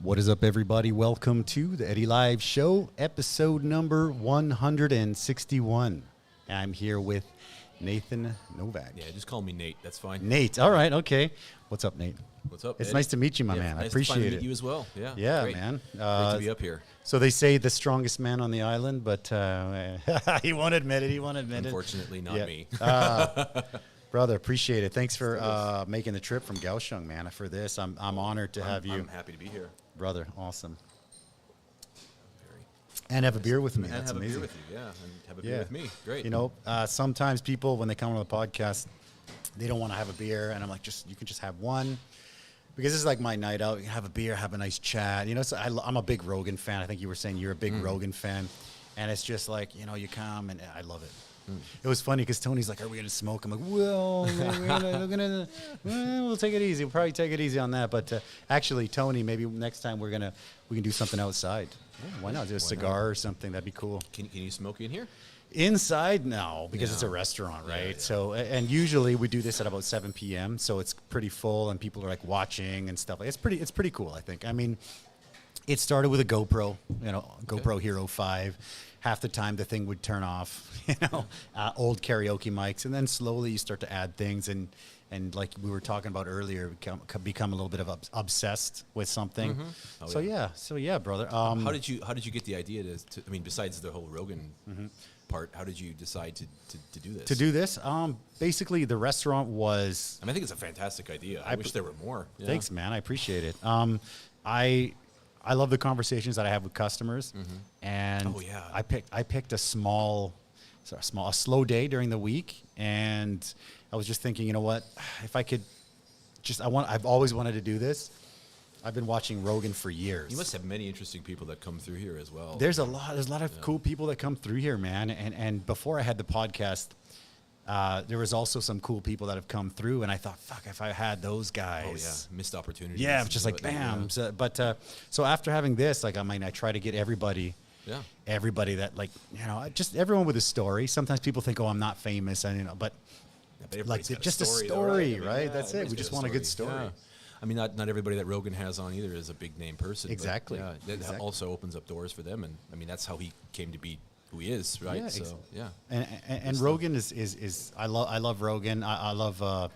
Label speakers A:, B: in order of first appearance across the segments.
A: What is up, everybody? Welcome to the Eddy Live Show, episode number 161. I'm here with Nathan Novak.
B: Yeah, just call me Nate. That's fine.
A: Nate. All right. Okay. What's up, Nate?
B: What's up,
A: It's
B: Eddy?
A: nice to meet you, my man.
B: Nice
A: I appreciate
B: to
A: it.
B: meet you as well. Yeah.
A: Yeah,
B: great.
A: man.
B: Great to be up here.
A: So they say the strongest man on the island, but he won't admit it. He won't admit
B: Unfortunately, not me.
A: Brother, appreciate it. Thanks for making the trip from Kaohsiung, man. For this, I'm honored to have you.
B: I'm happy to be here.
A: Brother, awesome. And have a beer with me.
B: And
A: That's
B: have
A: amazing.
B: a beer with you, yeah. And have a beer with me. Great.
A: You know, sometimes people, when they come on the podcast, they don't want to have a beer. And I'm like, you can just have one. Because this is like my night out. You have a beer, have a nice chat. You know, so I'm a big Rogan fan. I think you were saying you're a big Rogan fan. And it's just like, you know, you come and I love it. It was funny because Tony's like, are we going to smoke? I'm like, well, we'll take it easy. We'll probably take it easy on that. But actually, Tony, maybe next time we can do something outside. Yeah, why not? Do a cigar or something. That'd be cool.
B: Can you smoke in here?
A: Inside, no, because it's a restaurant, right? Yeah. So, and usually we do this at about 7 p.m. So it's pretty full and people are like watching and stuff. It's pretty cool, I think. I mean, it started with a GoPro, GoPro Hero 5. Half the time the thing would turn off, old karaoke mics, and then slowly you start to add things, and like we were talking about earlier, become a little bit of obsessed with something. Mm-hmm. So yeah, brother.
B: How did you get the idea to I mean, besides the whole Rogan part, how did you decide to do this?
A: To do this, basically the restaurant was.
B: I mean, I think it's a fantastic idea. I wish there were more. Yeah.
A: Thanks, man. I appreciate it. I love the conversations that I have with customers, and I picked a slow day during the week, and I was just thinking, you know what, if I could I've always wanted to do this. I've been watching Rogan for years.
B: You must have many interesting people that come through here as well.
A: There's a lot of cool people that come through here, man. And before I had the podcast, there was also some cool people that have come through, and I thought, fuck, if I had those guys. Oh, yeah.
B: Missed opportunities.
A: Yeah, it was just like, bam. Yeah. So after having this, like, I try to get everybody that, just everyone with a story. Sometimes people think, oh, I'm not famous, and but like, just a story, right? That's it. We just want a good story. Yeah.
B: I mean, not everybody that Rogan has on either is a big name person.
A: Exactly.
B: But, that also opens up doors for them, and I mean, that's how he came to be who he is, right?
A: Yeah, and Rogan is I love Rogan. I love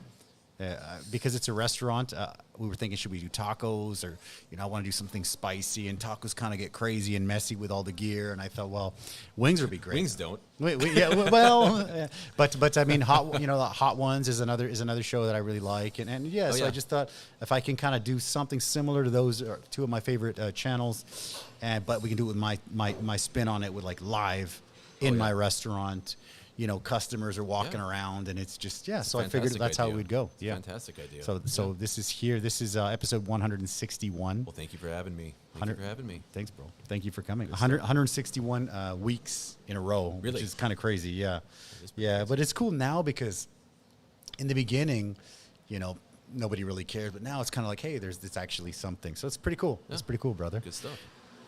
A: because it's a restaurant. We were thinking, should we do tacos, or I want to do something spicy, and tacos kind of get crazy and messy with all the gear. And I thought, well, wings would be great.
B: Wings don't.
A: But I mean, Hot Ones is another show that I really like, so I just thought if I can kind of do something similar to those two of my favorite channels, but we can do it with my spin on it, with like live in my restaurant. Customers are walking around, and it's just So I figured that's how we'd go. Yeah,
B: fantastic idea.
A: So this is here. This is episode 161.
B: Well, thank you for having me.
A: Thanks, bro. Thank you for coming. 161 weeks in a row, which is kind of crazy. Yeah, yeah. But it's cool now because in the beginning, nobody really cared, but now it's kind of like, hey, it's actually something. So it's pretty cool. Yeah. It's pretty cool, brother.
B: Good stuff.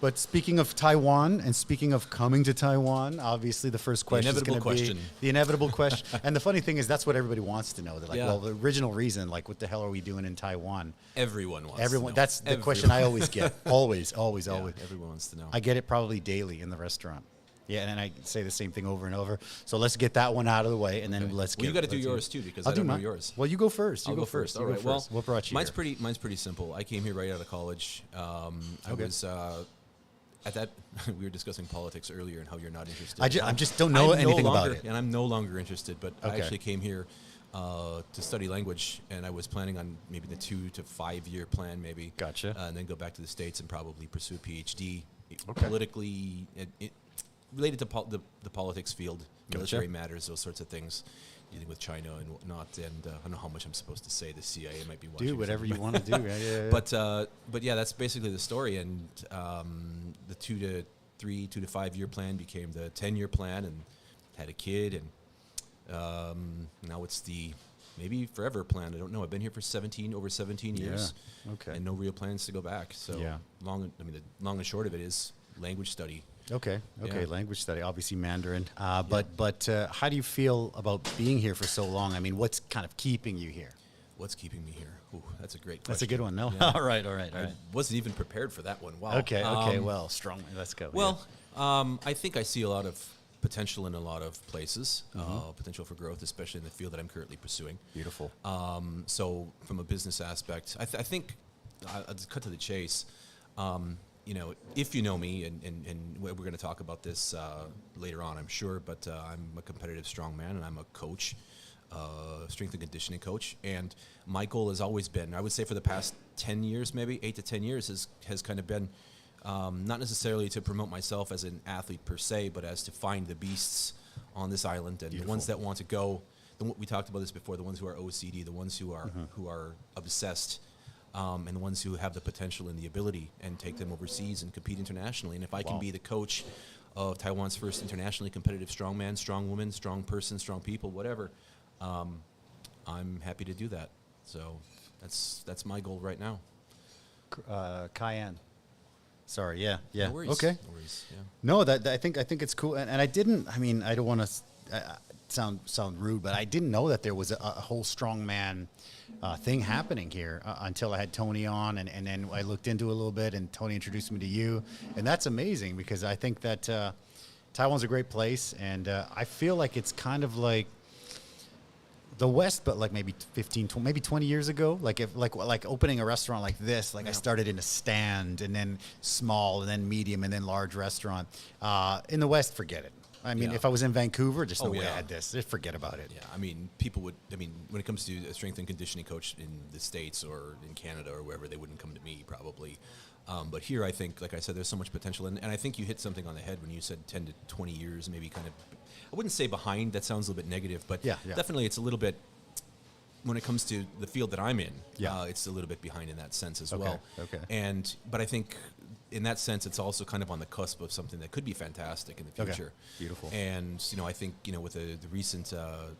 A: But speaking of Taiwan, and speaking of coming to Taiwan, obviously the first question is going to be the inevitable question. And the funny thing is, that's what everybody wants to know. They're like, well, the original reason, like, what the hell are we doing in Taiwan?
B: Everyone wants to know.
A: That's the question I always get. Always.
B: Everyone wants to know.
A: I get it probably daily in the restaurant. Yeah, and I say the same thing over and over. So let's get that one out of the way, and then let's get.
B: Well, you got to do yours too, because I don't know yours.
A: Well, you go first.
B: I'll go first. All right. Well,
A: what brought you
B: mine's
A: here?
B: Mine's pretty simple. I came here right out of college. I was. At that, we were discussing politics earlier and how you're not interested.
A: I just don't know anything about it.
B: And I'm no longer interested, but I actually came here to study language, and I was planning on maybe the 2 to 5 year plan, maybe.
A: Gotcha.
B: And then go back to the States and probably pursue a PhD, politically, related to the politics field, military matters, those sorts of things. Dealing with China and whatnot, and I don't know how much I'm supposed to say. The CIA might be watching.
A: Do whatever you want to do. Yeah.
B: But yeah, that's basically the story. And the 2 to 5 year plan became the 10-year plan, and had a kid, and now it's the maybe forever plan. I don't know. I've been here for over 17 years.
A: Okay.
B: And no real plans to go back. So the long and short of it is language study.
A: Okay, language study, obviously Mandarin. But how do you feel about being here for so long? I mean, what's kind of keeping you here?
B: What's keeping me here? Ooh, that's a great question.
A: That's a good one. No,
B: Yeah.
A: all right.
B: I wasn't even prepared for that one. Wow.
A: Okay. Well, strongly. Let's go.
B: Well, I think I see a lot of potential in a lot of places, potential for growth, especially in the field that I'm currently pursuing.
A: Beautiful.
B: So from a business aspect, I think I'll just cut to the chase. If you know me, and we're going to talk about this later on, I'm sure, but I'm a competitive strongman and I'm a coach, strength and conditioning coach. And my goal has always been, I would say for the past 10 years, maybe 8 to 10 years, has kind of been not necessarily to promote myself as an athlete per se, but as to find the beasts on this island and the ones that want to go. We talked about this before, the ones who are OCD, the ones who are obsessed, and the ones who have the potential and the ability, and take them overseas and compete internationally. And if I can be the coach of Taiwan's first internationally competitive strongman, strong woman, strong person, strong people, whatever, I'm happy to do that. So that's my goal right now.
A: Cayenne. Sorry, yeah.
B: No worries.
A: Okay.
B: No worries, yeah.
A: No, that I think it's cool, and I didn't. I mean, I don't want to sound rude, but I didn't know that there was a whole strongman thing happening here until I had Tony on, and then I looked into it a little bit, and Tony introduced me to you, and that's amazing because I think that Taiwan's a great place, and I feel like it's kind of like the West, but like maybe 20 years ago, like opening a restaurant like this, I started in a stand and then small and then medium and then large restaurant. In the West, forget it. I mean, if I was in Vancouver, just no way I had this. Just forget about it.
B: Yeah, I mean, when it comes to a strength and conditioning coach in the States or in Canada or wherever, they wouldn't come to me probably. But here, I think, like I said, there's so much potential. And I think you hit something on the head when you said 10 to 20 years, maybe kind of, I wouldn't say behind, that sounds a little bit negative, but definitely it's a little bit, when it comes to the field that I'm in, it's a little bit behind in that sense as well.
A: Okay.
B: But I think in that sense, it's also kind of on the cusp of something that could be fantastic in the future.
A: Okay. Beautiful.
B: And, I think, with the recent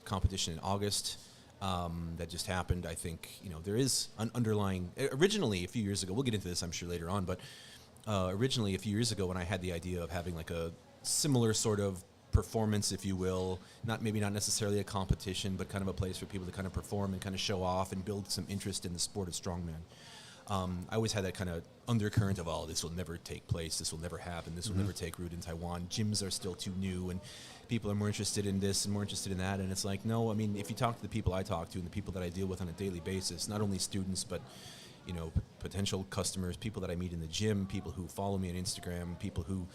B: competition in August that just happened, I think, there is an underlying, originally a few years ago, we'll get into this I'm sure later on, but originally a few years ago when I had the idea of having like a similar sort of performance, if you will, maybe not necessarily a competition, but kind of a place for people to kind of perform and kind of show off and build some interest in the sport of strongman. I always had that kind of undercurrent of, this will never take place, this will never happen, this will never take root in Taiwan, gyms are still too new, and people are more interested in this and more interested in that, and it's like, no, I mean, if you talk to the people I talk to and the people that I deal with on a daily basis, not only students, but potential customers, people that I meet in the gym, people who follow me on Instagram, people who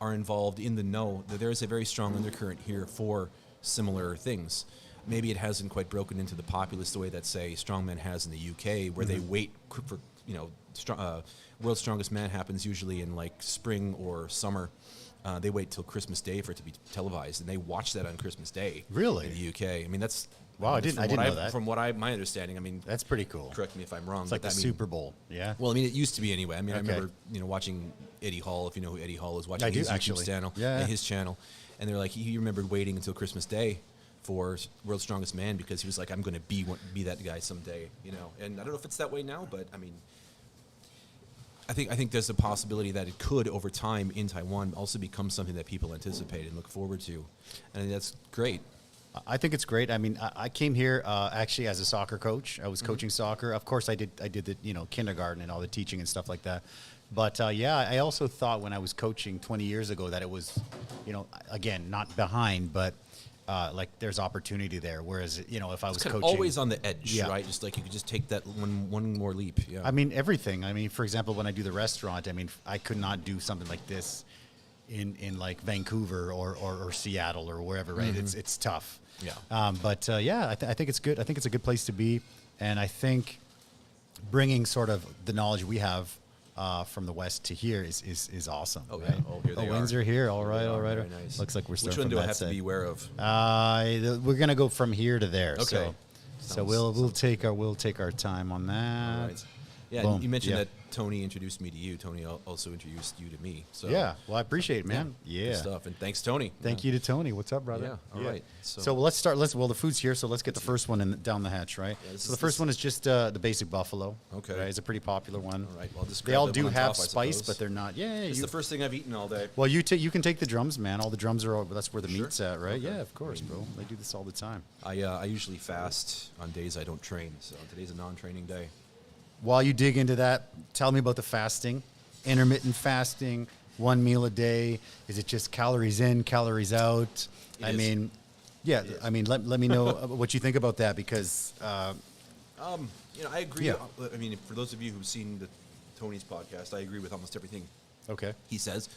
B: are involved in the know, that there is a very strong undercurrent here for similar things. Maybe it hasn't quite broken into the populace the way that, say, Strongman has in the UK, where they wait for, World's Strongest Man happens usually in like spring or summer. They wait till Christmas Day for it to be televised, and they watch that on Christmas Day.
A: Really?
B: In the UK. I mean, that's...
A: Wow, I didn't know that.
B: From my understanding, I mean...
A: That's pretty cool.
B: Correct me if I'm wrong.
A: It's like the Super Bowl, yeah?
B: Well, I mean, it used to be anyway. I mean, I remember, watching Eddy Hall, if you know who Eddy Hall is, watching his YouTube channel, his channel, and they're like, he remembered waiting until Christmas Day for World's Strongest Man because he was like, I'm going to be that guy someday, And I don't know if it's that way now, but I mean... I think there's a possibility that it could, over time in Taiwan, also become something that people anticipate and look forward to. And that's great.
A: I think it's great. I mean, I came here actually as a soccer coach. I was coaching soccer. Of course, I did the kindergarten and all the teaching and stuff like that. But I also thought when I was coaching 20 years ago that it was, again, not behind, but like there's opportunity there. Whereas if I was coaching,
B: always on the edge, right? Just like you could just take that one more leap. Yeah.
A: I mean, everything. I mean, for example, when I do the restaurant, I mean, I could not do something like this in like Vancouver or Seattle or wherever, right? It's tough.
B: Yeah.
A: I think it's good. I think it's a good place to be, and I think bringing sort of the knowledge we have from the West to here is awesome.
B: Oh,
A: right?
B: yeah. Oh, here they are.
A: Wings are here. All right.
B: Very nice.
A: Looks like we're starting.
B: Which one do I have
A: side.
B: to be aware of?
A: We're gonna go from here to there.
B: Okay.
A: So we'll take our time on that.
B: All right. Yeah,
A: Boom.
B: you mentioned
A: Yeah.
B: that Tony introduced me to you. Tony also introduced you to me. So
A: Yeah, well, I appreciate it, man.
B: good
A: Yeah.
B: stuff. And thanks, Tony.
A: Thank you to Tony. What's up, brother?
B: Yeah, all right.
A: So let's start. Well, the food's here, so let's get the first one down the hatch, right?
B: Yeah,
A: so the first one is just the basic buffalo.
B: Okay.
A: Right? It's a pretty popular one.
B: All right, well, just
A: They
B: grab
A: all
B: that
A: do
B: one on
A: have
B: top, I
A: spice,
B: suppose.
A: but they're not. Yeah,
B: It's
A: you,
B: the first thing I've eaten all day.
A: well, you can take the drums, man. All the drums are over. That's where the
B: Sure.
A: meat's at, right?
B: Okay.
A: Yeah, of course, bro. They do this all the time.
B: I usually fast on days I don't train, so today's a non-training day.
A: While you dig into that, tell me about the fasting, intermittent fasting, 1 meal a day. Is it just calories in, calories out?
B: It
A: I
B: is.
A: mean, yeah. I mean, let me know what you think about that because.
B: I agree.
A: Yeah.
B: I mean, for those of you who've seen Tony's podcast, I agree with almost everything
A: Okay.
B: he says.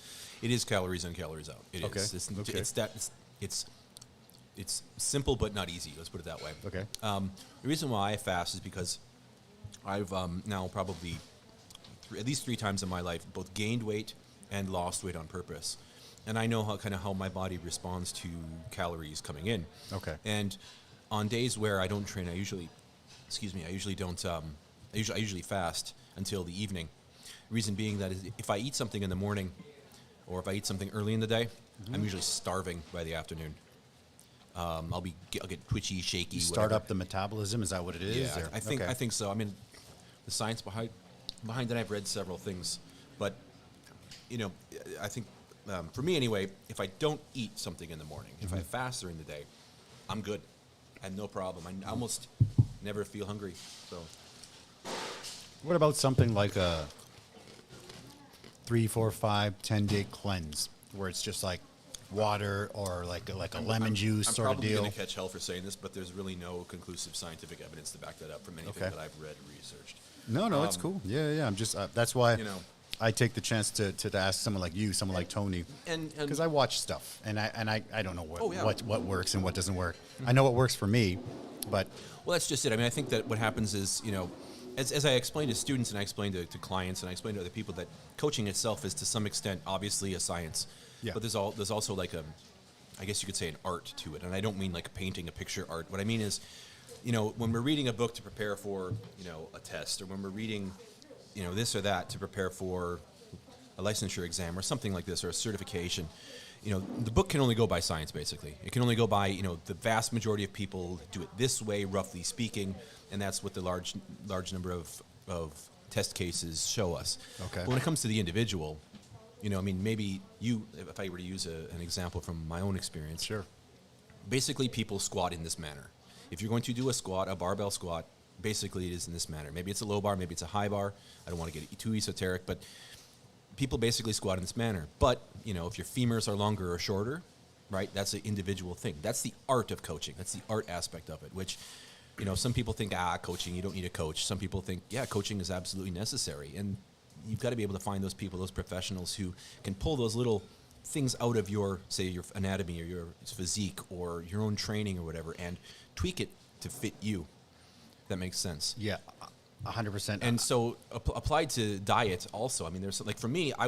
B: It is calories in, calories out. It is.
A: Okay.
B: It's simple but not easy. Let's put it that way.
A: Okay.
B: The reason why I fast is because I've now probably at least 3 times in my life both gained weight and lost weight on purpose, and I know how my body responds to calories coming in.
A: Okay.
B: And on days where I don't train, I usually don't. I usually fast until the evening. Reason being that is if I eat something in the morning, or if I eat something early in the day, I'm usually starving by the afternoon. I'll get twitchy, shaky.
A: You start
B: whatever.
A: up the metabolism. Is that what it is?
B: Yeah,
A: or-
B: I think
A: okay.
B: I think so. I mean, the science behind it, I've read several things, but I think for me anyway, if I don't eat something in the morning, if I fast during the day, I'm good and no problem. I almost never feel hungry. So
A: What about something like a 3, 4, 5, 10-day cleanse, where it's just like water or like a lemon juice
B: I'm
A: sort of
B: probably
A: deal?
B: going to catch hell for saying this, but there's really no conclusive scientific evidence to back that up from anything
A: Okay.
B: that I've read and researched.
A: No, it's cool. Yeah. I'm just that's why
B: You know.
A: I take the chance to ask someone like you, someone like Tony,
B: And
A: because I watch stuff and I don't know what
B: Oh, yeah.
A: what works and what doesn't work. I know what works for me, but
B: Well, that's just it. I mean, I think that what happens is, as I explain to students and I explain to clients and I explain to other people that coaching itself is to some extent obviously a science.
A: Yeah.
B: But there's also like I guess you could say an art to it. And I don't mean like painting a picture art. What I mean is, when we're reading a book to prepare for, a test, or when we're reading, this or that to prepare for a licensure exam or something like this, or a certification, the book can only go by science, basically. It can only go by, the vast majority of people do it this way, roughly speaking, and that's what the large number of test cases show us.
A: Okay.
B: But when it comes to the individual, maybe if I were to use an example from my own experience.
A: sure.
B: Basically, people squat in this manner. If you're going to do a barbell squat, basically it is in this manner. Maybe it's a low bar, maybe it's a high bar. I don't want to get too esoteric, but people basically squat in this manner. But, if your femurs are longer or shorter, right, that's an individual thing. That's the art of coaching. That's the art aspect of it, which, some people think, coaching, you don't need a coach. Some people think, coaching is absolutely necessary. And you've got to be able to find those people, those professionals who can pull those little things out of your anatomy or your physique or your own training or whatever and tweak it to fit you. That makes sense.
A: Yeah, 100%.
B: And so applied to diet also, I mean, there's like for me, I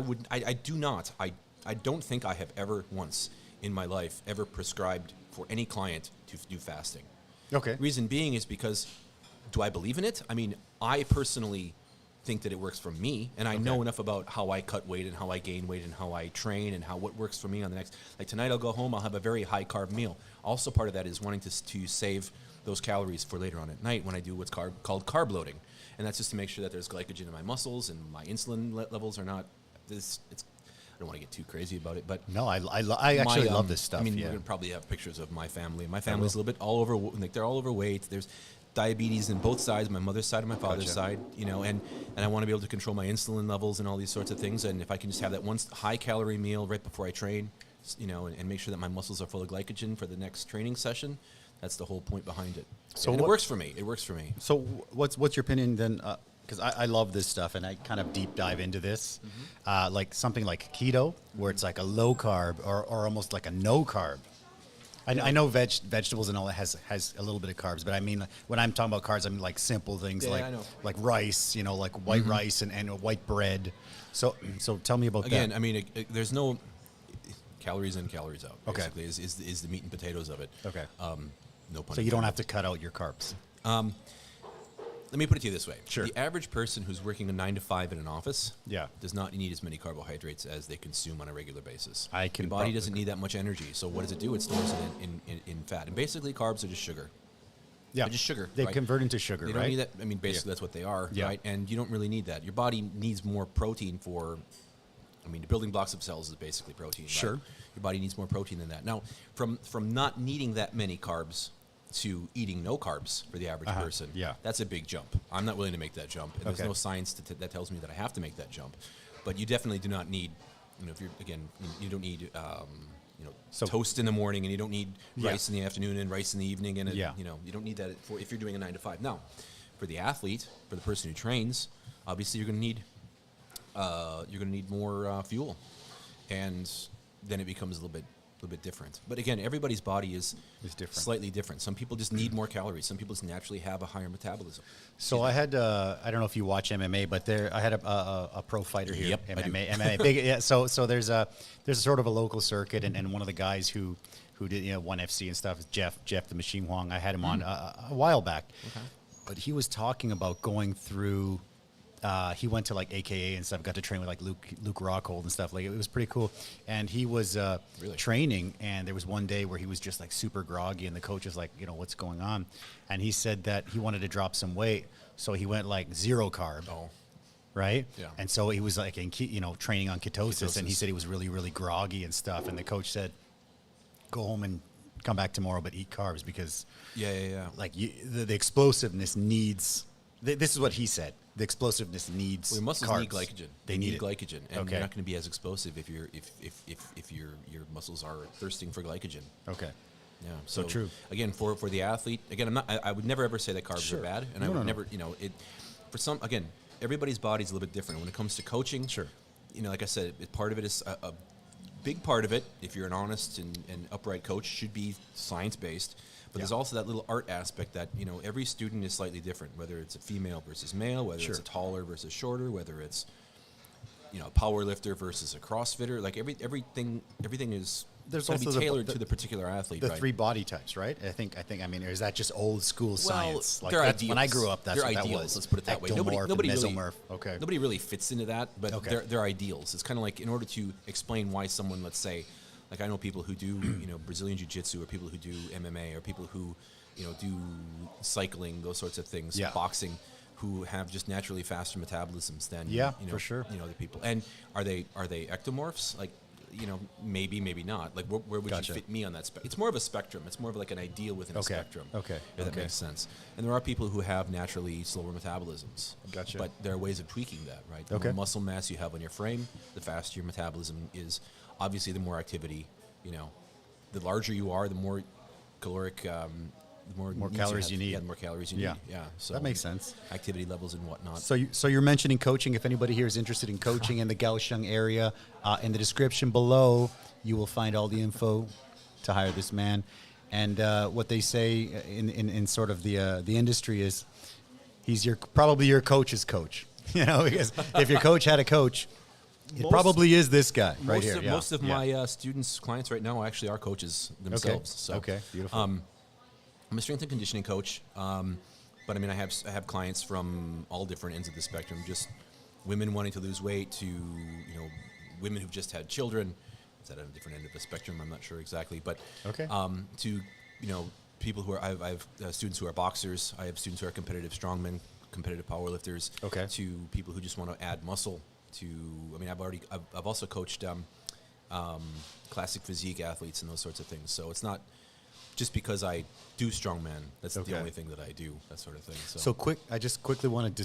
B: don't think I have ever once in my life ever prescribed for any client to do fasting.
A: Okay.
B: Reason being is because do I believe in it? I mean, I personally think that it works for me, and I know enough about how I cut weight and how I gain weight and how I train and what works for me on the next. Like tonight, I'll go home, I'll have a very high carb meal. Also, part of that is wanting to save those calories for later on at night when I do what's called carb loading, and that's just to make sure that there's glycogen in my muscles and my insulin levels are not. I don't want to get too crazy about it, but
A: No, I actually love this stuff.
B: I mean,
A: yeah.
B: we're gonna probably have pictures of my family. My family's a little bit all over, like they're all overweight. There's diabetes in both sides, my mother's side and my father's
A: Gotcha.
B: side, and I want to be able to control my insulin levels and all these sorts of things. And if I can just have that one high calorie meal right before I train, and make sure that my muscles are full of glycogen for the next training session, that's the whole point behind it.
A: So
B: And it
A: what-
B: works for me. It works for me.
A: So what's your opinion then? Because I love this stuff, and I kind of deep dive into this, like something like keto, where it's like a low carb or almost like a no carb. I know vegetables and all that has a little bit of carbs, but I mean when I'm talking about carbs, I mean like simple things
B: Yeah, I know.
A: like rice, like white rice and white bread. So tell me about
B: Again,
A: that.
B: I mean, there's no calories in, calories out.
A: Okay.
B: Basically, is the meat and potatoes of it.
A: Okay.
B: No pun.
A: So you don't have to cut out your carbs.
B: let me put it to you this way.
A: Sure.
B: The average person who's working a 9 to 5 in an office does not need as many carbohydrates as they consume on a regular basis. Your body doesn't need that much energy. So what does it do? It stores it in fat. And basically, carbs are just sugar.
A: Yeah.
B: They're just sugar.
A: They convert into sugar,
B: They
A: right?
B: don't need that. I mean, basically, that's what they are, right? And you don't really need that. Your body needs more protein for... I mean, the building blocks of cells is basically protein.
A: Sure.
B: Right? Your body needs more protein than that. Now, from not needing that many carbs to eating no carbs for the average person, that's a big jump. I'm not willing to make that jump. And there's no science that tells me that I have to make that jump. But you definitely do not need, if you're, again, you don't need, toast in the morning, and you don't need rice in the afternoon and rice in the evening, and you don't need that if you're doing a 9 to 5. Now, for the athlete, for the person who trains, obviously you're going to need more fuel, and then it becomes a little bit different. But again, everybody's body is different. Slightly different. Some people just need more calories. Some people just naturally have a higher metabolism.
A: So I had I don't know if you watch MMA, but I had a pro fighter here.
B: Yep,
A: MMA big. So there's a sort of a local circuit, and one of the guys who did ONE FC and stuff is Jeff the Machine Huang. I had him on a while back, but he was talking about going through. He went to like AKA and stuff, got to train with like Luke Rockhold and stuff. Like it was pretty cool. And he was training, and there was one day where he was just like super groggy, and the coach was like, what's going on? And he said that he wanted to drop some weight, so he went like 0 carb. Oh. Right? Yeah. And so he was like training on ketosis, and he said he was really, really groggy and stuff. And the coach said, go home and come back tomorrow, but eat carbs because like the explosiveness needs. This is what he said. The explosiveness needs
B: your muscles
A: carbs.
B: need glycogen. They need glycogen, and you're not going to be as explosive if your muscles are thirsting for glycogen.
A: Okay.
B: Yeah.
A: So true.
B: Again, for the athlete, again, I would never ever say that carbs are bad, and I would never, for some, again, everybody's body's a little bit different. When it comes to coaching, like I said, part of it is a big part of it. If you're an honest and upright coach, should be science based. But there's also that little art aspect that, every student is slightly different, whether it's a female versus male, whether it's a taller versus shorter, whether it's, a power lifter versus a CrossFitter. Like everything is going to be tailored to the particular athlete.
A: The 3 body types, right? I think. I mean, or is that just old school science?
B: Like ideals.
A: When I grew up, that's
B: what
A: that
B: ideals,
A: was.
B: Let's put it that way. Nobody really fits into that, but
A: okay.
B: they're ideals. It's kind of like in order to explain why someone, let's say, like I know people who do, Brazilian Jiu-Jitsu, or people who do MMA, or people who, do cycling, those sorts of things, boxing, who have just naturally faster metabolisms than,
A: for sure.
B: The people. And are they ectomorphs? Like, maybe not. Like, where would you fit me on that spectrum? It's more of a spectrum. It's more of like an ideal within a spectrum.
A: Okay.
B: If that makes sense. And there are people who have naturally slower metabolisms.
A: Gotcha.
B: But there are ways of tweaking that, right? The more muscle mass you have on your frame, the faster your metabolism is. Obviously, the more activity, the larger you are, the more caloric, the more
A: calories you need.
B: Yeah, the more calories you need. Yeah, so
A: that makes sense.
B: Activity levels and whatnot.
A: So you're mentioning coaching. If anybody here is interested in coaching in the Kaohsiung area, in the description below, you will find all the info to hire this man. And what they say in sort of the industry is, he's probably your coach's coach. Because if your coach had a coach. It probably is this guy right here.
B: Most of my students, clients right now actually are coaches themselves.
A: Okay, beautiful.
B: I'm a strength and conditioning coach, but I mean I have clients from all different ends of the spectrum. Just women wanting to lose weight to women who've just had children. Is that at a different end of the spectrum? I'm not sure exactly, but to people who are I have students who are boxers. I have students who are competitive strongmen, competitive powerlifters. To people who just want to add muscle. I've also coached classic physique athletes and those sorts of things. So it's not just because I do strongman. That's the only thing that I do. That sort of thing. So
A: quick. I just quickly want to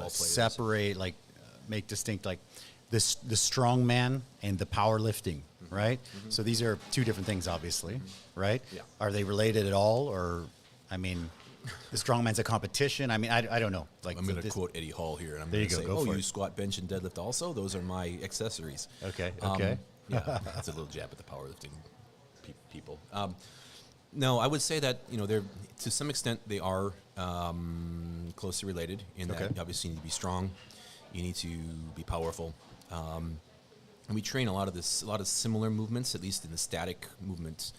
A: separate, make distinct, like the strongman and the powerlifting, right? Mm-hmm. So these are 2 different things, obviously, right? Yeah. Are they related at all, or the strongman's a competition. I mean, I don't know. Like
B: I'm going to quote Eddie Hall here, and I'm going to say, you squat, bench, and deadlift also? Those are my accessories.
A: Okay.
B: Yeah, that's a little jab at the powerlifting people. No, I would say that, they're to some extent they are closely related in that obviously you need to be strong, you need to be powerful. And we train a lot of similar movements, at least in the static movements.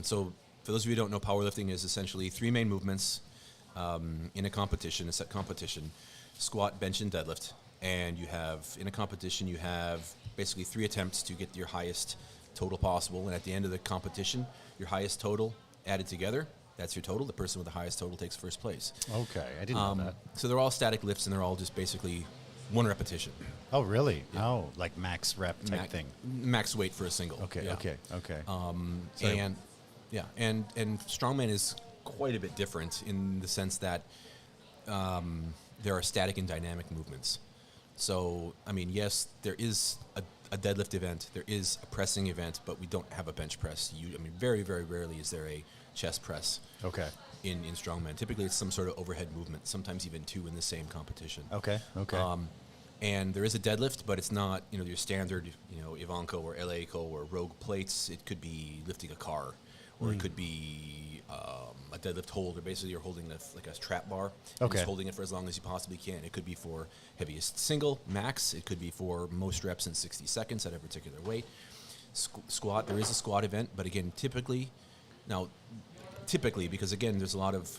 B: So for those of you who don't know, powerlifting is essentially 3 main movements. in a competition, a set competition, squat, bench, and deadlift. And you have, in a competition, you have basically 3 attempts to get your highest total possible. And at the end of the competition, your highest total added together, that's your total. The person with the highest total takes first place.
A: Okay, I didn't know that.
B: So they're all static lifts, and they're all just basically 1 repetition.
A: Oh, really? Yeah. Oh, like max rep type thing.
B: Max weight for a single.
A: Okay,
B: yeah.
A: okay.
B: And strongman is quite a bit different in the sense that there are static and dynamic movements. So, I mean, yes, there is a deadlift event, there is a pressing event, but we don't have a bench press. Very, very rarely is there a chest press.
A: Okay.
B: In strongman, typically it's some sort of overhead movement. Sometimes even 2 in the same competition.
A: Okay.
B: And there is a deadlift, but it's not your standard Ivanko or Eleiko or Rogue plates. It could be lifting a car, or it could be a deadlift hold, or basically you're holding like a trap bar.
A: Okay.
B: Just holding it for as long as you possibly can. It could be for heaviest single, max. It could be for most reps in 60 seconds at a particular weight. Squat, there is a squat event, but again, typically, because again, there's a lot of,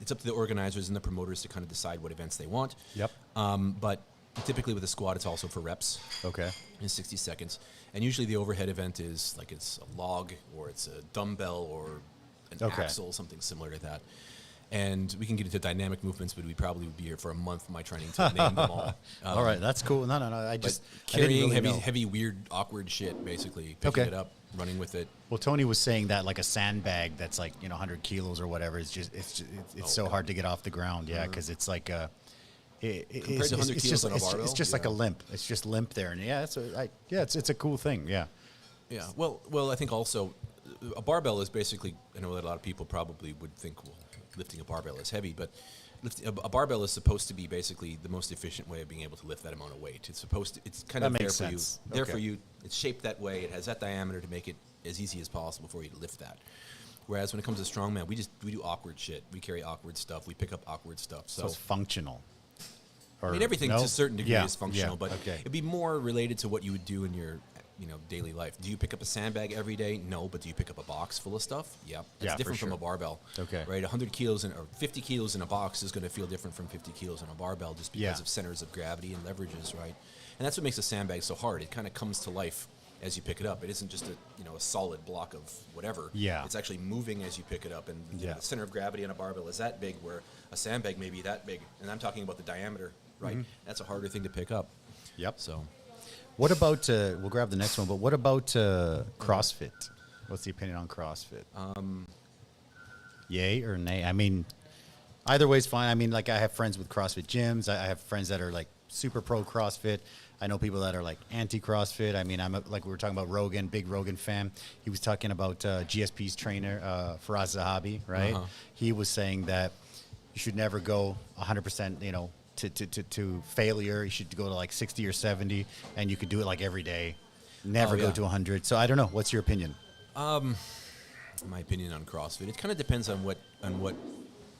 B: it's up to the organizers and the promoters to kind of decide what events they want.
A: Yep.
B: But typically with a squat, it's also for reps.
A: Okay.
B: In 60 seconds. And usually the overhead event is like it's a log, or it's a dumbbell, or an axle, something similar to that. And we can get into dynamic movements, but we probably would be here for a month by trying to name them all.
A: All right, that's cool. No. I just
B: carrying
A: really
B: heavy, weird, awkward shit, basically picking it up, running with it.
A: Well, Tony was saying that like a sandbag that's like 100 kilos or whatever is it's so hard to get off the ground. Yeah, because it's like
B: compared to 100 kilos on a barbell,
A: it's just like a limp. It's just limp there, and it's a cool thing. Yeah.
B: Yeah. Well, I think also a barbell is basically, I know that a lot of people probably would think, well, lifting a barbell is heavy, but a barbell is supposed to be basically the most efficient way of being able to lift that amount of weight. It's kind of there for you. There for you. It's shaped that way. It has that diameter to make it as easy as possible for you to lift that. Whereas when it comes to strongman, we do awkward shit. We carry awkward stuff. We pick up awkward stuff. So
A: it's functional.
B: Everything to a certain degree is functional, but
A: okay.
B: It'd be more related to what you would do in your daily life. Do you pick up a sandbag every day? No, but do you pick up a box full of stuff? Yeah. That's different from a barbell.
A: Okay.
B: Right? 100 kilos or 50 kilos in a box is going to feel different from 50 kilos on a barbell just because of centers of gravity and leverages, right? And that's what makes a sandbag so hard. It kind of comes to life as you pick it up. It isn't just a solid block of whatever.
A: Yeah.
B: It's actually moving as you pick it up, and the center of gravity on a barbell is that big, where a sandbag may be that big. And I'm talking about the diameter, right? Mm-hmm. That's a harder thing to pick up.
A: Yep.
B: So
A: what about, we'll grab the next one, but what about CrossFit? What's the opinion on CrossFit? Yay or nay? I mean, either way is fine. I mean, like, I have friends with CrossFit gyms. I have friends that are like super pro CrossFit. I know people that are like anti-CrossFit. I mean, like we were talking about Rogan, big Rogan fan. He was talking about GSP's trainer, Faraz Zahabi, right? Uh-huh. He was saying that you should never go 100%, to failure. You should go to like 60 or 70, and you could do it like every day. Never go to 100. So I don't know. What's your opinion?
B: My opinion on CrossFit, it kind of depends on what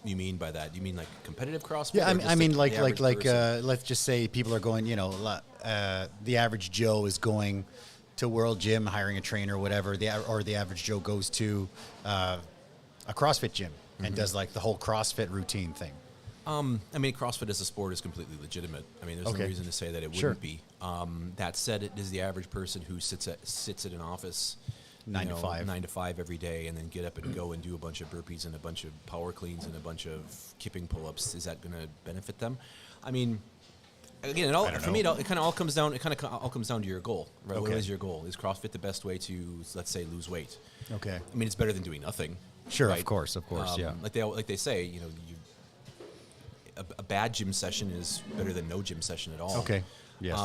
B: you mean by that. You mean like competitive CrossFit?
A: Yeah, I mean like let's just say people are going, the average Joe is going to World Gym, hiring a trainer or whatever, or the average Joe goes to a CrossFit gym and does like the whole CrossFit routine thing.
B: I mean, CrossFit as a sport is completely legitimate. I mean, there's no reason to say that it wouldn't be. That said, it is the average person who sits at an office 9 to 5 every day, and then get up and go and do a bunch of burpees and a bunch of power cleans and a bunch of kipping pull-ups. Is that going to benefit them? I mean, again, it kind of all comes down to your goal, right?
A: Okay.
B: What is your goal? Is CrossFit the best way to, let's say, lose weight?
A: Okay.
B: I mean, it's better than doing nothing.
A: Sure,
B: right?
A: of course, yeah.
B: Like they say, a bad gym session is better than no gym session at all.
A: Okay. Yes.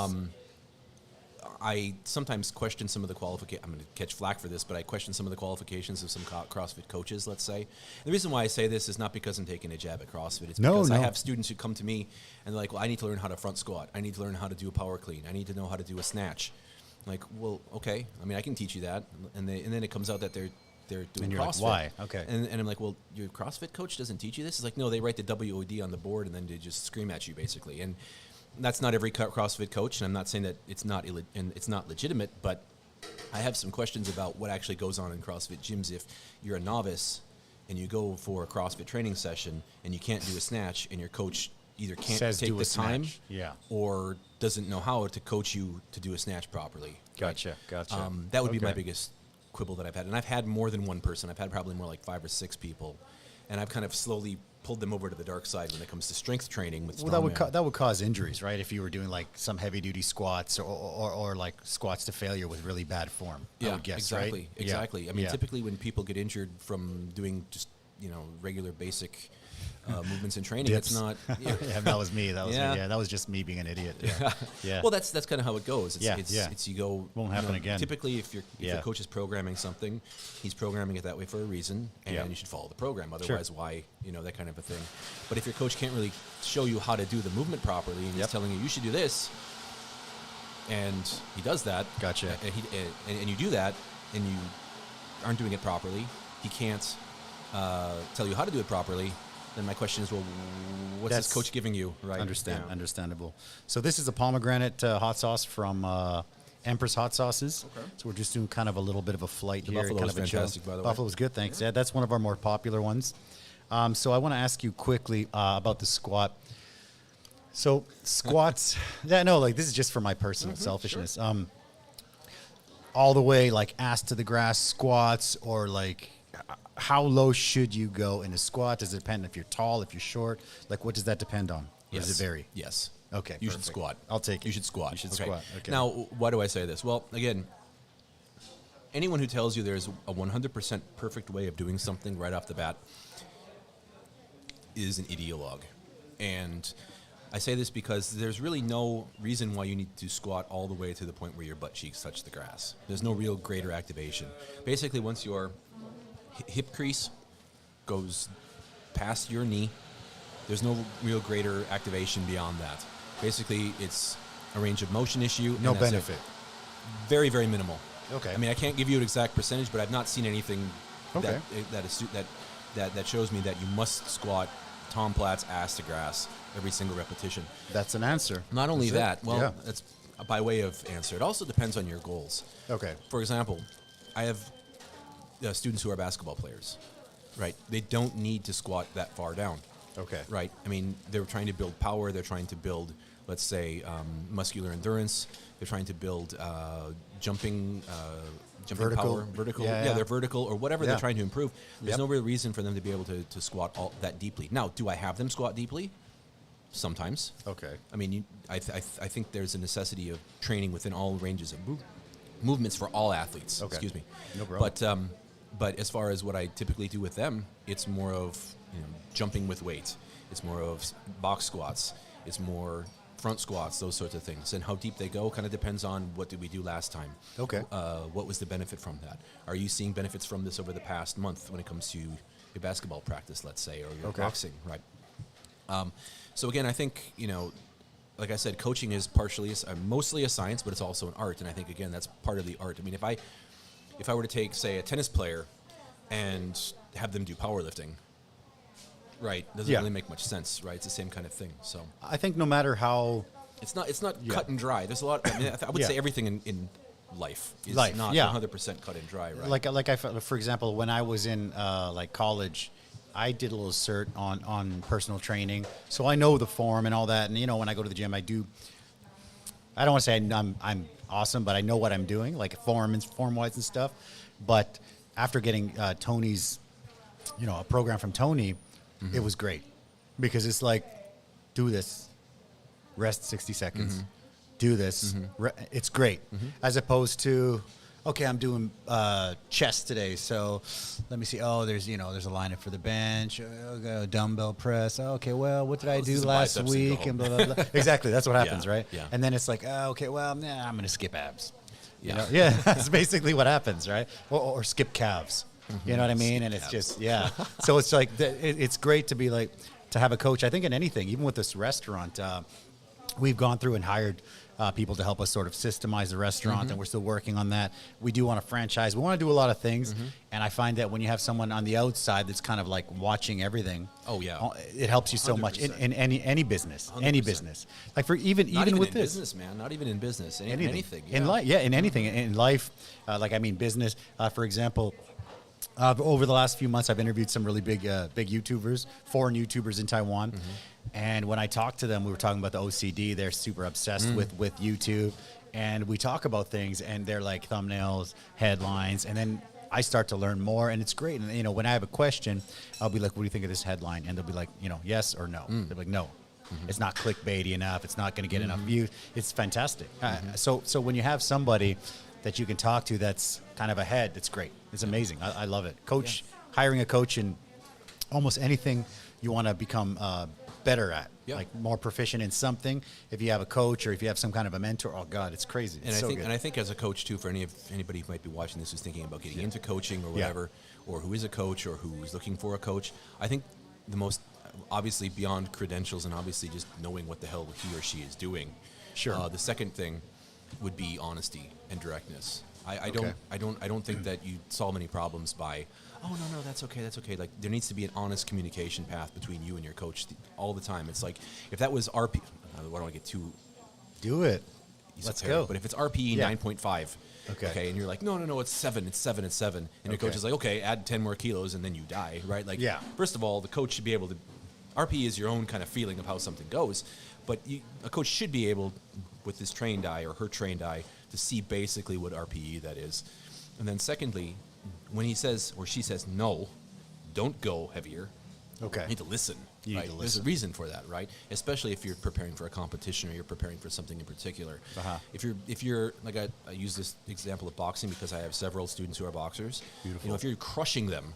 B: I sometimes question some of the qualifications. I'm going to catch flack for this, but I question some of the qualifications of some CrossFit coaches, let's say. The reason why I say this is not because I'm taking a jab at CrossFit. It's because I have students who come to me and they're like, well, I need to learn how to front squat. I need to learn how to do a power clean. I need to know how to do a snatch. I'm like, well, okay. I mean, I can teach you that. And then it comes out that they're doing
A: and you're
B: CrossFit.
A: Like, why? Okay.
B: And I'm like, well, your CrossFit coach doesn't teach you this? It's like, no, they write the WOD on the board and then they just scream at you, basically. And that's not every CrossFit coach, and I'm not saying that it's not legitimate, but I have some questions about what actually goes on in CrossFit gyms if you're a novice and you go for a CrossFit training session and you can't do a snatch, and your coach either can't
A: Says
B: take
A: do
B: the
A: a
B: time
A: snatch. Yeah.
B: or doesn't know how to coach you to do a snatch properly.
A: Gotcha.
B: That would be my
A: Okay.
B: biggest quibble that I've had. And I've had more than one person. I've had probably more like 5 or 6 people. And I've kind of slowly pulled them over to the dark side when it comes to strength training with
A: Well,
B: Strongman.
A: that would cause injuries, right? If you were doing like some heavy duty squats or like squats to failure with really bad form. I would guess,
B: exactly,
A: right?
B: exactly.
A: Yeah.
B: I mean,
A: Yeah.
B: typically when people get injured from doing just regular basic movements in training,
A: Dips.
B: it's not.
A: Yeah, that was me. That was
B: Yeah.
A: me. Yeah, that was just me being an idiot. Yeah. Yeah.
B: Well, that's kind of how it goes. It's you go.
A: Won't happen again.
B: Typically, if your coach is programming something, he's programming it that way for a reason, and you should follow the program. Otherwise, why that kind of a thing. But if your coach can't really show you how to do the movement properly, and he's telling you should do this, and he does that,
A: Gotcha.
B: And you do that, and you aren't doing it properly, he can't tell you how to do it properly. Then my question is, well, what's this coach giving you, right?
A: Understandable. So this is a pomegranate hot sauce from Empress Hot Sauces. Okay. So we're just doing kind of a little bit of a flight here.
B: Buffalo
A: kind
B: was
A: of a
B: fantastic, by the way.
A: Buffalo was good, thanks. Yeah, that's one of our more popular ones. So I want to ask you quickly about the squat. So squats, this is just for my personal selfishness. Sure. All the way, like ass to the grass squats, or like how low should you go in a squat? Does it depend if you're tall, if you're short? Like, what does that depend on? Or does it vary?
B: Yes.
A: Okay.
B: You should squat.
A: I'll take it.
B: You should squat.
A: You should squat. Okay.
B: Now, why do I say this? Well, again, anyone who tells you there's a 100% perfect way of doing something right off the bat is an ideologue. And I say this because there's really no reason why you need to squat all the way to the point where your butt cheeks touch the grass. There's no real greater activation. Basically, once your hip crease goes past your knee, there's no real greater activation beyond that. Basically, it's a range of motion issue.
A: No benefit.
B: Very, very minimal.
A: Okay.
B: I mean, I can't give you an exact percentage, but I've not seen anything
A: Okay.
B: that shows me that you must squat Tom Platt's ass to grass every single repetition.
A: That's an answer.
B: Not only
A: That's
B: that,
A: it. Yeah.
B: that's by way of answer. It also depends on your goals.
A: Okay.
B: For example, I have students who are basketball players, right? They don't need to squat that far down.
A: Okay.
B: Right. I mean, they're trying to build power. They're trying to build, let's say, muscular endurance. They're trying to build jumping
A: Vertical.
B: power. Vertical.
A: Yeah.
B: They're vertical or whatever
A: Yeah.
B: they're trying to improve. There's
A: Yep.
B: no real reason for them to be able to squat all that deeply. Now, do I have them squat deeply? Sometimes.
A: Okay.
B: I mean, I think there's a necessity of training within all ranges of movements for all athletes.
A: Okay.
B: Excuse me.
A: No problem.
B: But as far as what I typically do with them, it's more of jumping with weight. It's more of box squats. It's more front squats, those sorts of things. And how deep they go kind of depends on what did we do last time.
A: Okay.
B: What was the benefit from that? Are you seeing benefits from this over the past month when it comes to your basketball practice, let's say, or your boxing, right? So again, I think, like I said, coaching is mostly a science, but it's also an art. And I think, again, that's part of the art. I mean, if I were to take, say, a tennis player and have them do powerlifting, right, doesn't really make much sense, right? It's the same kind of thing. So
A: I think no matter how...
B: It's not cut and dry. There's a lot. I mean, I would say everything in life is not 100% cut and dry, right?
A: Like for example, when I was in college, I did a little cert on personal training, so I know the form and all that. And when I go to the gym, I don't want to say I'm awesome, but I know what I'm doing, like form-wise and stuff. But after getting Tony's, a program from Tony, it was great because it's like, do this. Rest 60 seconds. Do this. It's great. As opposed to, okay, I'm doing chest today, so let me see. Oh, there's a lineup for the bench. Dumbbell press. Okay, well, what did I do last week? And blah, blah, blah. Exactly, that's what happens, right?
B: Yeah.
A: And then it's like, okay, well, I'm going to skip abs.
B: Yeah.
A: That's basically what happens, right? Or skip calves. You know what I mean? And it's just, So it's like, it's great to be like, to have a coach. I think in anything, even with this restaurant, we've gone through and hired people to help us sort of systemize the restaurant, and we're still working on that. We do want to franchise. We want to do a lot of things, and I find that when you have someone on the outside that's kind of like watching everything, it helps you so much in any business, 100%. Any business. Like for even with this
B: business, man, not even in business, anything
A: in life, in anything in life. Business. For example, Over the last few months, I've interviewed some really big YouTubers, foreign YouTubers in Taiwan. And when I talked to them, we were talking about the OCD. They're super obsessed with YouTube. And we talk about things, and they're like thumbnails, headlines, and then I start to learn more, and it's great. And, you know, when I have a question, I'll be like, what do you think of this headline? And they'll be like, you know, yes or no. They're like, no. It's not clickbaity enough. It's not going to get enough views. It's fantastic. So when you have somebody that you can talk to that's kind of ahead, it's great. It's amazing. I love it. Hiring a coach in almost anything you want to become better at, like more proficient in something. If you have a coach or if you have some kind of a mentor, oh God, it's crazy. It's so good.
B: And I think as a coach too, for anybody who might be watching this who's thinking about getting into coaching or whatever, or who is a coach or who is looking for a coach, I think the most, obviously beyond credentials and obviously just knowing what the hell he or she is doing. Sure. The second thing would be honesty and directness. I don't think that you solve any problems by, oh no, that's okay. Like there needs to be an honest communication path between you and your coach all the time. It's like if that was RP, I don't want to get too.
A: Do it. Let's go.
B: But if it's RPE 9.5, okay, and you're like, no, it's 7, and your coach is like, okay, add 10 more kilos, and then you die, right? Like, first of all, the coach should be able to. RPE is your own kind of feeling of how something goes, but a coach should be able, with his trained eye or her trained eye, to see basically what RPE that is. And then secondly, when he says or she says, no, don't go heavier, you need to listen. Right? There's a reason for that, right? Especially if you're preparing for a competition or you're preparing for something in particular. If you're like I use this example of boxing because I have several students who are boxers. Beautiful. You know, if you're crushing them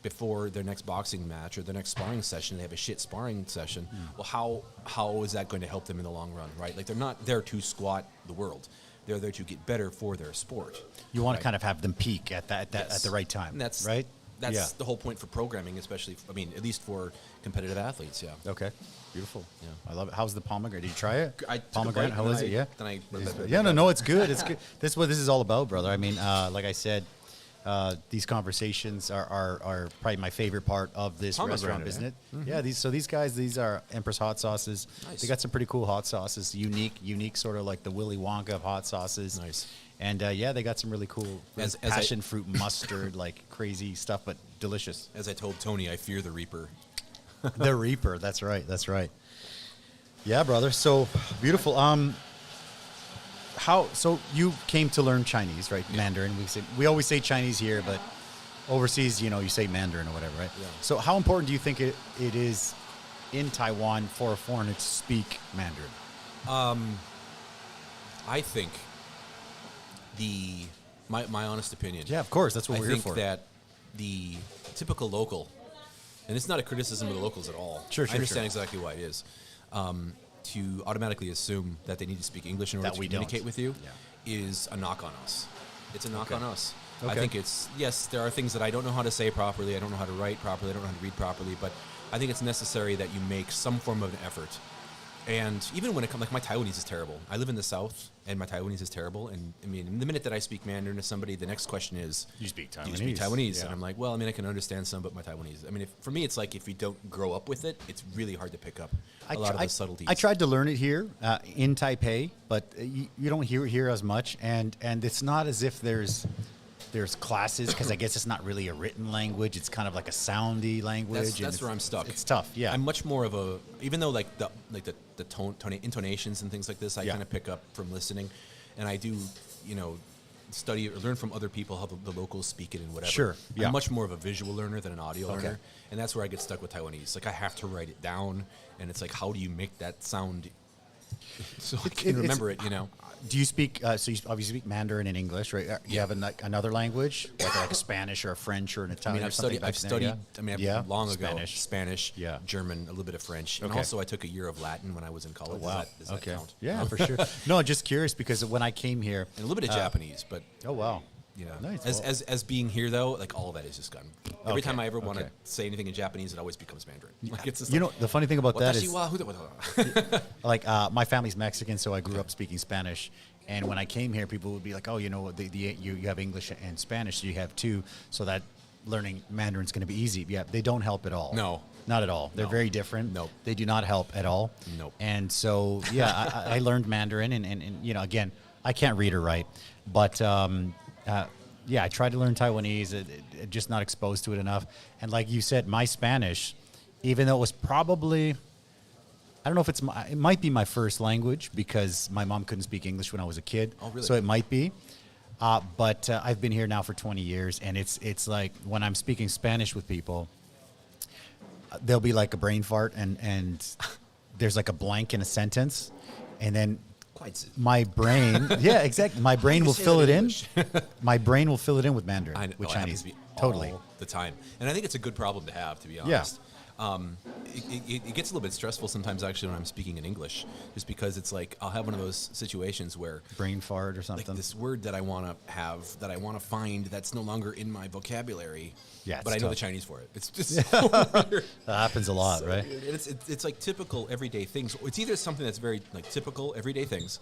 B: before their next boxing match or their next sparring session, they have a shit sparring session. Well, how is that going to help them in the long run, right? Like they're not there to squat the world. They're there to get better for their sport. You
A: want to kind of have them peak at the right time. And
B: that's
A: right.
B: That's the whole point for programming, especially. I mean, at least for competitive athletes. Yeah.
A: Okay. Beautiful. Yeah. I love it. How's the pomegranate? Did you try it?
B: Pomegranate.
A: How is it? Yeah.
B: Then
A: no, it's good. It's good. This is what this is all about, brother. I mean, like I said, these conversations are probably my favorite part of this restaurant business. Yeah. These guys, these are Empress hot sauces. Nice. They got some pretty cool hot sauces. Unique sort of like the Willy Wonka of hot sauces.
B: Nice.
A: And they got some really cool passion fruit mustard, like crazy stuff, but delicious.
B: As I told Tony, I fear the Reaper.
A: The Reaper. That's right. Yeah, brother. So beautiful. So you came to learn Chinese, right? Yeah. Mandarin. We always say Chinese here, but overseas, you say Mandarin or whatever, right? Yeah. So how important do you think it is in Taiwan for a foreigner to speak Mandarin?
B: I think my honest opinion.
A: Yeah, of course. That's what we're here for.
B: I think that the typical local, and it's not a criticism of the locals at all.
A: Sure.
B: I understand exactly why it is. To automatically assume that they need to speak English in order to communicate with you is a knock on us. It's a knock on us. Okay. I think there are things that I don't know how to say properly. I don't know how to write properly. I don't know how to read properly. But I think it's necessary that you make some form of an effort. And even when it comes, like my Taiwanese is terrible. I live in the South, and my Taiwanese is terrible. And I mean, the minute that I speak Mandarin to somebody, the next question is,
A: "You speak Taiwanese?"
B: You speak Taiwanese, and I'm like, "Well, I mean, I can understand some, but my Taiwanese. I mean, for me, it's like if you don't grow up with it, it's really hard to pick up a lot of the subtleties."
A: I tried to learn it here in Taipei, but you don't hear it here as much, and it's not as if there's classes, because I guess it's not really a written language. It's kind of like a soundy language.
B: That's where I'm stuck.
A: It's tough. Yeah,
B: I'm much more of a, even though like the tone intonations and things like this, I kind of pick up from listening, and I do study or learn from other people how the locals speak it and whatever.
A: Sure. Yeah.
B: I'm much more of a visual learner than an audio learner, and that's where I get stuck with Taiwanese. Like I have to write it down, and it's like, how do you make that sound so I can remember it?
A: Do you speak? So you obviously speak Mandarin and English, right? Do you have another language, like Spanish or a French or an Italian?
B: I've studied. Long ago Spanish, German, a little bit of French, and also I took a year of Latin when I was in college.
A: Oh, wow.
B: Does that count?
A: Yeah, for sure. No, just curious because when I came here,
B: and a little bit of Japanese, but
A: oh wow.
B: Nice. As being here though, like all of that is just gone. Every time I ever want to say anything in Japanese, it always becomes Mandarin. Like it's just
A: the funny thing about that is, like my family's Mexican, so I grew up speaking Spanish. And when I came here, people would be like, "Oh, you have English and Spanish, so you have two, so that learning Mandarin is going to be easy." Yeah, they don't help at all.
B: No,
A: not at all. They're very different.
B: Nope.
A: They do not help at all.
B: Nope.
A: And so I learned Mandarin, and again, I can't read or write, but yeah, I tried to learn Taiwanese, just not exposed to it enough. And like you said, my Spanish, even though it was probably, I don't know if it might be my first language because my mom couldn't speak English when I was a kid.
B: Oh, really?
A: So it might be. But I've been here now for 20 years, and it's like when I'm speaking Spanish with people, there'll be like a brain fart, and there's like a blank in a sentence, and then my brain, yeah, exactly. My brain will fill it in. My brain will fill it in with Mandarin, with Chinese. Totally.
B: All the time. And I think it's a good problem to have, to be honest. Yeah. It gets a little bit stressful sometimes, actually, when I'm speaking in English, just because it's like I'll have one of those situations where
A: brain fart or something.
B: Like this word that I want to have, that I want to find, that's no longer in my vocabulary.
A: Yeah,
B: but I know
A: tough.
B: the Chinese for it. It's just so weird.
A: That happens a lot, right?
B: It's like typical everyday things. It's either something that's very like typical everyday things,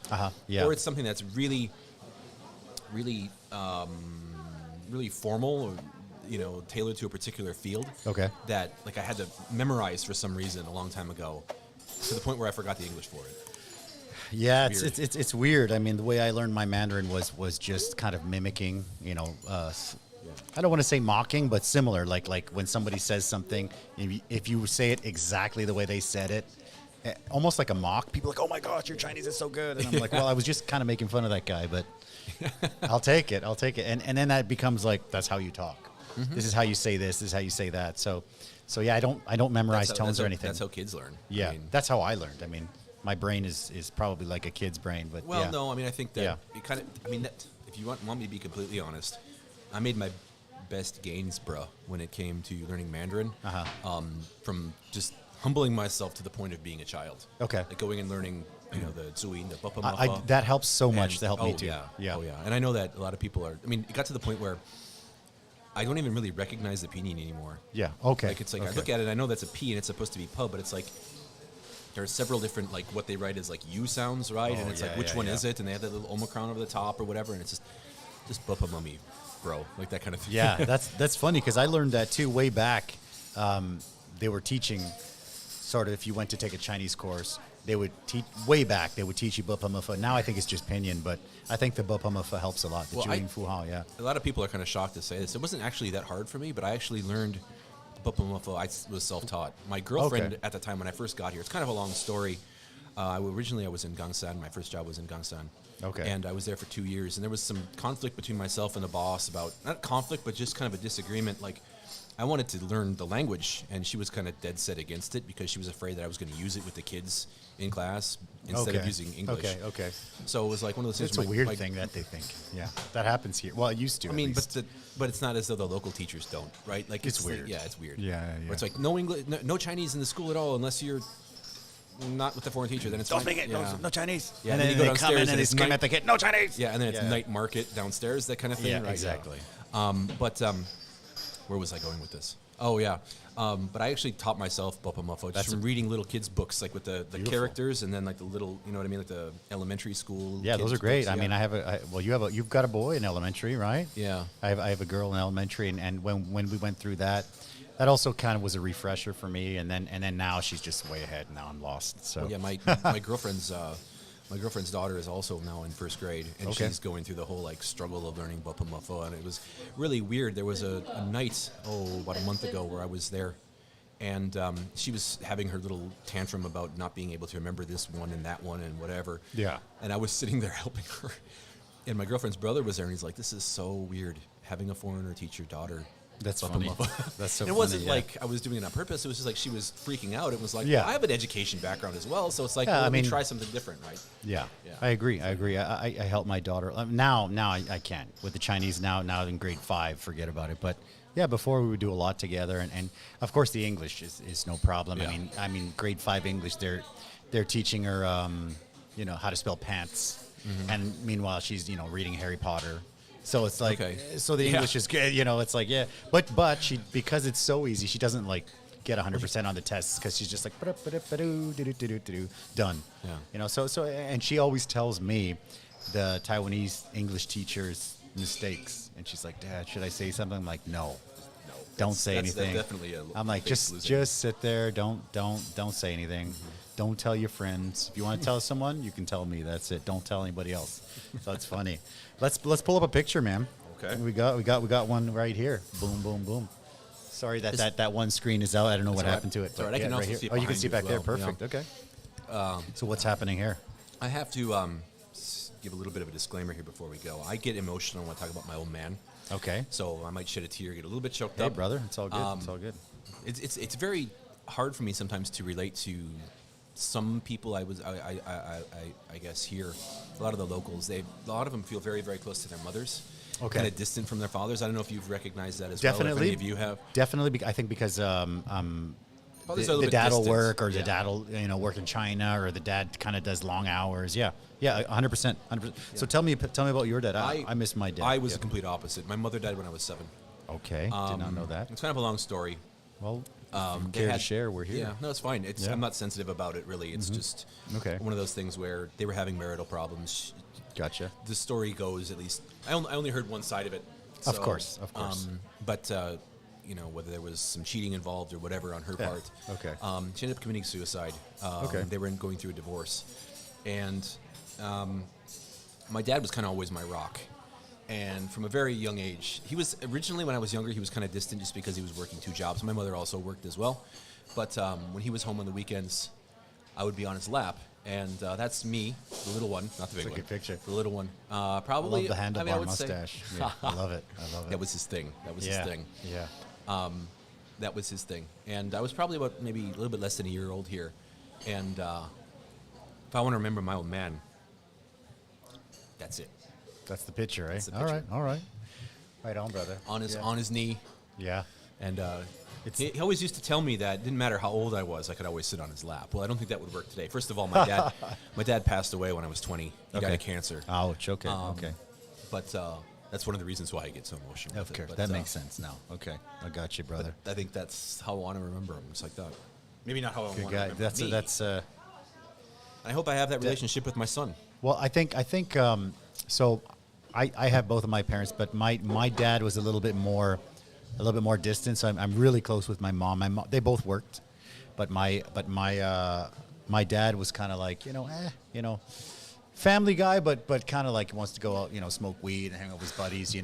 A: yeah,
B: or it's something that's really, really, really formal, or tailored to a particular field.
A: Okay.
B: That like I had to memorize for some reason a long time ago, to the point where I forgot the English for it.
A: Yeah, it's weird. I mean, the way I learned my Mandarin was just kind of mimicking, I don't want to say mocking, but similar. Like when somebody says something, if you say it exactly the way they said it, almost like a mock, people are like, oh my gosh, your Chinese is so good. And I'm like, well, I was just kind of making fun of that guy, but I'll take it. And then that becomes like, that's how you talk. Mm-hmm. This is how you say this is how you say that. So yeah, I don't memorize tones or anything.
B: That's how kids learn.
A: Yeah, that's how I learned. I mean, my brain is probably like a kid's brain, but
B: well,
A: yeah.
B: no, I mean, I think that it kind of, I mean, that, if you want me to be completely honest, I made my best gains, bruh, when it came to learning Mandarin, from just humbling myself to the point of being a child.
A: Okay.
B: Like going and learning, the zuyin, the bapa.
A: That helps so much to help me too.
B: Yeah. Oh, yeah. And I know that a lot of people are, I mean, it got to the point where I don't even really recognize the pinyin anymore.
A: Yeah, okay.
B: Like, it's like, I look at it, I know that's a P and it's supposed to be P, but it's like, there are several different, like, what they write is like U sounds, right? And it's like, which one is it? And they have that little omicron over the top or whatever, and it's just bapa mummy, bro, like that kind of thing.
A: Yeah, that's funny, because I learned that too way back. They were teaching, sort of, if you went to take a Chinese course, they would teach, way back, they would teach you bapa mufa. Now I think it's just pinyin, but I think the bapa mufa helps a lot, the juing fu hao, yeah.
B: A lot of people are kind of shocked to say this. It wasn't actually that hard for me, but I actually learned bapa mufa. I was self-taught. My girlfriend at the time when I first got here, it's kind of a long story. Originally I was in Gangsan. My first job was in Gangsan.
A: Okay.
B: And I was there for 2 years, and there was some conflict between myself and the boss about, not conflict, but just kind of a disagreement. Like, I wanted to learn the language, and she was kind of dead set against it because she was afraid that I was going to use it with the kids in class instead of using English.
A: Okay.
B: So it was like one of those things.
A: It's a weird thing that they think. Yeah, that happens here. Well, it used to.
B: I mean, but it's not as though the local teachers don't, right? Like
A: it's weird.
B: Yeah, it's weird.
A: Yeah.
B: Where it's like no English, no Chinese in the school at all, unless you're not with the foreign teacher. Then it's
A: don't
B: fine.
A: speak it. No Chinese.
B: Yeah,
A: and then
B: you go
A: they
B: downstairs
A: come in and they scream at the kid. No Chinese.
B: Yeah, and then it's night market downstairs, that kind of thing.
A: Yeah,
B: right?
A: exactly.
B: But where was I going with this? Oh yeah. But I actually taught myself bapa mufo just from reading little kids' books, like with the characters, and then like the little, you know what I mean, like the elementary school.
A: Yeah, those are great. Books, I mean, you've got a boy in elementary, right?
B: Yeah.
A: I have a girl in elementary, and when we went through that also kind of was a refresher for me, and then now she's just way ahead. Now I'm lost. So
B: well, yeah, my girlfriend's daughter is also now in first grade, and she's going through the whole like struggle of learning bapa mufo, and it was really weird. There was a night, about a month ago, where I was there, and she was having her little tantrum about not being able to remember this one and that one and whatever. Yeah. And I was sitting there helping her, and my girlfriend's brother was there, and he's like, "This is so weird having a foreigner teach your daughter."
A: That's funny. That's so funny.
B: It wasn't like I was doing it on purpose. It was just like she was freaking out. It was like, well, I have an education background as well, so it's like, let me try something different, right?
A: Yeah. I agree. I help my daughter. Now I can't. With the Chinese now in grade 5, forget about it. But yeah, before we would do a lot together. And of course the English is no problem. Yeah. I mean, grade 5 English, they're teaching her, how to spell pants. Mm-hmm. And meanwhile, she's, reading Harry Potter. So it's like, so the English is good, it's like, but she, because it's so easy, she doesn't like get 100% on the tests because she's just like, done. Yeah. So, and she always tells me the Taiwanese English teacher's mistakes. And she's like, Dad, should I say something? I'm like, no, don't say anything.
B: Definitely
A: I'm like, just sit there. Don't say anything. Mm-hmm. Don't tell your friends. If you want to tell someone, you can tell me. That's it. Don't tell anybody else. So it's funny. Let's pull up a picture, man.
B: Okay.
A: We got one right here. Boom, boom, boom. Sorry that one screen is out. I don't know what happened to it.
B: It's all right. I can also see it.
A: Oh, you can
B: behind
A: see it back
B: as
A: there.
B: well.
A: Perfect.
B: Yeah.
A: Okay. So what's happening here?
B: I have to give a little bit of a disclaimer here before we go. I get emotional when I talk about my old man.
A: Okay.
B: So I might shed a tear, get a little bit choked
A: Hey,
B: up.
A: brother. It's all good. It's all good.
B: It's very hard for me sometimes to relate to some people. I guess here, a lot of the locals. A lot of them feel very, very close to their mothers.
A: Okay.
B: Kind of distant from their fathers. I don't know if you've recognized that as
A: Definitely.
B: well. If any of you have.
A: Definitely. I think because
B: Fathers are a little
A: the
B: bit
A: dad will
B: distant.
A: work, or the
B: Yeah.
A: dad will work in China, or the dad kind of does long hours. Yeah. 100%. So tell me about your dad. I miss my dad.
B: I was the complete opposite. My mother died when I was 7.
A: Okay. Did not know that.
B: It's kind of a long story.
A: Well,
B: They
A: care to
B: had-
A: share. We're here.
B: Yeah, no, it's fine.
A: Yeah.
B: I'm not sensitive about it, really. It's just
A: Okay.
B: one of those things where they were having marital problems.
A: Gotcha.
B: The story goes, at least, I only heard one side of it.
A: Of
B: So,
A: course.
B: But, whether there was some cheating involved or whatever on her
A: Yeah.
B: part.
A: Okay.
B: She ended up committing suicide.
A: Okay.
B: They were going through a divorce. And my dad was kind of always my rock. And from a very young age, he was originally, when I was younger, he was kind of distant just because he was working 2 jobs. My mother also worked as well. But when he was home on the weekends, I would be on his lap. And that's me, the little one, not the big
A: It's a
B: one.
A: good picture.
B: The little one.
A: I
B: Probably.
A: love the handlebar
B: I would say-
A: mustache. Yeah, I love it.
B: That was his thing. That was
A: yeah.
B: his thing.
A: Yeah.
B: That was his thing. And I was probably about maybe a little bit less than a year old here. And if I want to remember my old man, that's it.
A: That's the picture, right?
B: That's the
A: All right.
B: picture.
A: All right. Right on, brother.
B: On his knee.
A: Yeah.
B: And he always used to tell me that it didn't matter how old I was, I could always sit on his lap. Well, I don't think that would work today. First of all, my dad passed away when I was 20. He died of cancer.
A: Ouch. Okay. Okay.
B: But that's one of the reasons why I get so emotional.
A: Of
B: with it.
A: course.
B: But,
A: That makes sense now. Okay. I got you, brother.
B: I think that's how I want to remember him. It's like that. Maybe not how I want
A: Good
B: to
A: guy.
B: remember
A: That's
B: me. I hope I have that relationship with my son.
A: well, I think so. I have both of my parents, but my dad was a little bit more distant. So I'm really close with my mom. My mom, they both worked, but my dad was kind of like family guy, but kind of like wants to go out, smoke weed and hang out with his buddies,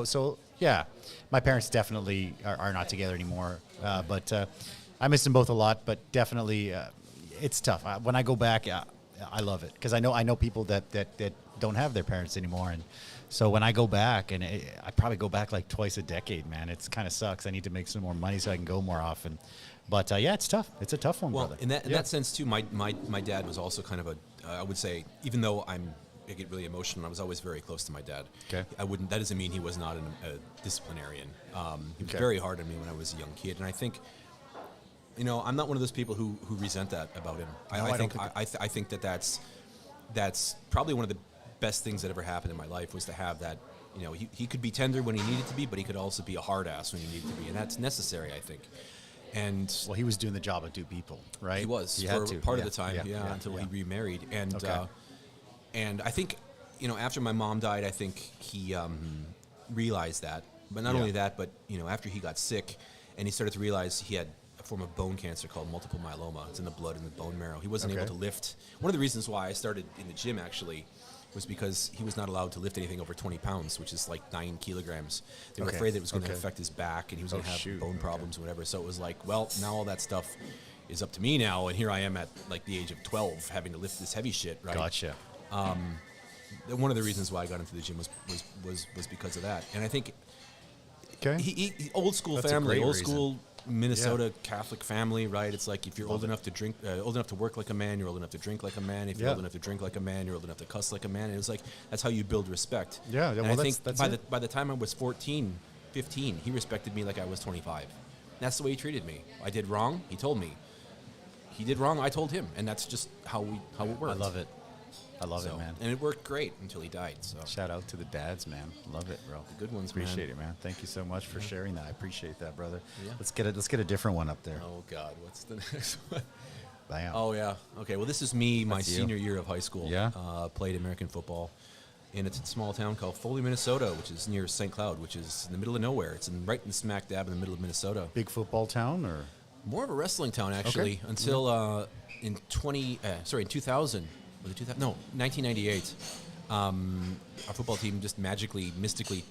A: So yeah, my parents definitely are not together anymore. But I miss them both a lot. But definitely, it's tough. When I go back, I love it because I know people that don't have their parents anymore, and so when I go back, and I probably go back like twice a decade, man. It's kind of sucks. I need to make some more money so I can go more often. But yeah, it's tough. It's a tough one,
B: Well,
A: brother.
B: in that sense too, my dad was also kind of I would say, even though I get really emotional, I was always very close to my dad.
A: Okay.
B: That doesn't mean he was not a disciplinarian. He was
A: Okay.
B: very hard on me when I was a young kid, and I think, I'm not one of those people who resent that about him.
A: No,
B: I think that's probably one of the best things that ever happened in my life was to have that. He could be tender when he needed to be, but he could also be a hard ass when he needed to be, and that's necessary, I think. And
A: Well, he was doing the job of 2 people, right?
B: he was
A: He
B: for
A: had to.
B: part
A: Yeah,
B: of the time,
A: yeah,
B: until
A: yeah.
B: he remarried. And
A: Okay.
B: and I think, after my mom died, I think he realized that. But not
A: Yeah.
B: only that, but after he got sick, and he started to realize he had a form of bone cancer called multiple myeloma. It's in the blood and the bone marrow. He wasn't able
A: Okay.
B: to lift. One of the reasons why I started in the gym actually was because he was not allowed to lift anything over 20 pounds, which is like 9 kilograms. They were
A: Okay.
B: afraid that it was going to
A: Okay.
B: affect his back and he was going to have
A: shoot.
B: bone problems or whatever. So it was like, well, now all that stuff is up to me now, and here I am at like the age of 12 having to lift this heavy shit, right?
A: Gotcha.
B: One of the reasons why I got into the gym was because of that. And I think
A: Okay.
B: he old school
A: That's a
B: family,
A: great
B: old
A: reason.
B: school Minnesota Catholic family, right? It's like if you're old enough to drink, old enough to work like a man, you're old enough to drink like a man. If you're
A: Yeah.
B: old enough to drink like a man, you're old enough to cuss like a man. And it was like that's how you build respect.
A: Yeah,
B: And
A: well,
B: I
A: that's-
B: think
A: that's it.
B: by the time I was 14, 15, he respected me like I was 25. That's the way he treated me. I did wrong, he told me. He did wrong, I told him, and that's just how it worked.
A: I love it. I love
B: So-
A: it, man.
B: And it worked great until he died. So
A: Shout out to the dads, man. Love it, bro.
B: The good ones, man.
A: Appreciate it, man. Thank you so much for sharing that. I appreciate that, brother.
B: Yeah.
A: Let's get a different one up there.
B: oh God, what's the next one?
A: Bam.
B: Oh yeah. Okay. Well, this is me, my
A: That's you.
B: senior year of high school.
A: Yeah.
B: Played American football in a small town called Foley, Minnesota, which is near St. Cloud, which is in the middle of nowhere. It's right in smack dab in the middle of Minnesota.
A: Big football town, or
B: More of a wrestling town actually, until in 2000. Was it 2000? No, 1998. Our football team just magically, mystically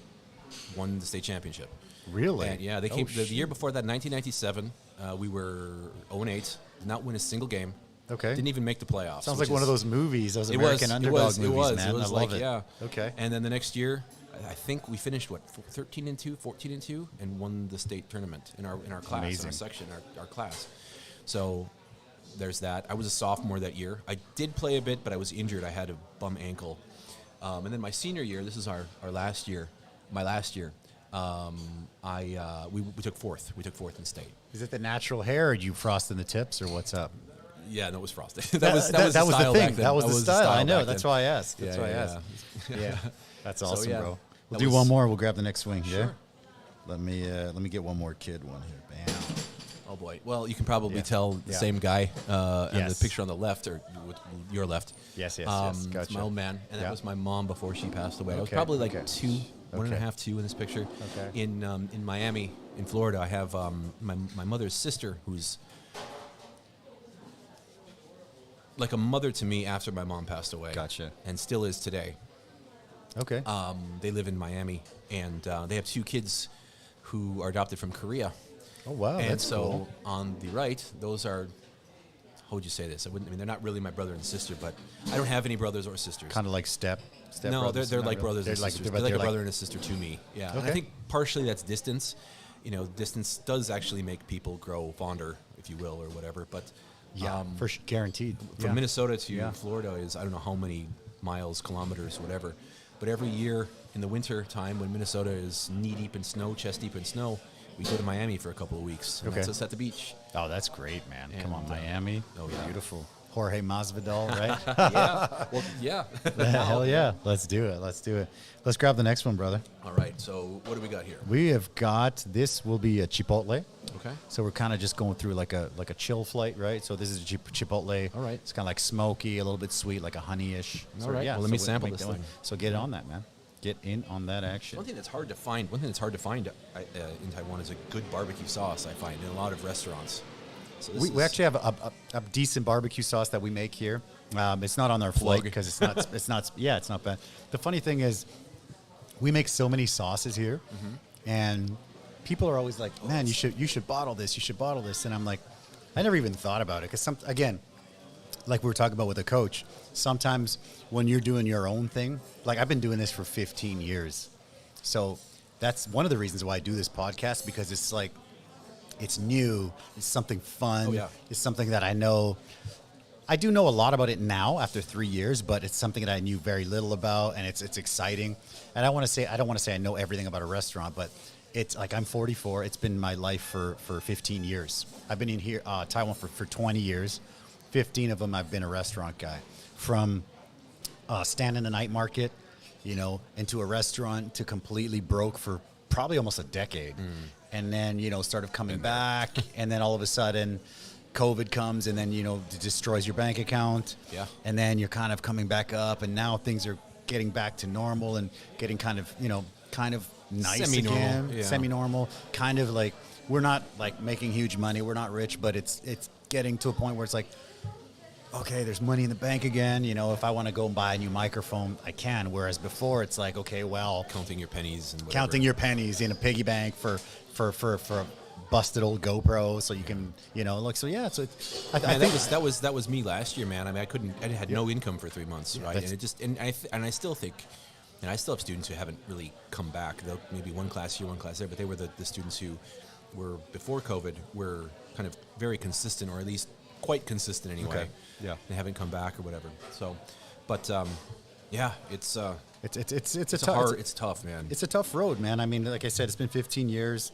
B: won the state championship.
A: Really?
B: And yeah, they came the year before that, 1997. We were 0-8, did not win a single game.
A: Okay.
B: Didn't even make the playoffs.
A: Sounds like one of those movies, those American underdog movies, man.
B: It was
A: I
B: like,
A: love it.
B: yeah.
A: Okay.
B: And then the next year, I think we finished 13-2, 14-2, and won the state tournament in our class,
A: Amazing.
B: in our section, our class. So there's that. I was a sophomore that year. I did play a bit, but I was injured. I had a bum ankle. And then my senior year, this is our last year, my last year. We took fourth. We took fourth in state.
A: Is it the natural hair, or you frosting the tips, or what's up?
B: Yeah, no, it was frosted. that was the
A: the
B: style
A: thing.
B: back then.
A: That was the style. I know. That's
B: why.
A: why I asked. That's why I
B: Yeah.
A: asked. Yeah. That's awesome,
B: yeah,
A: bro. We'll
B: that
A: do
B: was-
A: one more. We'll grab the next swing.
B: Sure.
A: Yeah. Let me get one more kid one here. Bam.
B: Oh boy. Well, you can probably
A: Yeah.
B: tell the
A: Yeah.
B: same guy and
A: Yes.
B: the picture on the left, or with your left.
A: Yes.
B: It's
A: Gotcha.
B: my old man, and
A: Yeah.
B: that was my mom before she passed away. I was
A: Okay,
B: probably like
A: okay.
B: 1.5, 2 in this picture.
A: Okay.
B: In Miami, in Florida, I have my mother's sister, who's like a mother to me after my mom passed away.
A: Gotcha.
B: And still is today.
A: Okay.
B: They live in Miami, and they have 2 kids who are adopted from Korea.
A: Oh wow.
B: And
A: That's
B: so
A: cool.
B: on the right, those are, how would you say this? I mean, they're not really my brother and sister, but I don't have any brothers or sisters.
A: Kind of like step.
B: No,
A: brothers,
B: they're
A: not
B: like
A: really.
B: brothers and sisters. They're like a brother and a sister to me. Yeah. And I
A: Okay.
B: think partially that's distance. You know, distance does actually make people grow fonder, if you will, or whatever. But
A: Yeah, guaranteed.
B: from
A: Yeah.
B: Minnesota to
A: Yeah.
B: Florida is, I don't know how many miles, kilometers, whatever. But every year in the winter time, when Minnesota is knee deep in snow, chest deep in snow, we go to Miami for a couple of weeks. And
A: Okay.
B: that's us at the beach.
A: Oh, that's great, man. Come on,
B: And,
A: Miami.
B: oh, yeah.
A: Beautiful. Jorge Masvidal, right?
B: Yeah. Well, yeah.
A: Hell yeah. Let's do it. Let's grab the next one, brother.
B: All right. So what do we got here?
A: We have got, this will be a Chipotle.
B: Okay.
A: So we're kind of just going through like a chill flight, right? So this is a Chipotle.
B: All right.
A: It's kind of like smoky, a little bit sweet, like a honey-ish.
B: All
A: So,
B: right.
A: Yeah,
B: Well, let me
A: so
B: sample
A: make
B: this
A: that one.
B: thing.
A: So get on that, man. Get in on that action.
B: One thing that's hard to find in Taiwan is a good barbecue sauce, I find, in a lot of restaurants. So this
A: We actually have a decent barbecue sauce that we make here. It's not on our flight because it's not bad. The funny thing is, we make so many sauces here, and people are always like, "Man, you should bottle this. You should bottle this." And I'm like, I never even thought about it because again, like we were talking about with a coach, sometimes when you're doing your own thing, like I've been doing this for 15 years, so that's one of the reasons why I do this podcast, because it's like, it's new, it's something fun.
B: Oh, yeah.
A: It's something that I know. I do know a lot about it now after 3 years, but it's something that I knew very little about, and it's exciting. And I don't want to say I know everything about a restaurant, but it's like, I'm 44. It's been my life for 15 years. I've been in here, Taiwan for 20 years. 15 of them I've been a restaurant guy. From standing the night market, into a restaurant, to completely broke for probably almost a decade. And then, started coming back, and then all of a sudden COVID comes, and then, it destroys your bank account.
B: Yeah.
A: And then you're kind of coming back up, and now things are getting back to normal and getting kind of nice
B: Semi-normal,
A: again,
B: yeah.
A: semi-normal, kind of like, we're not like making huge money. We're not rich, but it's getting to a point where it's like, okay, there's money in the bank again. If I want to go and buy a new microphone, I can. Whereas before, it's like, okay, well,
B: Counting your pennies and whatever.
A: counting your pennies in a piggy bank for a busted old GoPro, so you can, look. So yeah, so I
B: Man,
A: think
B: that was me last year, man. I mean, I had no income for 3 months, right?
A: that's-
B: And I still think, and I still have students who haven't really come back. They'll maybe one class here, one class there, but they were the students who were before COVID were kind of very consistent, or at least quite consistent anyway.
A: Okay. Yeah.
B: They haven't come back or whatever. So, but yeah, it's tough, man.
A: It's a tough road, man. I mean, like I said, it's been 15 years.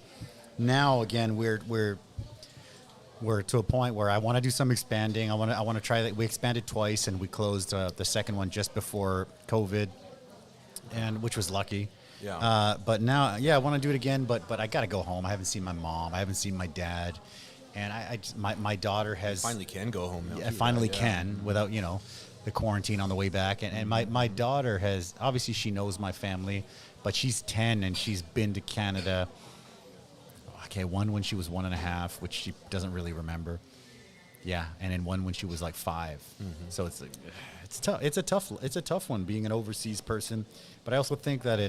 A: Now, again, we're to a point where I want to do some expanding. I want to try that. We expanded twice, and we closed the second one just before COVID, and which was lucky.
B: Yeah.
A: But now, I want to do it again. But I got to go home. I haven't seen my mom. I haven't seen my dad, and my daughter has
B: Finally can go home now.
A: I
B: too,
A: finally
B: right?
A: can without the quarantine on the way back, and my daughter has, obviously she knows my family, but she's 10 and she's been to Canada. Okay, one when she was 1.5, which she doesn't really remember. Yeah, and then one when she was like 5. So it's like, it's tough. It's a tough one being an overseas person. But I also think that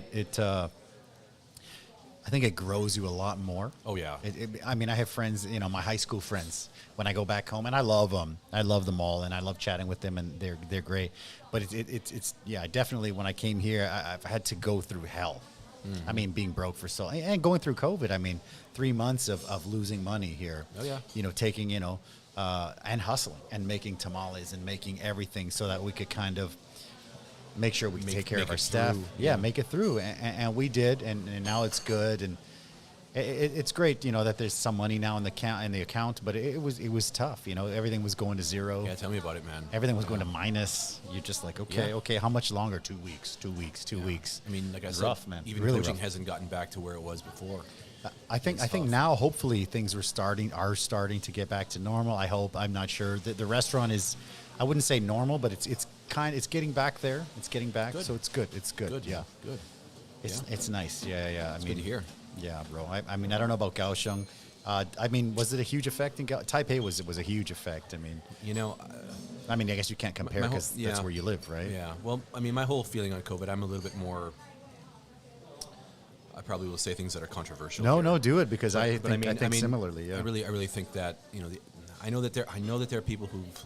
A: I think it grows you a lot more.
B: Oh, yeah.
A: I mean, I have friends, my high school friends, when I go back home, and I love them. I love them all, and I love chatting with them, and they're great. But it's definitely when I came here, I've had to go through hell. I mean, being broke for so, and going through COVID. I mean, 3 months of losing money here.
B: Oh, yeah.
A: Taking, and hustling and making tamales and making everything so that we could kind of make sure we take care of our staff. Yeah, make it through. And we did, and now it's good. And it's great, that there's some money now in the account, but it was tough. Everything was going to zero.
B: Yeah, tell me about it, man.
A: Everything was going to minus. You're just like, okay, how much longer? 2 weeks, 2 weeks.
B: I mean, like I said,
A: rough, man.
B: Even
A: really
B: coaching
A: rough.
B: hasn't gotten back to where it was before.
A: I think now hopefully things are starting to get back to normal. I hope. I'm not sure. The restaurant is, I wouldn't say normal, but it's getting back there. It's getting back, so it's good. It's good.
B: Good.
A: Yeah.
B: Good.
A: It's nice. Yeah.
B: It's good to hear.
A: Yeah, bro. I mean, I don't know about Kaohsiung. I mean, was it a huge effect in Taipei? Was a huge effect. I mean, I guess you can't compare because that's where you live, right?
B: Yeah. Well, I mean, my whole feeling on COVID, I'm a little bit more. I probably will say things that are controversial.
A: No, do it because I
B: But
A: think similarly. Yeah.
B: I really think that I know that there are people who've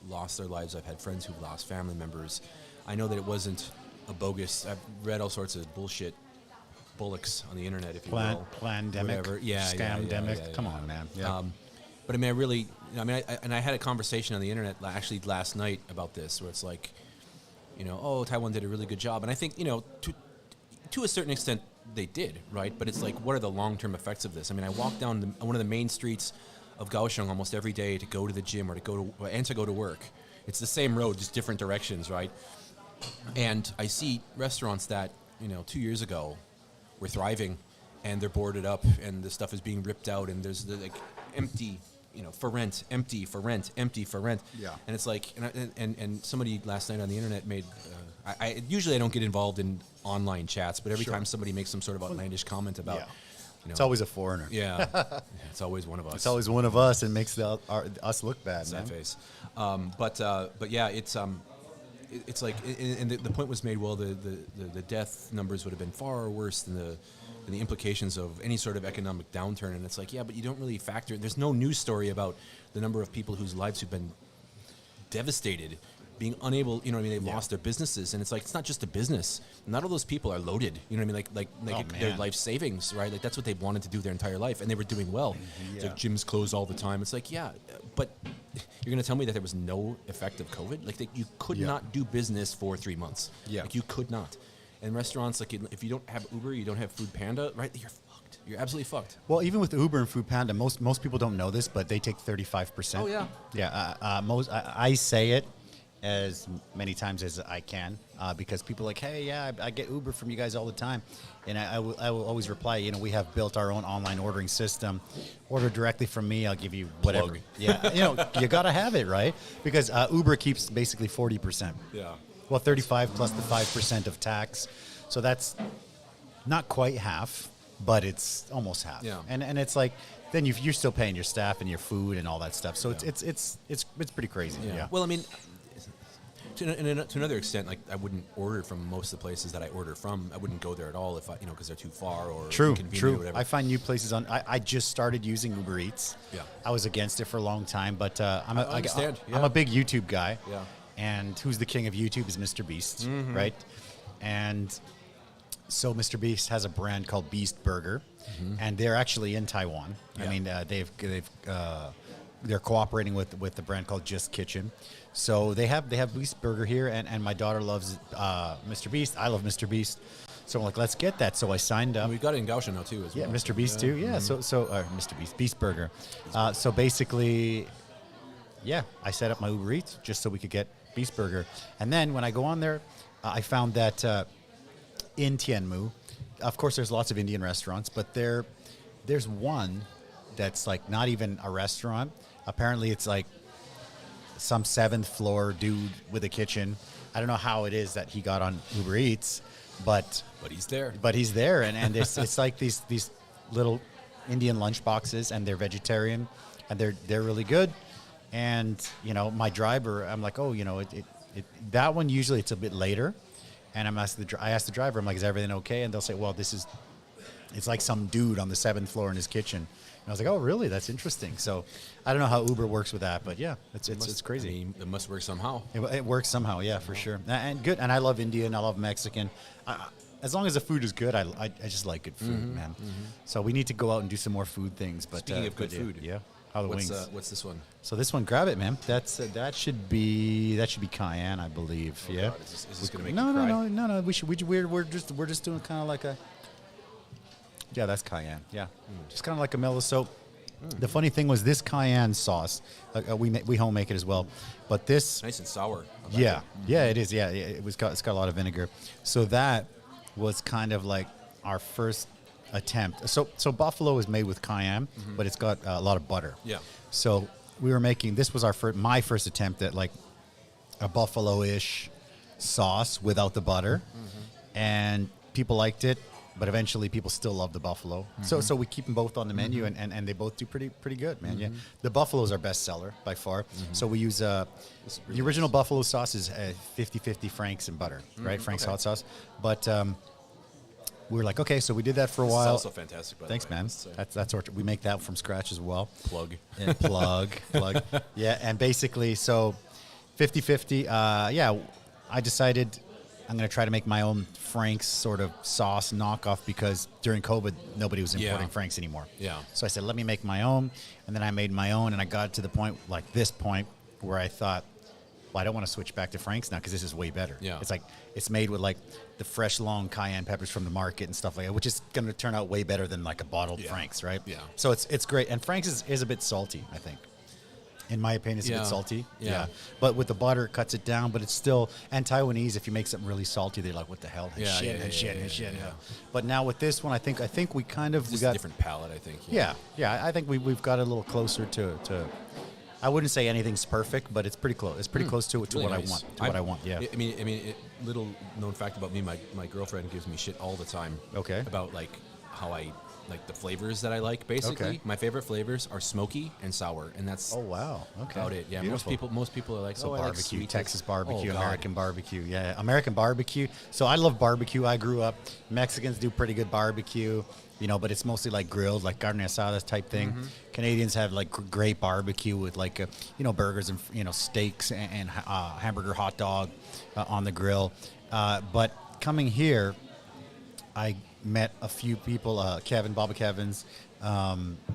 B: lost their lives. I've had friends who've lost family members. I know that it wasn't a bogus. I've read all sorts of bullshit. Bullocks on the internet, if you will.
A: Pandemic, scamdemic.
B: Yeah.
A: Come on, man. Yeah.
B: But I mean, I had a conversation on the internet actually last night about this, where it's like, Taiwan did a really good job, and I think to a certain extent they did, right? But it's like, what are the long-term effects of this? I mean, I walk down one of the main streets of Kaohsiung almost every day to go to the gym or to go to work. It's the same road, just different directions, right? And I see restaurants that 2 years ago were thriving, and they're boarded up, and the stuff is being ripped out, and there's empty, for rent, empty for rent, empty for rent.
A: Yeah.
B: And it's like, and somebody last night on the internet made. I usually don't get involved in online chats, but every time somebody makes some sort of outlandish comment about,
A: it's always a foreigner.
B: Yeah, it's always one of us.
A: It's always one of us, and makes us look bad,
B: Sad
A: man.
B: face. But yeah, it's like, and the point was made. Well, the death numbers would have been far worse than the implications of any sort of economic downturn. And it's like, yeah, but you don't really factor. There's no news story about the number of people whose lives have been devastated, being unable. They've lost their businesses, and it's like, it's not just a business. Not all those people are loaded. Like their life savings, right? Like that's what they wanted to do their entire life, and they were doing well. It's like gyms closed all the time. It's like, yeah, but you're going to tell me that there was no effect of COVID? Like, you could not do business for 3 months.
A: Yeah.
B: Like, you could not. And restaurants, like, if you don't have Uber, you don't have Food Panda, right? You're fucked. You're absolutely fucked.
A: Well, even with Uber and Food Panda, most people don't know this, but they take 35%.
B: Oh, yeah.
A: Yeah. I say it as many times as I can because people are like, hey, yeah, I get Uber from you guys all the time. And I will always reply, we have built our own online ordering system. Order directly from me. I'll give you whatever.
B: Plug.
A: Yeah, you got to have it, right? Because Uber keeps basically 40%.
B: Yeah.
A: Well, 35 plus the 5% of tax. So that's not quite half, but it's almost half.
B: Yeah.
A: And it's like, then you're still paying your staff and your food and all that stuff. So it's pretty crazy. Yeah.
B: Well, I mean, to another extent, like, I wouldn't order from most of the places that I order from. I wouldn't go there at all if because they're too far or inconvenient or whatever.
A: I find new places I just started using Uber Eats. Yeah. I was against it for a long time, but I
B: understand.
A: I'm a big YouTube guy.
B: Yeah.
A: And who's the king of YouTube is Mr. Beast, right? And so Mr. Beast has a brand called Beast Burger, and they're actually in Taiwan. Yeah. I mean, they're cooperating with the brand called Just Kitchen. So they have Beast Burger here, and my daughter loves Mr. Beast. I love Mr. Beast. So I'm like, let's get that. So I signed up.
B: And we've got it in Kaohsiung now too, as well.
A: Yeah, Mr. Beast too. Yeah. So Mr. Beast, Beast Burger. So basically, yeah, I set up my Uber Eats just so we could get Beast Burger. And then when I go on there, I found that in Tianmu, of course, there's lots of Indian restaurants, but there's one that's like not even a restaurant. Apparently, it's like some 7th floor dude with a kitchen. I don't know how it is that he got on Uber Eats, but
B: he's there.
A: But he's there, and it's like these little Indian lunch boxes, and they're vegetarian, and they're really good. And my driver, I'm like, that one usually it's a bit later, and I asked the driver, I'm like, is everything okay? And they'll say, well, this is it's like some dude on the 7th floor in his kitchen. And I was like, oh, really? That's interesting. So I don't know how Uber works with that, but yeah, it's crazy.
B: I mean, it must work somehow.
A: It works somehow, yeah, for sure. And good. And I love Indian. I love Mexican. As long as the food is good, I just like good food, man. So we need to go out and do some more food things. But
B: Speaking of good food,
A: yeah. How the wings?
B: What's this one?
A: So this one, grab it, man. That should be cayenne, I believe.
B: Oh,
A: yeah.
B: God, is this gonna make you cry?
A: No. We're just doing kind of like a. Yeah, that's cayenne. Yeah, just kind of like a mellow soap. The funny thing was this cayenne sauce. We home make it as well, but this
B: nice and sour.
A: Yeah, it is. Yeah, it's got a lot of vinegar. So that was kind of like our first attempt. So buffalo is made with cayenne, but it's got a lot of butter.
B: Yeah.
A: So we were making. This was my first attempt at like a buffalo-ish sauce without the butter, and people liked it. But eventually, people still love the buffalo. So we keep them both on the menu, and they both do pretty good, man. Yeah, the buffalo is our best seller by far. So we use the original buffalo sauce is 50-50 Frank's and butter, right? Frank's hot sauce. But we were like, okay, so we did that for a while.
B: It's also fantastic. By
A: Thanks,
B: the way.
A: man. That's our, we make that from scratch as well.
B: Plug.
A: Yeah, plug. Yeah, and basically, so 50-50. Yeah, I decided I'm going to try to make my own Frank's sort of sauce knockoff because during COVID, nobody was importing Frank's anymore.
B: Yeah.
A: So I said, let me make my own. And then I made my own, and I got to the point, like this point, where I thought, well, I don't want to switch back to Frank's now because this is way better.
B: Yeah.
A: It's like, it's made with like the fresh, long cayenne peppers from the market and stuff like that, which is going to turn out way better than like a bottled Frank's, right?
B: Yeah.
A: So it's great. And Frank's is a bit salty, I think. In my opinion, it's a bit salty.
B: Yeah.
A: But with the butter, it cuts it down. But it's still, and Taiwanese, if you make something really salty, they're like, what the hell? Shit. But now with this one, I think we kind of,
B: Just a different palate, I think.
A: Yeah. I think we've got a little closer to I wouldn't say anything's perfect, but it's pretty close. It's pretty close to
B: really
A: what
B: nice.
A: I want. To what I want, yeah.
B: I mean, little known fact about me, my girlfriend gives me shit all the time.
A: Okay.
B: About like how I like the flavors that I like. Basically,
A: Okay.
B: my favorite flavors are smoky and sour, and that's
A: Oh wow. Okay.
B: about it. Yeah.
A: Beautiful.
B: Most people are like,
A: So
B: oh, I like
A: barbecue,
B: sweet.
A: Texas barbecue,
B: Oh, God.
A: American barbecue. Yeah, American barbecue. So I love barbecue. I grew up. Mexicans do pretty good barbecue, but it's mostly like grilled, like carne asada type thing. Canadians have like great barbecue with like, burgers and, steaks and hamburger hot dog on the grill. But coming here, I met a few people, Kevin, Baba Kevin's,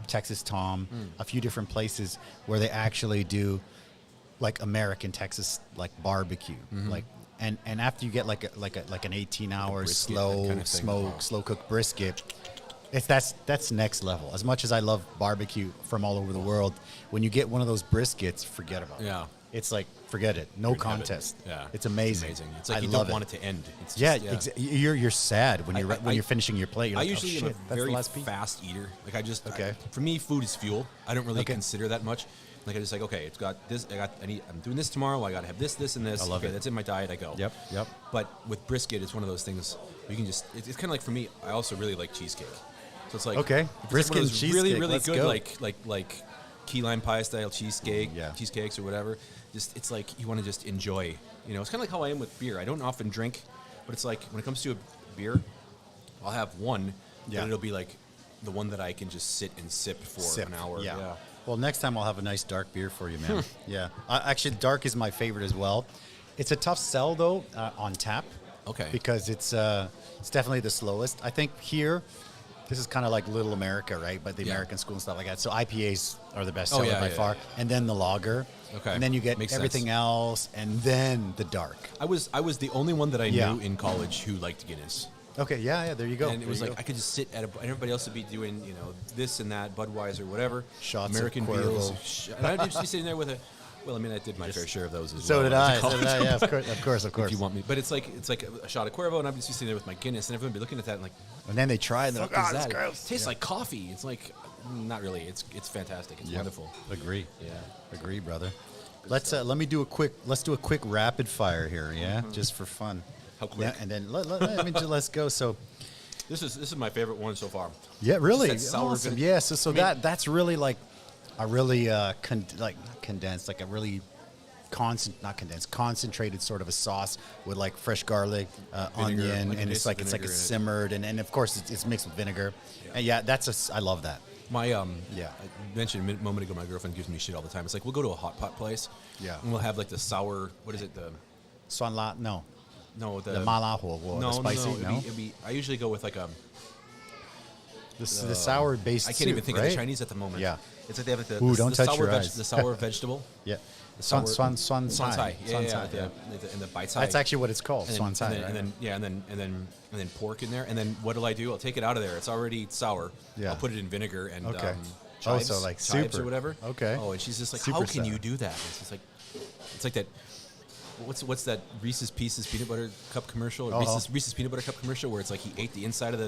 A: Texas Tom, a few different places where they actually do like American Texas like barbecue, like and after you get like an 18-hour
B: brisket,
A: slow
B: that kind of thing.
A: smoke, slow cooked brisket. That's next level. As much as I love barbecue from all over the world, when you get one of those briskets, forget about it.
B: Yeah.
A: It's like, forget it. No contest.
B: Yeah.
A: It's amazing.
B: It's like
A: I
B: you
A: love
B: don't want it to end. It's
A: Yeah,
B: just,
A: you're sad when
B: I-
A: you're finishing your plate. You're
B: I
A: like,
B: usually
A: oh,
B: am
A: shit,
B: a
A: that's the
B: very
A: last piece.
B: fast eater. Like I just,
A: Okay.
B: for me, food is fuel. I don't really
A: Okay.
B: consider that much. Like I just like, okay, it's got this. I'm doing this tomorrow. I got to have this, and this.
A: I love
B: okay,
A: it.
B: that's in my diet. I go.
A: Yep.
B: But with brisket, it's one of those things you can just. It's kind of like for me. I also really like cheesecake. So it's like
A: Okay.
B: if it's like
A: Brisket
B: one of
A: and
B: those
A: cheesecake,
B: really
A: let's
B: good
A: go.
B: like key lime pie style cheesecake,
A: Yeah.
B: cheesecakes or whatever. Just it's like you want to just enjoy. It's kind of like how I am with beer. I don't often drink, but it's like when it comes to a beer, I'll have one,
A: Yeah.
B: but it'll be like the one that I can just sit and sip for an hour.
A: Yeah. Well, next time I'll have a nice dark beer for you, man. Yeah. Actually, dark is my favorite as well. It's a tough sell though on tap.
B: Okay.
A: Because it's definitely the slowest. I think here, this is kind of like Little America, right? But the American school and stuff like that. So IPAs are the best seller by far, and then the lager.
B: Okay.
A: And then you get
B: Makes
A: everything
B: sense.
A: else, and then the dark.
B: I was the only one that I
A: Yeah.
B: knew in college who liked Guinness.
A: Okay. Yeah. There you go.
B: And it was
A: There
B: like
A: you
B: I could just sit and everybody else would be doing, this and that, Budweiser, whatever.
A: Shots of
B: American
A: Cuervo.
B: Beals. And I'd just be sitting there with a. Well, I mean, I did my fair share of those as
A: So
B: well.
A: did
B: when
A: I.
B: was in
A: So did I.
B: college.
A: Yeah. Of course.
B: If you want me, but it's like a shot of Cuervo, and I'd just be sitting there with my Guinness, and everyone would be looking at that and like,
A: And then they try, and they're
B: "Fuck
A: like,
B: is
A: "Ah,
B: that?
A: that's gross."
B: It tastes like coffee." It's like, not really. It's fantastic. It's
A: Yep.
B: wonderful.
A: Agree.
B: Yeah.
A: Agree, brother. Let's do a quick rapid fire here, yeah, just for fun.
B: How quick?
A: Yeah, and then let's go. So,
B: This is my favorite one so far.
A: yeah, really,
B: Just that sour
A: awesome.
B: vinegar.
A: Yeah, so that's really like a really not condensed, like a really concentrated sort of a sauce with like fresh garlic, onion,
B: like
A: and it's like simmered, and of course it's mixed with vinegar.
B: Yeah.
A: And I love that.
B: I mentioned a moment ago, my girlfriend gives me shit all the time. It's like, we'll go to a hot pot place.
A: Yeah.
B: And we'll have like the sour, what is it? The
A: Suan La, no,
B: the
A: ma la huo, the spicy. No,
B: It'd be, I usually go with like
A: the sour based.
B: I can't even think
A: right?
B: of the Chinese at the moment.
A: Yeah.
B: It's like they have like
A: Don't touch
B: sour
A: your eyes.
B: the sour vegetable.
A: Yeah.
B: The
A: Suan
B: Cai.
A: Cai.
B: Yeah. And the bai cai.
A: That's actually what it's called.
B: And
A: Suan Cai.
B: then,
A: Right?
B: and then pork in there. And then what do? I'll take it out of there. It's already sour.
A: Yeah.
B: I'll put it in vinegar and
A: chives, so like
B: chives
A: super
B: or whatever.
A: Okay.
B: Oh, and she's just like,
A: Super
B: how can
A: sour.
B: you do that? It's like that. What's that Reese's Pieces peanut butter cup commercial? Or Reese's peanut butter cup commercial where it's like he ate the inside of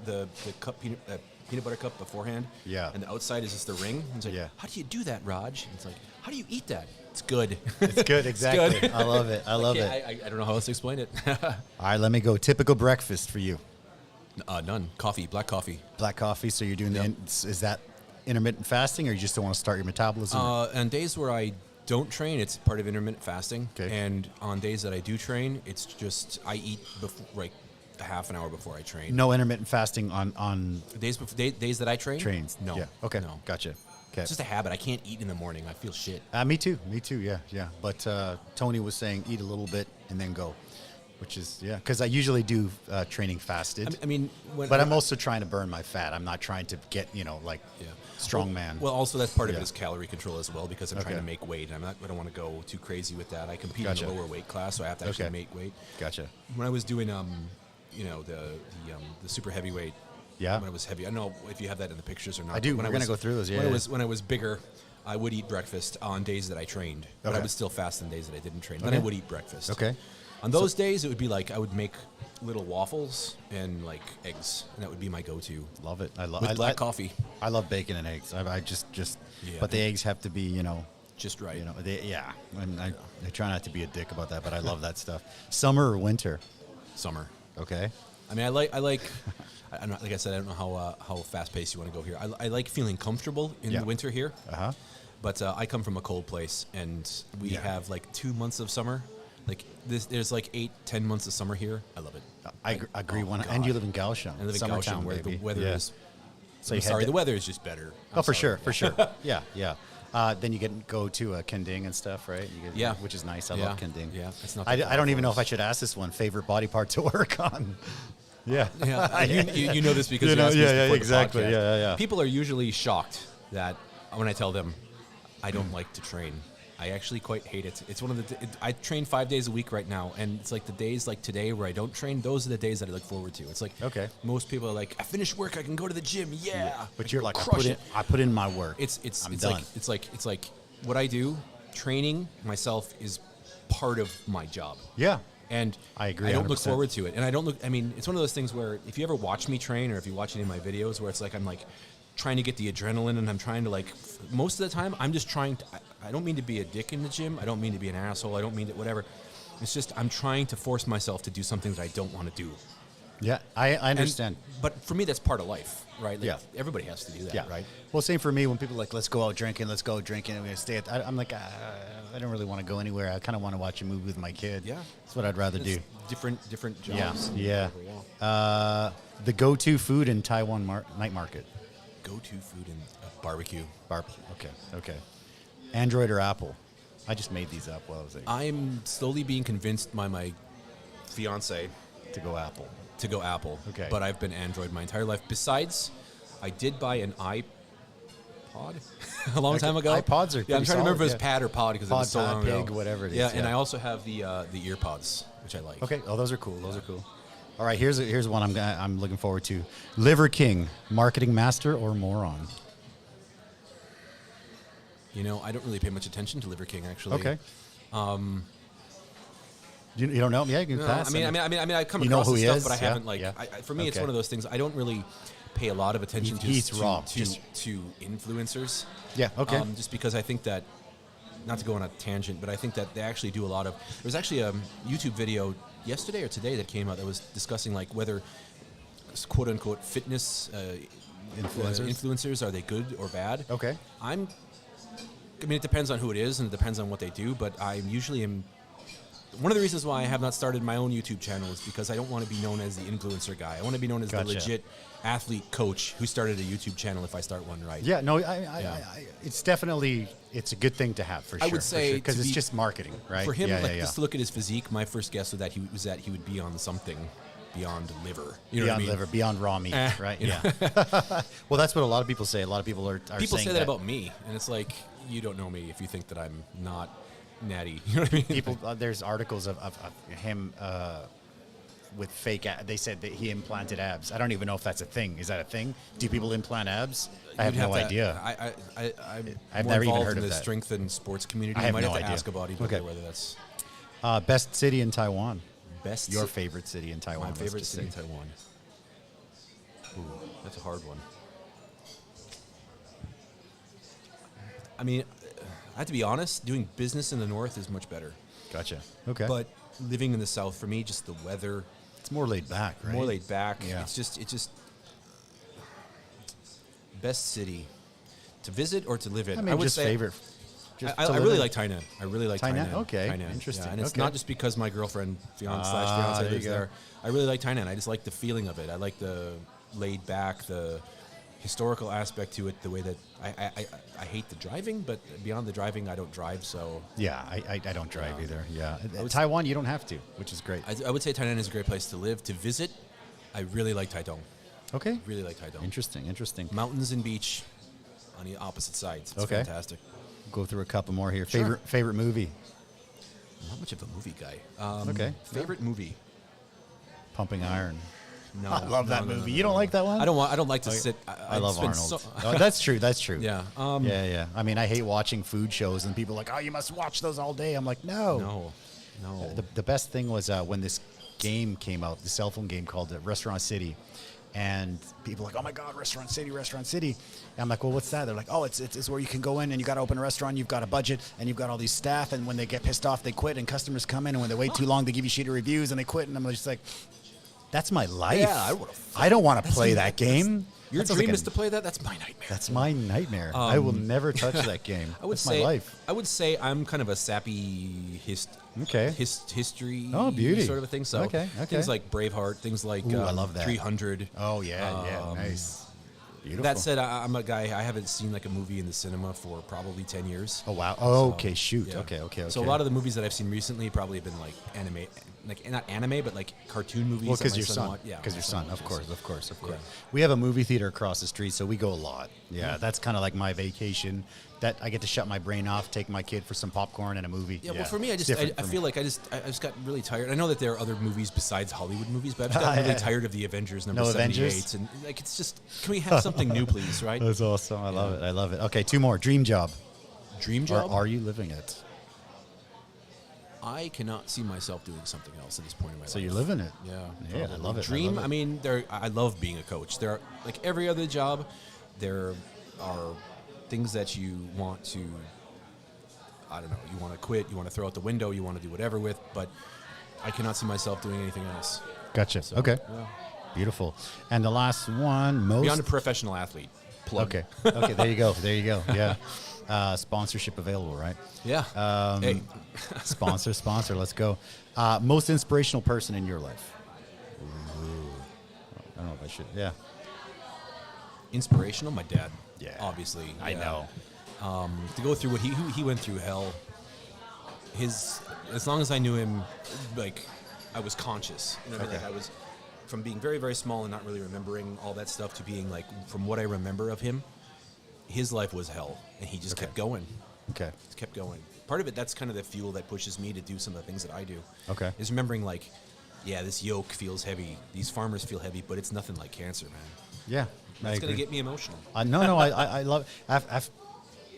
B: the cup peanut butter cup beforehand.
A: Yeah.
B: And the outside is just the ring. And it's like,
A: Yeah.
B: how do you do that, Raj? And it's like, how do you eat that? It's good.
A: It's good. Exactly.
B: It's good.
A: I love it. I love it.
B: I don't know how else to explain it.
A: All right, let me go. Typical breakfast for you.
B: None. Coffee. Black coffee.
A: Black coffee. So you're doing
B: Yep.
A: is that intermittent fasting, or you just don't want to start your metabolism?
B: On days where I don't train, it's part of intermittent fasting.
A: Okay.
B: And on days that I do train, it's just I eat before, like a half an hour before I train.
A: No intermittent fasting on
B: Days that I train?
A: trains.
B: No.
A: Yeah. Okay.
B: No.
A: Gotcha. Okay.
B: It's just a habit. I can't eat in the morning. I feel shit.
A: Me too. Yeah. But Tony was saying eat a little bit and then go, which is because I usually do training fasted.
B: I mean,
A: but I'm also trying to burn my fat. I'm not trying to get strongman.
B: Well, also that's part of
A: Yeah.
B: it is calorie control as well, because I'm trying
A: Okay.
B: to make weight. I don't want to go too crazy with that. I compete
A: Gotcha.
B: in a lower weight class, so I have to actually make weight.
A: Gotcha.
B: When I was doing the super heavyweight.
A: Yeah.
B: When I was heavy, I don't know if you have that in the pictures or not.
A: I do.
B: When
A: We're gonna go through those. Yeah.
B: When I was bigger, I would eat breakfast on days that I trained, but I
A: Okay.
B: would still fast on days that I didn't train. Then
A: Okay.
B: I would eat breakfast.
A: Okay.
B: On those days, it would be like I would make little waffles and like eggs, and that would be my go-to.
A: Love it. I love
B: With black coffee.
A: I love bacon and eggs. I just
B: Yeah.
A: but the eggs have to be
B: Just right.
A: And I try not to be a dick about that, but I love that stuff. Summer or winter?
B: Summer.
A: Okay.
B: I mean, I'm not, like I said, I don't know how fast-paced you want to go here. I like feeling comfortable in
A: Yeah.
B: the winter here.
A: Uh-huh.
B: But I come from a cold place, and we have like 2 months of summer. Like there's like 8-10 months of summer here. I love it.
A: I agree.
B: Oh,
A: And you live in Kaohsiung.
B: I live in
A: Summertown,
B: Kaohsiung, where
A: baby.
B: the weather
A: Yeah.
B: is.
A: So
B: I'm
A: you
B: sorry,
A: had
B: the weather is just better. I'm
A: for
B: sorry.
A: sure. Yeah. Then you go to Kending and stuff, right? Which is nice. I love Kending.
B: Yeah, it's not.
A: I don't even know if I should ask this one. Favorite body part to work on? Yeah.
B: Yeah, you know this because you asked me this before the
A: exactly.
B: podcast.
A: Yeah.
B: People are usually shocked that when I tell them I don't like to train. I actually quite hate it. It's one of I train 5 days a week right now, and it's like the days like today where I don't train. Those are the days that I look forward to. It's like most people are like, I finished work, I can go to the gym. Yeah.
A: But you're like,
B: crush
A: I put in my work.
B: It's
A: done.
B: like what I do. Training myself is part of my job.
A: Yeah.
B: And
A: I agree.
B: I don't
A: 100%.
B: look forward to it. And it's one of those things where if you ever watch me train, or if you watch any of my videos where it's like I'm like trying to get the adrenaline, and I'm trying to most of the time I'm just trying to, I don't mean to be a dick in the gym. I don't mean to be an asshole. I don't mean to whatever. It's just I'm trying to force myself to do something that I don't want to do.
A: Yeah, I understand.
B: But for me, that's part of life, right?
A: Yeah.
B: Everybody has to do that,
A: Yeah.
B: right?
A: Well, same for me. When people are like, let's go out drinking, and we're going to stay at... I'm like, I don't really want to go anywhere. I kind of want to watch a movie with my kid.
B: Yeah.
A: That's what I'd rather do.
B: Different jobs.
A: Yeah. The go-to food in Taiwan night market?
B: Go-to food in barbecue.
A: Barbecue. Okay. Android or Apple? I just made these up while I was there.
B: I'm slowly being convinced by my fiance
A: To go Apple.
B: to go Apple.
A: Okay.
B: But I've been Android my entire life. Besides, I did buy an iPod a long time ago.
A: iPods are
B: I'm
A: pretty
B: trying to remember if
A: solid,
B: it's Pad or Pod because it
A: Pod,
B: was so
A: Pad,
B: long ago.
A: Pig, whatever it is,
B: Yeah, and
A: yeah.
B: I also have the ear pods, which I like.
A: Okay. Oh, those are cool. All right, here's one I'm looking forward to. Liver King, marketing master or moron?
B: You know, I don't really pay much attention to Liver King actually.
A: Okay. You don't know? Yeah, you can
B: No,
A: pass.
B: I mean, I come
A: You know
B: across
A: who
B: this
A: he
B: stuff,
A: is?
B: but I
A: Yeah,
B: haven't
A: yeah.
B: for me, it's
A: Okay.
B: one of those things. I don't really pay a lot of attention
A: He's raw.
B: to influencers.
A: Yeah, okay.
B: Just because I think that, not to go on a tangent, but I think that they actually do a lot of. There was actually a YouTube video yesterday or today that came out that was discussing like whether, quote unquote, fitness
A: Influencers?
B: influencers are they good or bad?
A: Okay.
B: I'm I mean, it depends on who it is and it depends on what they do, but I usually am. One of the reasons why I have not started my own YouTube channel is because I don't want to be known as the influencer guy. I want to be known as the legit athlete coach who started a YouTube channel if I start one right.
A: Yeah, no, it's definitely, it's a good thing to have for sure.
B: I would say
A: because it's just marketing, right?
B: For him, just to look at his physique, my first guess was that he would be on something beyond liver. You know
A: beyond
B: what I mean?
A: liver, beyond raw meat, right? Yeah. Well, that's what a lot of people say. A lot of people are
B: people
A: saying
B: say that about me, and it's like, you don't know me if you think that I'm not natty. You know what I mean?
A: People, there's articles of him with fake. They said that he implanted abs. I don't even know if that's a thing. Is that a thing? Do people implant abs? I have no idea.
B: I've
A: never even
B: involved
A: heard
B: in
A: of
B: the
A: that.
B: strength and sports community.
A: I have
B: might
A: no
B: have to
A: idea.
B: ask a bodybuilder whether that's
A: best city in Taiwan.
B: your
A: Favorite city in Taiwan.
B: My favorite city in Taiwan. Ooh, that's a hard one. I mean, I have to be honest, doing business in the north is much better.
A: Gotcha. Okay.
B: But living in the south, for me, just the weather.
A: It's more laid back, right?
B: More laid back.
A: Yeah.
B: It's just best city to visit or to live in.
A: I mean,
B: would
A: just
B: say
A: favorite.
B: I really like Tainan. I really like
A: Tainan?
B: Tainan.
A: Okay.
B: Tainan.
A: Interesting.
B: Yeah, and it's
A: Okay.
B: not just because my girlfriend, fiance
A: there you
B: lives
A: go.
B: there. I really like Tainan. I just like the feeling of it. I like the laid back, the historical aspect to it, the way that I hate the driving, but beyond the driving, I don't drive, so...
A: Yeah, I don't drive either, yeah. Taiwan, you don't have to, which is great.
B: I would say Tainan is a great place to live. To visit, I really like Taitung.
A: Okay.
B: Really like Taitung.
A: Interesting.
B: Mountains and beach on the opposite sides. It's
A: Okay.
B: fantastic.
A: Go through a couple more here.
B: Sure.
A: Favorite movie?
B: I'm not much of a movie guy.
A: Okay.
B: Favorite movie?
A: Pumping Iron.
B: No,
A: I love that
B: no,
A: movie.
B: no,
A: You don't like that one?
B: I don't like to sit.
A: I love
B: spend
A: Arnold.
B: so-
A: Oh, that's true.
B: Yeah.
A: Yeah. I mean, I hate watching food shows, and people are like, oh, you must watch those all day. I'm like, no.
B: No.
A: The best thing was when this game came out, the cell phone game called Restaurant City. And people are like, oh my God, Restaurant City. And I'm like, well, what's that? They're like, oh, it's where you can go in and you got to open a restaurant. You've got a budget and you've got all these staff. And when they get pissed off, they quit. And customers come in. And when they wait too long, they give you shitty reviews and they quit. And I'm just like, that's my life.
B: Yeah,
A: I don't want to play that game.
B: Your
A: That sounds
B: dream
A: like
B: is to play that? That's my nightmare.
A: That's my nightmare. I will never touch that game.
B: That's
A: my life.
B: I would say I'm kind of a sappy history
A: Oh, beauty.
B: sort of a thing. So
A: Okay.
B: things like Braveheart, things like
A: Ooh, I love that.
B: 300.
A: Oh, yeah. Nice. Beautiful.
B: That said, I'm a guy, I haven't seen like a movie in the cinema for probably 10 years.
A: Oh, wow.
B: So,
A: Okay, shoot.
B: yeah.
A: Okay.
B: So a lot of the movies that I've seen recently probably have been like anime, like not anime, but like cartoon movies.
A: Well,
B: that
A: because
B: my
A: your son.
B: watch- Yeah,
A: Because
B: my
A: your
B: son
A: son. Of
B: watches.
A: course.
B: Yeah.
A: We have a movie theater across the street, so we go a lot. Yeah, that's kind of like my vacation. That I get to shut my brain off, take my kid for some popcorn and a movie.
B: Yeah, well, for me, I
A: It's
B: just
A: different
B: I
A: for
B: feel
A: me.
B: like I just got really tired. I know that there are other movies besides Hollywood movies, but I just got really tired of the Avengers number
A: No
B: 78.
A: Avengers?
B: And like, it's just, can we have something new, please? Right?
A: That's awesome. I love it. Okay, two more. Dream job.
B: Dream
A: Or
B: job.
A: are you living it?
B: I cannot see myself doing something else at this point in my life.
A: So you're living it.
B: Yeah,
A: Yeah, I
B: probably.
A: love it.
B: Dream. I mean, I love being a coach. There are, like every other job, there are things that you want to. I don't know. You want to quit. You want to throw out the window. You want to do whatever with. But I cannot see myself doing anything else.
A: Gotcha.
B: So,
A: Okay.
B: yeah.
A: Beautiful. And the last one, most.
B: Beyond a professional athlete. Plug.
A: Okay. There you go. Yeah. Sponsorship available, right?
B: Yeah. Hey.
A: Sponsor. Let's go. Most inspirational person in your life. Ooh. I don't know if I should. Yeah.
B: Inspirational. My dad.
A: Yeah.
B: Obviously.
A: I
B: yeah.
A: know.
B: To go through what he went through hell. As long as I knew him, like I was conscious. You know what I mean?
A: Okay.
B: Like I was from being very, very small and not really remembering all that stuff to being like, from what I remember of him, his life was hell, and he just kept going.
A: Okay.
B: Just kept going. Part of it, that's kind of the fuel that pushes me to do some of the things that I do.
A: Okay.
B: Is remembering like, yeah, this yoke feels heavy. These farmers feel heavy, but it's nothing like cancer, man.
A: Yeah.
B: It's going to get me emotional.
A: No. I love.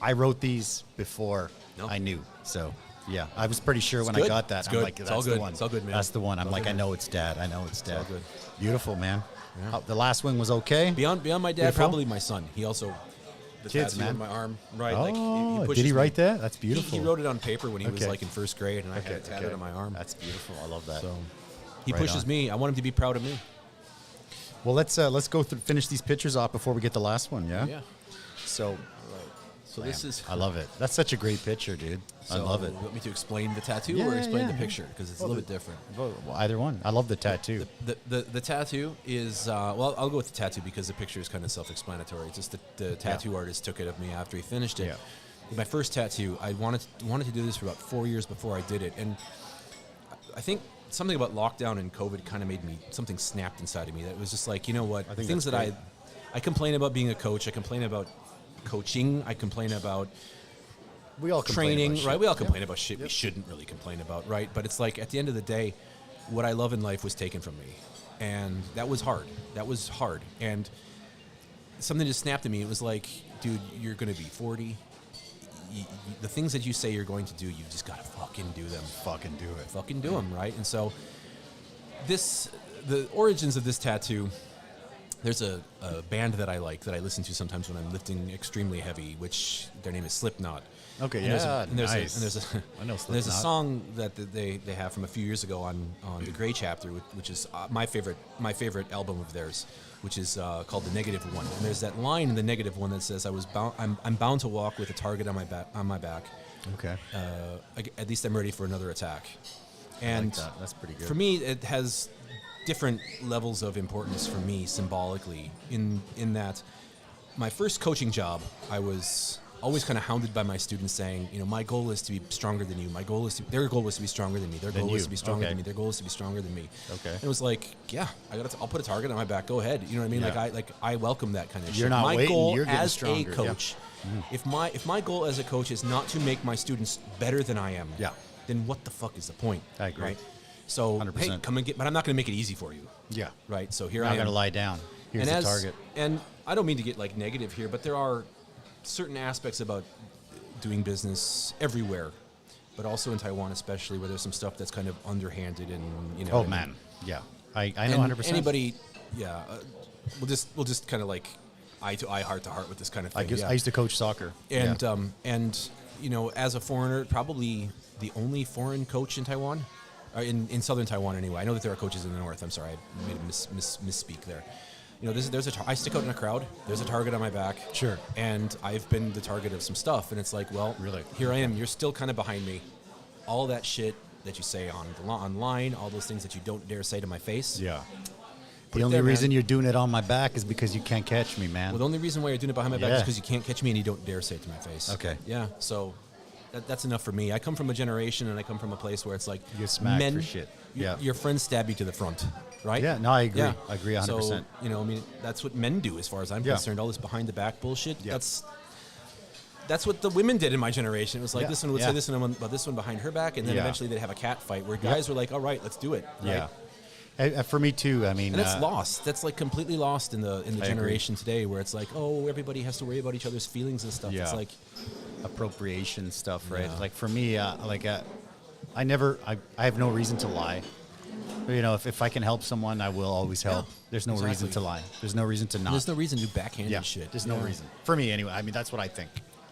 A: I wrote these before I knew. So yeah, I was pretty sure when I got that.
B: It's
A: I'm
B: good.
A: like,
B: It's
A: that's
B: all good.
A: the one.
B: It's all good, man.
A: That's the one. I'm
B: It's all
A: like,
B: good,
A: I
B: man.
A: know it's dad.
B: all good.
A: Beautiful, man.
B: Yeah.
A: The last one was okay.
B: Beyond my dad,
A: Beautiful.
B: probably my son. He also the
A: Kids,
B: tattoo
A: man.
B: on my arm, right?
A: Oh,
B: like he pushes
A: did he
B: me.
A: write that? That's beautiful.
B: He wrote it on paper when he was
A: Okay.
B: like in first grade, and I had it tatted on my arm.
A: That's beautiful. I love that.
B: So he
A: Right
B: pushes
A: on.
B: me. I want him to be proud of me.
A: Well, let's go through, finish these pictures off before we get the last one. Yeah.
B: Yeah.
A: So
B: So this is.
A: I love it. That's such a great picture, dude. I love it.
B: You want me to explain the tattoo or explain the picture? Because it's a little bit different.
A: Well, either one. I love the tattoo.
B: The tattoo is, well, I'll go with the tattoo because the picture is kind of self-explanatory. It's just the tattoo artist took it of me after he finished it.
A: Yeah.
B: My first tattoo, I wanted to do this for about 4 years before I did it. And I think something about lockdown and COVID kind of made something snapped inside of me. That was just like, you know what, things that I complain about being a coach, I complain about coaching, I complain about
A: we all
B: training,
A: about
B: right? We all complain about shit we shouldn't really complain about, right? But it's like, at the end of the day, what I love in life was taken from me. And that was hard. And something just snapped at me. It was like, dude, you're going to be 40. The things that you say you're going to do, you just got to fucking do them.
A: Fucking do it.
B: Fucking do them, right? And so the origins of this tattoo, there's a band that I like, that I listen to sometimes when I'm lifting extremely heavy, which their name is Slipknot.
A: Okay,
B: And
A: nice.
B: I know
A: Slipknot.
B: There's a song that they have from a few years ago on the Gray Chapter, which is my favorite album of theirs, which is called The Negative One. And there's that line in The Negative One that says, I'm bound to walk with a target on my back.
A: Okay.
B: At least I'm ready for another attack. And
A: I like that. That's pretty good.
B: For me, it has different levels of importance for me symbolically in that my first coaching job, I was always kind of hounded by my students saying, you know, my goal is to be stronger than you. Their goal was to be stronger than me. Their goal was to be stronger than me. Their goal is to be stronger than me.
A: Okay.
B: And it was like, yeah, I'll put a target on my back. Go ahead. You know what I mean?
A: Yeah.
B: I welcome that kind of shit.
A: You're not waiting.
B: Goal
A: You're getting
B: as
A: stronger.
B: a coach, if my goal as a coach is not to make my students better than I am, then what the fuck is the point?
A: I agree.
B: Right? So
A: 100%.
B: hey, come and get. But I'm not going to make it easy for you.
A: Yeah.
B: Right. So here
A: You're
B: I
A: not
B: am.
A: going to lie down. Here's the target.
B: And I don't mean to get like negative here, but there are certain aspects about doing business everywhere, but also in Taiwan especially, where there's some stuff that's kind of underhanded and, you know.
A: Oh man, yeah, I know 100%.
B: Anybody, we'll just kind of like eye to eye, heart to heart with this kind of thing.
A: I used to coach soccer,
B: and you know, as a foreigner, probably the only foreign coach in Taiwan, or in southern Taiwan anyway. I know that there are coaches in the north. I'm sorry, I made a misspeak there. You know, I stick out in a crowd. There's a target on my back.
A: Sure.
B: And I've been the target of some stuff. And it's like, well,
A: really,
B: here I am. You're still kind of behind me. All that shit that you say online, all those things that you don't dare say to my face.
A: Yeah. The only reason you're doing it on my back is because you can't catch me, man.
B: Well, the only reason why you're doing it behind my back is because you can't catch me and you don't dare say it to my face.
A: Okay.
B: Yeah. So that's enough for me. I come from a generation and I come from a place where it's like,
A: you get smacked for shit.
B: Your friends stab you to the front. Right?
A: Yeah, no, I agree.
B: Yeah.
A: I agree 100%.
B: So, you know, I mean, that's what men do as far as I'm concerned. All this behind the back bullshit. Yeah. That's what the women did in my generation. It was like this one would say this one about this one behind her back, and then eventually they'd have a cat fight where guys were like, all right, let's do it. Right?
A: Yeah. For me too, I mean.
B: And it's lost. That's like completely lost in the generation today, where it's like, oh, everybody has to worry about each other's feelings and stuff.
A: Yeah.
B: It's like
A: appropriation stuff, right? Like for me, I have no reason to lie. You know, if I can help someone, I will always help. There's no reason to lie. There's no reason to not.
B: There's no reason to do backhanded shit.
A: There's no reason. For me, anyway. I mean, that's what I think.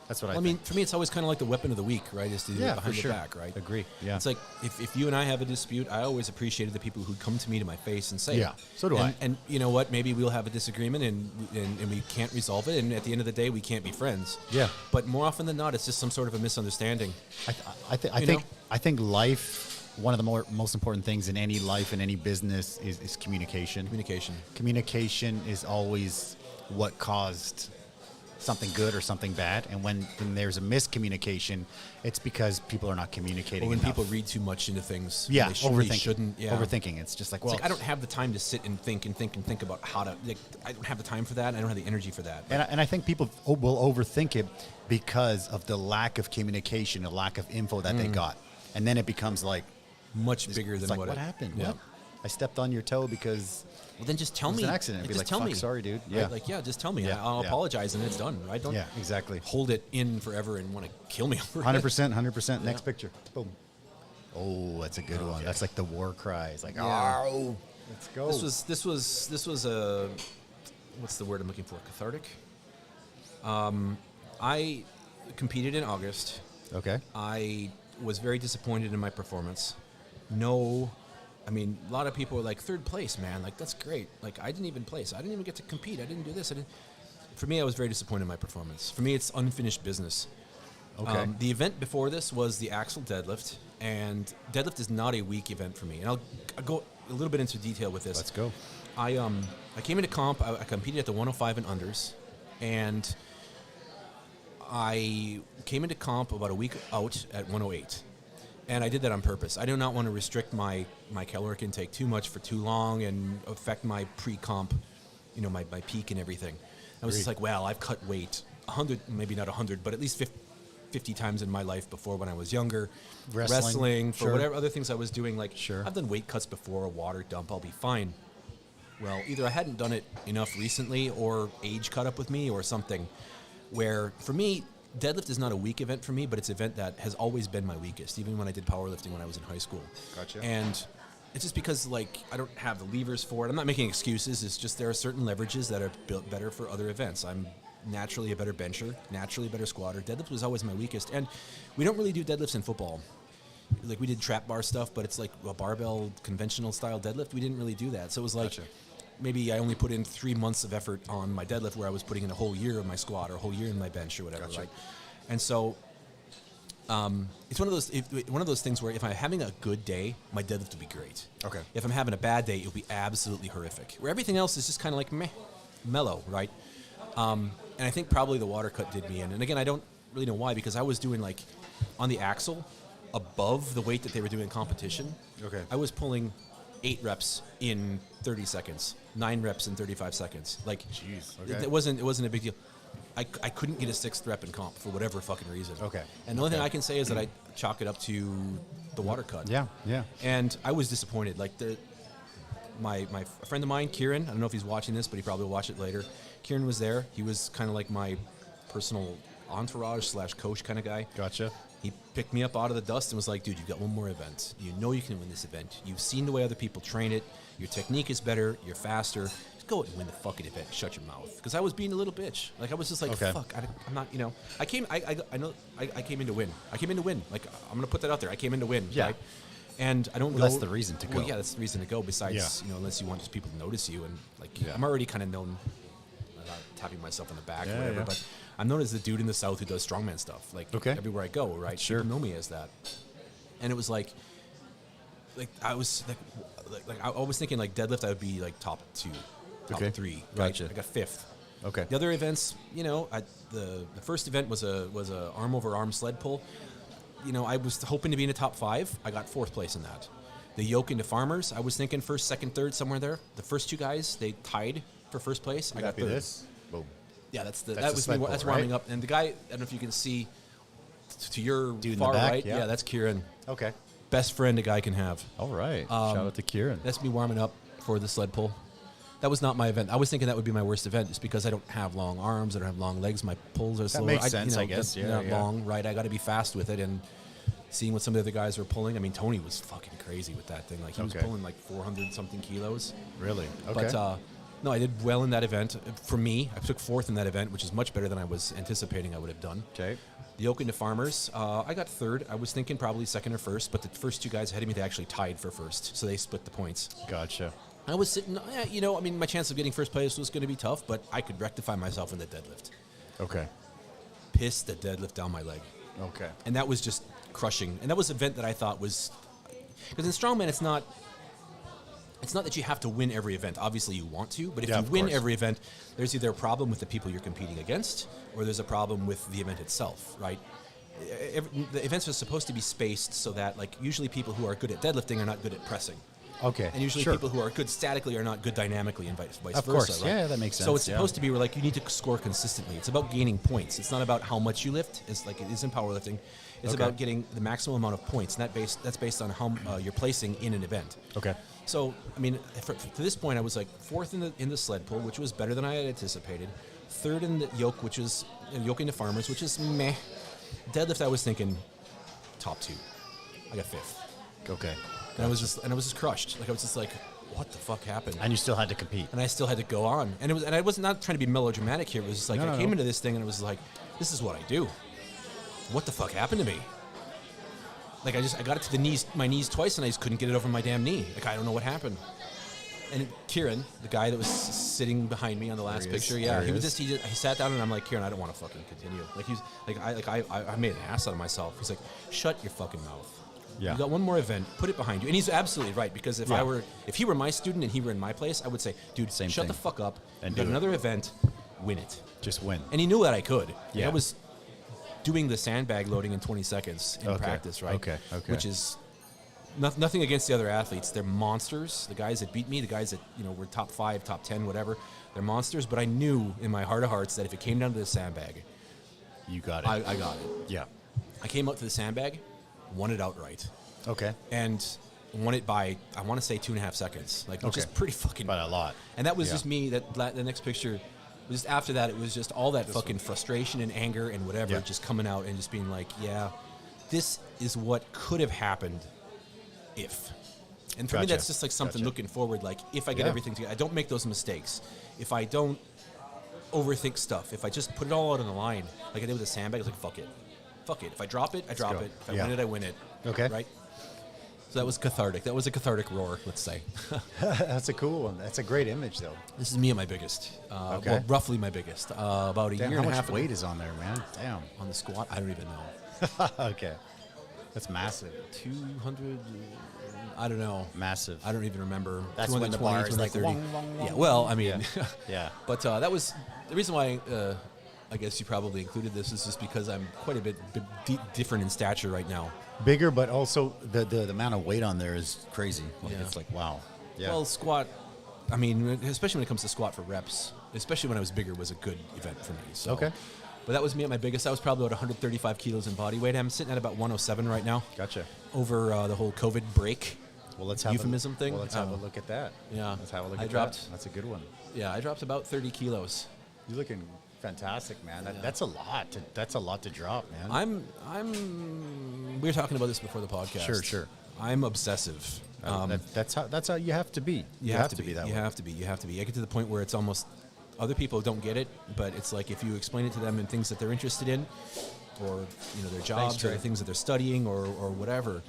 A: That's what I think.
B: I mean, for me, it's always kind of like the weapon of the week, right? Is to do it behind the back, right?
A: Agree. Yeah.
B: It's like if you and I have a dispute, I always appreciated the people who come to me to my face and say,
A: yeah, so do I.
B: And you know what? Maybe we'll have a disagreement and we can't resolve it, and at the end of the day, we can't be friends.
A: Yeah.
B: But more often than not, it's just some sort of a misunderstanding.
A: I think life. One of the most important things in any life, in any business, is communication. Communication is always what caused something good or something bad. And when there's a miscommunication, it's because people are not communicating enough.
B: When people read too much into things.
A: Yeah,
B: overthinking.
A: Overthinking. It's just like, well,
B: it's like, I don't have the time to sit and think about how to. Like, I don't have the time for that. I don't have the energy for that.
A: And I think people will overthink it because of the lack of communication, the lack of info that they got, and then it becomes like.
B: Much bigger than
A: what happened. Yeah. What? I stepped on your toe because
B: well, then just tell me.
A: It was an accident. It'd be
B: just
A: like,
B: tell me.
A: Sorry, dude. Yeah.
B: Right? Like, just tell me. Yeah. I'll apologize and it's done. Right? Don't
A: exactly.
B: hold it in forever and want to kill me over
A: 100%. Next picture. Boom. Oh, that's a good one. That's like the war cry. It's like, oh, let's go.
B: This was a what's the word I'm looking for? Cathartic. I competed in August.
A: Okay.
B: I was very disappointed in my performance. No, I mean, a lot of people were like, third place, man. Like, that's great. Like, I didn't even place. I didn't even get to compete. I didn't do this. for me, I was very disappointed in my performance. For me, it's unfinished business.
A: Okay.
B: The event before this was the axle deadlift, and deadlift is not a weak event for me. And I'll go a little bit into detail with this.
A: Let's go.
B: I came into comp. I competed at the 105 and unders, and I came into comp about a week out at 108. And I did that on purpose. I do not want to restrict my caloric intake too much for too long and affect my pre-comp, my peak and everything. I was just like, well, I've cut weight 100, maybe not 100, but at least 50 times in my life before when I was younger. Wrestling for whatever other things I was doing. Like, I've done weight cuts before, a water dump, I'll be fine. Well, either I hadn't done it enough recently or age caught up with me or something where, for me, deadlift is not a weak event for me, but it's an event that has always been my weakest, even when I did powerlifting when I was in high school.
A: Gotcha. I
B: It's just because, I don't have the levers for it. I'm not making excuses. It's just there are certain leverages that are built better for other events. I'm naturally a better bencher, naturally a better squatter. Deadlift was always my weakest. And we don't really do deadlifts in football. Like, we did trap bar stuff, but it's like a barbell conventional style deadlift. We didn't really do that. So it was like, maybe I only put in 3 months of effort on my deadlift where I was putting in a whole year of my squat or a whole year in my bench or whatever, right? And so it's one of those things where if I'm having a good day, my deadlift will be great.
A: Okay.
B: If I'm having a bad day, it'll be absolutely horrific. Where everything else is just kind of like mellow, right? And I think probably the water cut did me in. And again, I don't really know why, because I was doing on the axle above the weight that they were doing in competition.
A: Okay.
B: I was pulling 8 reps in 30 seconds, 9 reps in 35 seconds.
A: Jeez. Okay.
B: It wasn't a big deal. I couldn't get a 6th rep in comp for whatever fucking reason.
A: Okay.
B: And the only thing I can say is that I chalk it up to the water cut.
A: Yeah.
B: And I was disappointed. My friend of mine, Kieran, I don't know if he's watching this, but he probably will watch it later. Kieran was there. He was kind of like my personal entourage / coach kind of guy.
A: Gotcha.
B: He picked me up out of the dust and was like, dude, you've got one more event. You know you can win this event. You've seen the way other people train it. Your technique is better. You're faster. Just go and win the fucking event. Shut your mouth. Because I was being a little bitch. I was just like, fuck, I'm not, I came in to win. I came in to win. I'm going to put that out there. I came in to win.
A: Yeah.
B: Right? And I don't go.
A: That's the reason to go.
B: Well, yeah, that's the reason to go. Besides, unless you want just people to notice you. And I'm already kind of known, not tapping myself on the back or whatever, but I'm known as the dude in the South who does strongman stuff. Everywhere I go, right?
A: Sure.
B: People know me as that. And it was I was thinking deadlift I would be top 2, top 3. Right?
A: Gotcha.
B: I got 5th.
A: Okay.
B: The other events, the first event was a arm over arm sled pull. I was hoping to be in the top 5. I got 4th place in that. The yoke into farmers, I was thinking 1st, 2nd, 3rd, somewhere there. The first 2 guys, they tied for 1st place. I got 3rd.
A: This? Boom.
B: Yeah, that's warming up. And the guy, I don't know if you can see to your
A: dude
B: far
A: in the back,
B: right. Yeah, that's Kieran.
A: Okay.
B: Best friend a guy can have.
A: All right. Shout out to Kieran.
B: That's me warming up for the sled pull. That was not my event. I was thinking that would be my worst event just because I don't have long arms, I don't have long legs, my pulls are slower.
A: That makes sense, I guess.
B: They're not long, right? I got to be fast with it. And seeing what some of the other guys were pulling, I mean, Tony was fucking crazy with that thing. He was pulling 400 something kilos.
A: Really? Okay.
B: But no, I did well in that event. For me, I took 4th in that event, which is much better than I was anticipating I would have done.
A: Okay.
B: The yoke into farmers, I got 3rd. I was thinking probably 2nd or 1st, but the first 2 guys ahead of me, they actually tied for 1st, so they split the points.
A: Gotcha.
B: I was sitting, my chance of getting 1st place was going to be tough, but I could rectify myself in the deadlift.
A: Okay.
B: Pissed the deadlift down my leg.
A: Okay.
B: And that was just crushing. And that was an event that I thought was, because in Strongman, it's not that you have to win every event. Obviously, you want to, but if you win every event, there's either a problem with the people you're competing against, or there's a problem with the event itself, right? The events are supposed to be spaced so that, usually people who are good at deadlifting are not good at pressing.
A: Okay.
B: And usually people who are good statically are not good dynamically, and vice versa.
A: Of course.
B: Right?
A: Yeah, that makes sense.
B: So it's supposed to be where you need to score consistently. It's about gaining points. It's not about how much you lift. It's it is in powerlifting. It's about getting the maximum amount of points, and that's based on how you're placing in an event.
A: Okay.
B: So, I mean, to this point, I was 4th in the sled pull, which was better than I had anticipated. 3rd in the yoke, which is yoke into farmers, which is meh. Deadlift, I was thinking top 2. I got 5th.
A: Okay.
B: And I was just crushed. I was just like, what the fuck happened?
A: And you still had to compete.
B: And I still had to go on. And I was not trying to be melodramatic here. It was just I came into this thing and it was like, this is what I do. What the fuck happened to me? I got it to my knees twice and I just couldn't get it over my damn knee. I don't know what happened. And Kieran, the guy that was sitting behind me on the last picture, he sat down and I'm like, Kieran, I don't want to fucking continue. I made an ass out of myself. He's like, shut your fucking mouth.
A: Yeah.
B: You got one more event, put it behind you. And he's absolutely right, because if he were my student and he were in my place, I would say, dude, shut the fuck up. And you got another event, win it.
A: Just win.
B: And he knew that I could.
A: Yeah.
B: I was doing the sandbag loading in 20 seconds in practice, right?
A: Okay.
B: Which is nothing against the other athletes. They're monsters. The guys that beat me, the guys that, were top 5, top 10, whatever, they're monsters. But I knew in my heart of hearts that if it came down to the sandbag,
A: you got it.
B: I got it.
A: Yeah.
B: I came out to the sandbag, won it outright.
A: Okay.
B: And won it by, I want to say 2.5 seconds. Which is pretty fucking...
A: By a lot.
B: And that was just me. The next picture, just after that, it was just all that fucking frustration and anger and whatever just coming out and just being like, yeah, this is what could have happened if. And for me, that's just like something looking forward, like if I get everything together, I don't make those mistakes. If I don't overthink stuff, if I just put it all out on the line, like I did with the sandbag, I was like, fuck it. Fuck it. If I drop it, I drop it. If I win it, I win it.
A: Okay.
B: Right? So that was cathartic. That was a cathartic roar, let's say.
A: That's a cool one. That's a great image, though.
B: This is me at my biggest. Well, roughly my biggest. About a year and a half ago.
A: How much weight is on there, man? Damn.
B: On the squat? I don't even know.
A: Okay. That's massive.
B: 200, I don't know.
A: Massive.
B: I don't even remember.
A: That's when the bar is like, wong, wong, wong.
B: Yeah, well, I mean.
A: Yeah.
B: But that was, the reason why I guess you probably included this is just because I'm quite a bit different in stature right now.
A: Bigger, but also the amount of weight on there is crazy. It's like, wow. Yeah.
B: Well, squat, I mean, especially when it comes to squat for reps, especially when I was bigger, was a good event for me. So.
A: Okay.
B: But that was me at my biggest. I was probably about 135 kilos in body weight. I'm sitting at about 107 right now.
A: Gotcha.
B: Over the whole COVID break.
A: Well, let's have
B: euphemism thing.
A: Well, let's have a look at that.
B: Yeah.
A: Let's have a look at that. That's a good one.
B: Yeah, I dropped about 30 kilos.
A: You're looking fantastic, man. That's a lot. That's a lot to drop, man.
B: We were talking about this before the podcast.
A: Sure.
B: I'm obsessive.
A: That's how you have to be. You have to be that way.
B: You have to be. I get to the point where it's almost, other people don't get it, but it's like if you explain it to them in things that they're interested in, or their jobs, or the things that they're studying, or whatever,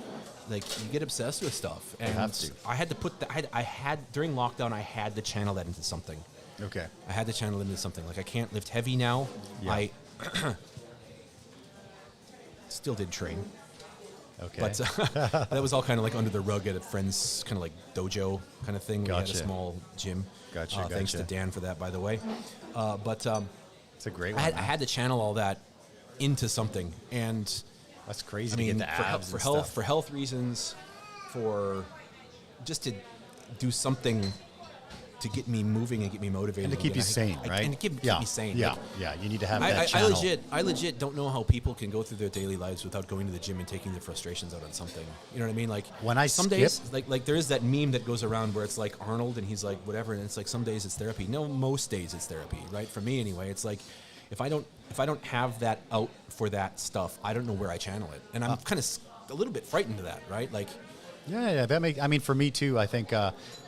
B: like you get obsessed with stuff. And
A: you have to.
B: I had to put I had during lockdown, I had to channel that into something.
A: Okay.
B: I had to channel it into something. Like I can't lift heavy now. Yeah. I still did train.
A: Okay.
B: But that was all kind of like under the rug at a friend's kind of like dojo kind of thing.
A: Gotcha.
B: We had a small gym.
A: Gotcha.
B: Thanks to Dan for that, by the way. But
A: it's a great one.
B: I had to channel all that into something, and
A: that's crazy. To get the abs
B: for health reasons, for just to do something to get me moving and get me motivated.
A: And to keep you sane, right?
B: And to keep me sane.
A: Yeah, you need to have that channel.
B: I legit don't know how people can go through their daily lives without going to the gym and taking their frustrations out on something. You know what I mean? Like
A: when I
B: some days, like there is that meme that goes around where it's like Arnold and he's like whatever, and it's like some days it's therapy. No, most days it's therapy, right? For me anyway, it's like if I don't have that out for that stuff, I don't know where I channel it, and I'm kind of a little bit frightened of that, right? Like.
A: Yeah, I mean, for me too, I think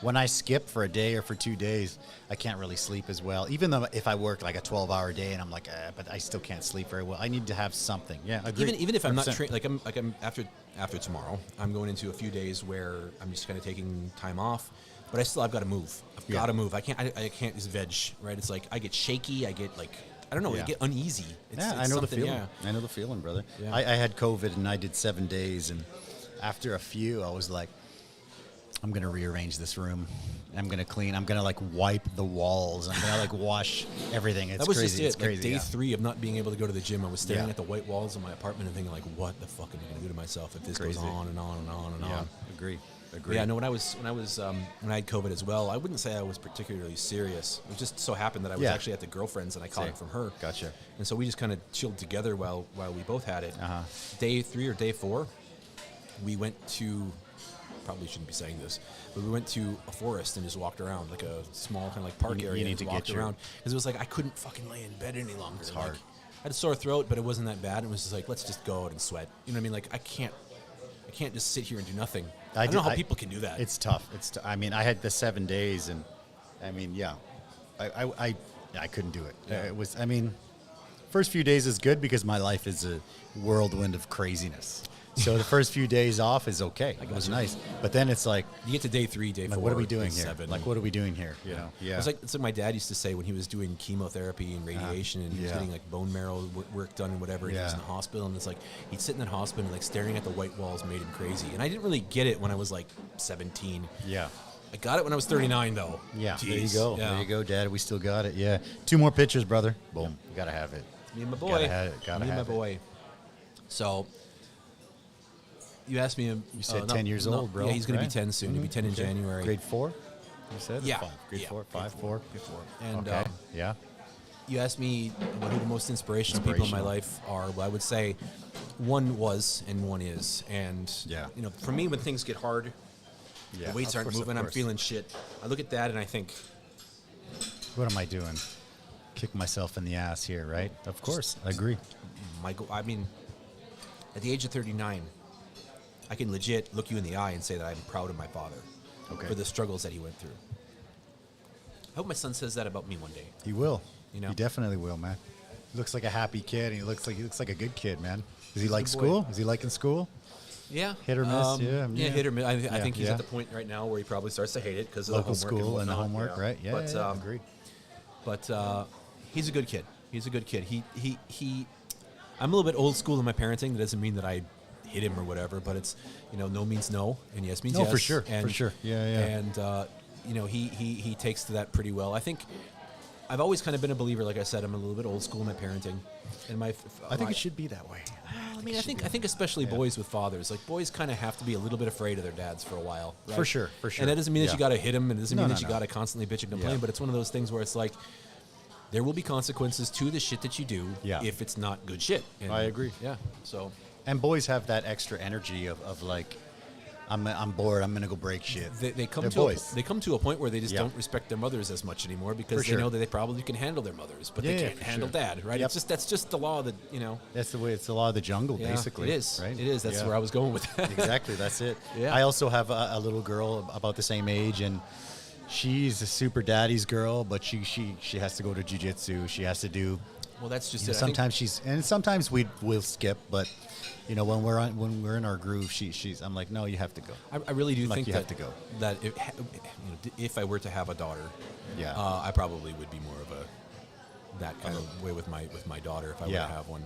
A: when I skip for a day or for 2 days, I can't really sleep as well. Even though if I work like a 12-hour day and I'm like, but I still can't sleep very well. I need to have something. Yeah, agreed.
B: Even if I'm not trained, like I'm after tomorrow, I'm going into a few days where I'm just kind of taking time off, but I've got to move. I've got to move. I can't just veg, right? It's like I get shaky. I get like. I don't know. I get uneasy. It's
A: I know the feeling. Yeah. I know the feeling, brother. Yeah. I had COVID and I did 7 days, and after a few, I was like, I'm going to rearrange this room. I'm going to clean. I'm going to like wipe the walls. I'm going to like wash everything. It's crazy. That was just it.
B: It's crazy. Like day 3 of not being able to go to the gym, I was staring at the white walls of my apartment and thinking like, what the fuck am I going to do to myself if this goes on and on and on and on?
A: Agree.
B: Yeah, no. When I had COVID as well, I wouldn't say I was particularly serious. It just so happened that I was actually at the girlfriend's and I caught it from her.
A: Gotcha.
B: And so we just kind of chilled together while we both had it. Day 3 or day 4, we went to. Probably shouldn't be saying this, but we went to a forest and just walked around, like a small kind of like park area.
A: You need to
B: walked around because it was like I couldn't fucking lay in bed any longer. It's hard. I had a sore throat, but it wasn't that bad. It was just like let's just go out and sweat. You know what I mean? Like I can't just sit here and do nothing. I don't know how people can do that.
A: It's tough. I mean, I had the 7 days, and I mean, I couldn't do it.
B: Yeah.
A: It was. I mean, first few days is good because my life is a whirlwind of craziness. So the first few days off is okay. It was nice. But then it's like,
B: you get to day 3, day 4.
A: what are we doing
B: day
A: here?
B: 7.
A: Like, what are we doing here? You know? Yeah.
B: It's like my dad used to say when he was doing chemotherapy and radiation and he was getting like bone marrow work done and whatever. He was in the hospital, and it's like he'd sit in that hospital and like staring at the white walls made him crazy. And I didn't really get it when I was like 17.
A: Yeah.
B: I got it when I was 39, though.
A: Yeah.
B: Jeez.
A: There you go.
B: Yeah.
A: There you go, Dad. We still got it. Yeah. 2 more pictures, brother. Boom. You gotta have it.
B: Me and my boy.
A: Gotta have it. Gotta
B: me and
A: have
B: my boy. So you asked me.
A: You said 10 years old, bro.
B: Yeah, he's going
A: right?
B: to be 10 soon. He'll be 10 in January.
A: Grade 4? You said?
B: Yeah.
A: 5. Grade 4? 5, 4?
B: Grade 4. And
A: okay. Yeah.
B: you asked me about who the most inspirational people in my life are. Well, I would say one was and one is. And, you know, for me, when things get hard, the weights aren't moving, I'm feeling shit. I look at that and I think,
A: what am I doing? Kick myself in the ass here, right? Of course. I agree.
B: I mean, at the age of 39, I can legit look you in the eye and say that I'm proud of my father for the struggles that he went through. I hope my son says that about me one day.
A: He will.
B: You know?
A: He definitely will, man. He looks like a happy kid. And he looks like a good kid, man. Does he like school? Is he liking school?
B: Yeah.
A: Hit or miss?
B: Hit or miss. I think he's at the point right now where he probably starts to hate it because of
A: local
B: the homework
A: school and the homework, right? Yeah,
B: but,
A: agree.
B: But he's a good kid. He's a good kid. He I'm a little bit old school in my parenting. That doesn't mean that I hit him or whatever, but it's, you know, no means no, and yes means yes.
A: For sure,
B: and,
A: for sure. Yeah.
B: And, you know, he takes to that pretty well. I think I've always kind of been a believer, like I said, I'm a little bit old school in my parenting. And
A: I think it should be that way.
B: I think especially boys with fathers, like boys kind of have to be a little bit afraid of their dads for a while. Right?
A: For sure.
B: And that doesn't mean that you got to hit them, and it doesn't mean that you got to constantly bitch and complain, but it's one of those things where it's like, there will be consequences to the shit that you do if it's not good shit. And
A: I agree.
B: Yeah. So.
A: And boys have that extra energy of like, I'm bored. I'm gonna go break shit.
B: They come to a point where they just don't respect their mothers as much anymore because they know that they probably can handle their mothers, but they can't handle dad. Right? It's just that's just the law that
A: That's the way. It's the law of the jungle, basically.
B: It is.
A: Right?
B: It is. That's where I was going with that.
A: Exactly. That's it.
B: Yeah.
A: I also have a little girl about the same age, and she's a super daddy's girl, but she has to go to jiu-jitsu. She has to do.
B: Well, that's just
A: it. Sometimes we'll skip, but. You know, when we're in our groove, I'm like, no, you have to go.
B: I really do think
A: you have to go.
B: That if I were to have a daughter, I probably would be more of that kind of way with my daughter if I were to have one.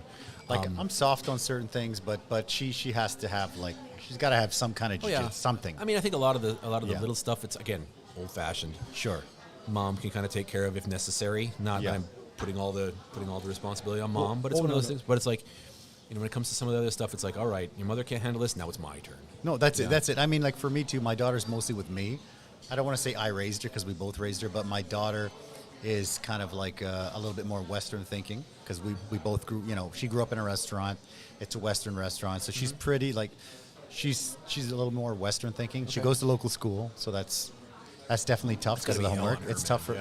A: Like I'm soft on certain things, but she has to have she's got to have some kind of something.
B: I mean, I think a lot of the little stuff, it's again old fashioned.
A: Sure.
B: Mom can kind of take care of if necessary. Not that I'm putting all the responsibility on mom, but it's one of those things. But it's like. You know, when it comes to some of the other stuff, it's like, all right, your mother can't handle this, now it's my turn.
A: No, that's it. That's it. I mean, like for me too, my daughter's mostly with me. I don't want to say I raised her because we both raised her, but my daughter is kind of like a little bit more Western thinking because we both grew. You know, she grew up in a restaurant. It's a Western restaurant, so she's pretty she's a little more Western thinking. Okay. She goes to local school, so that's definitely tough because of the homework. It's tough for.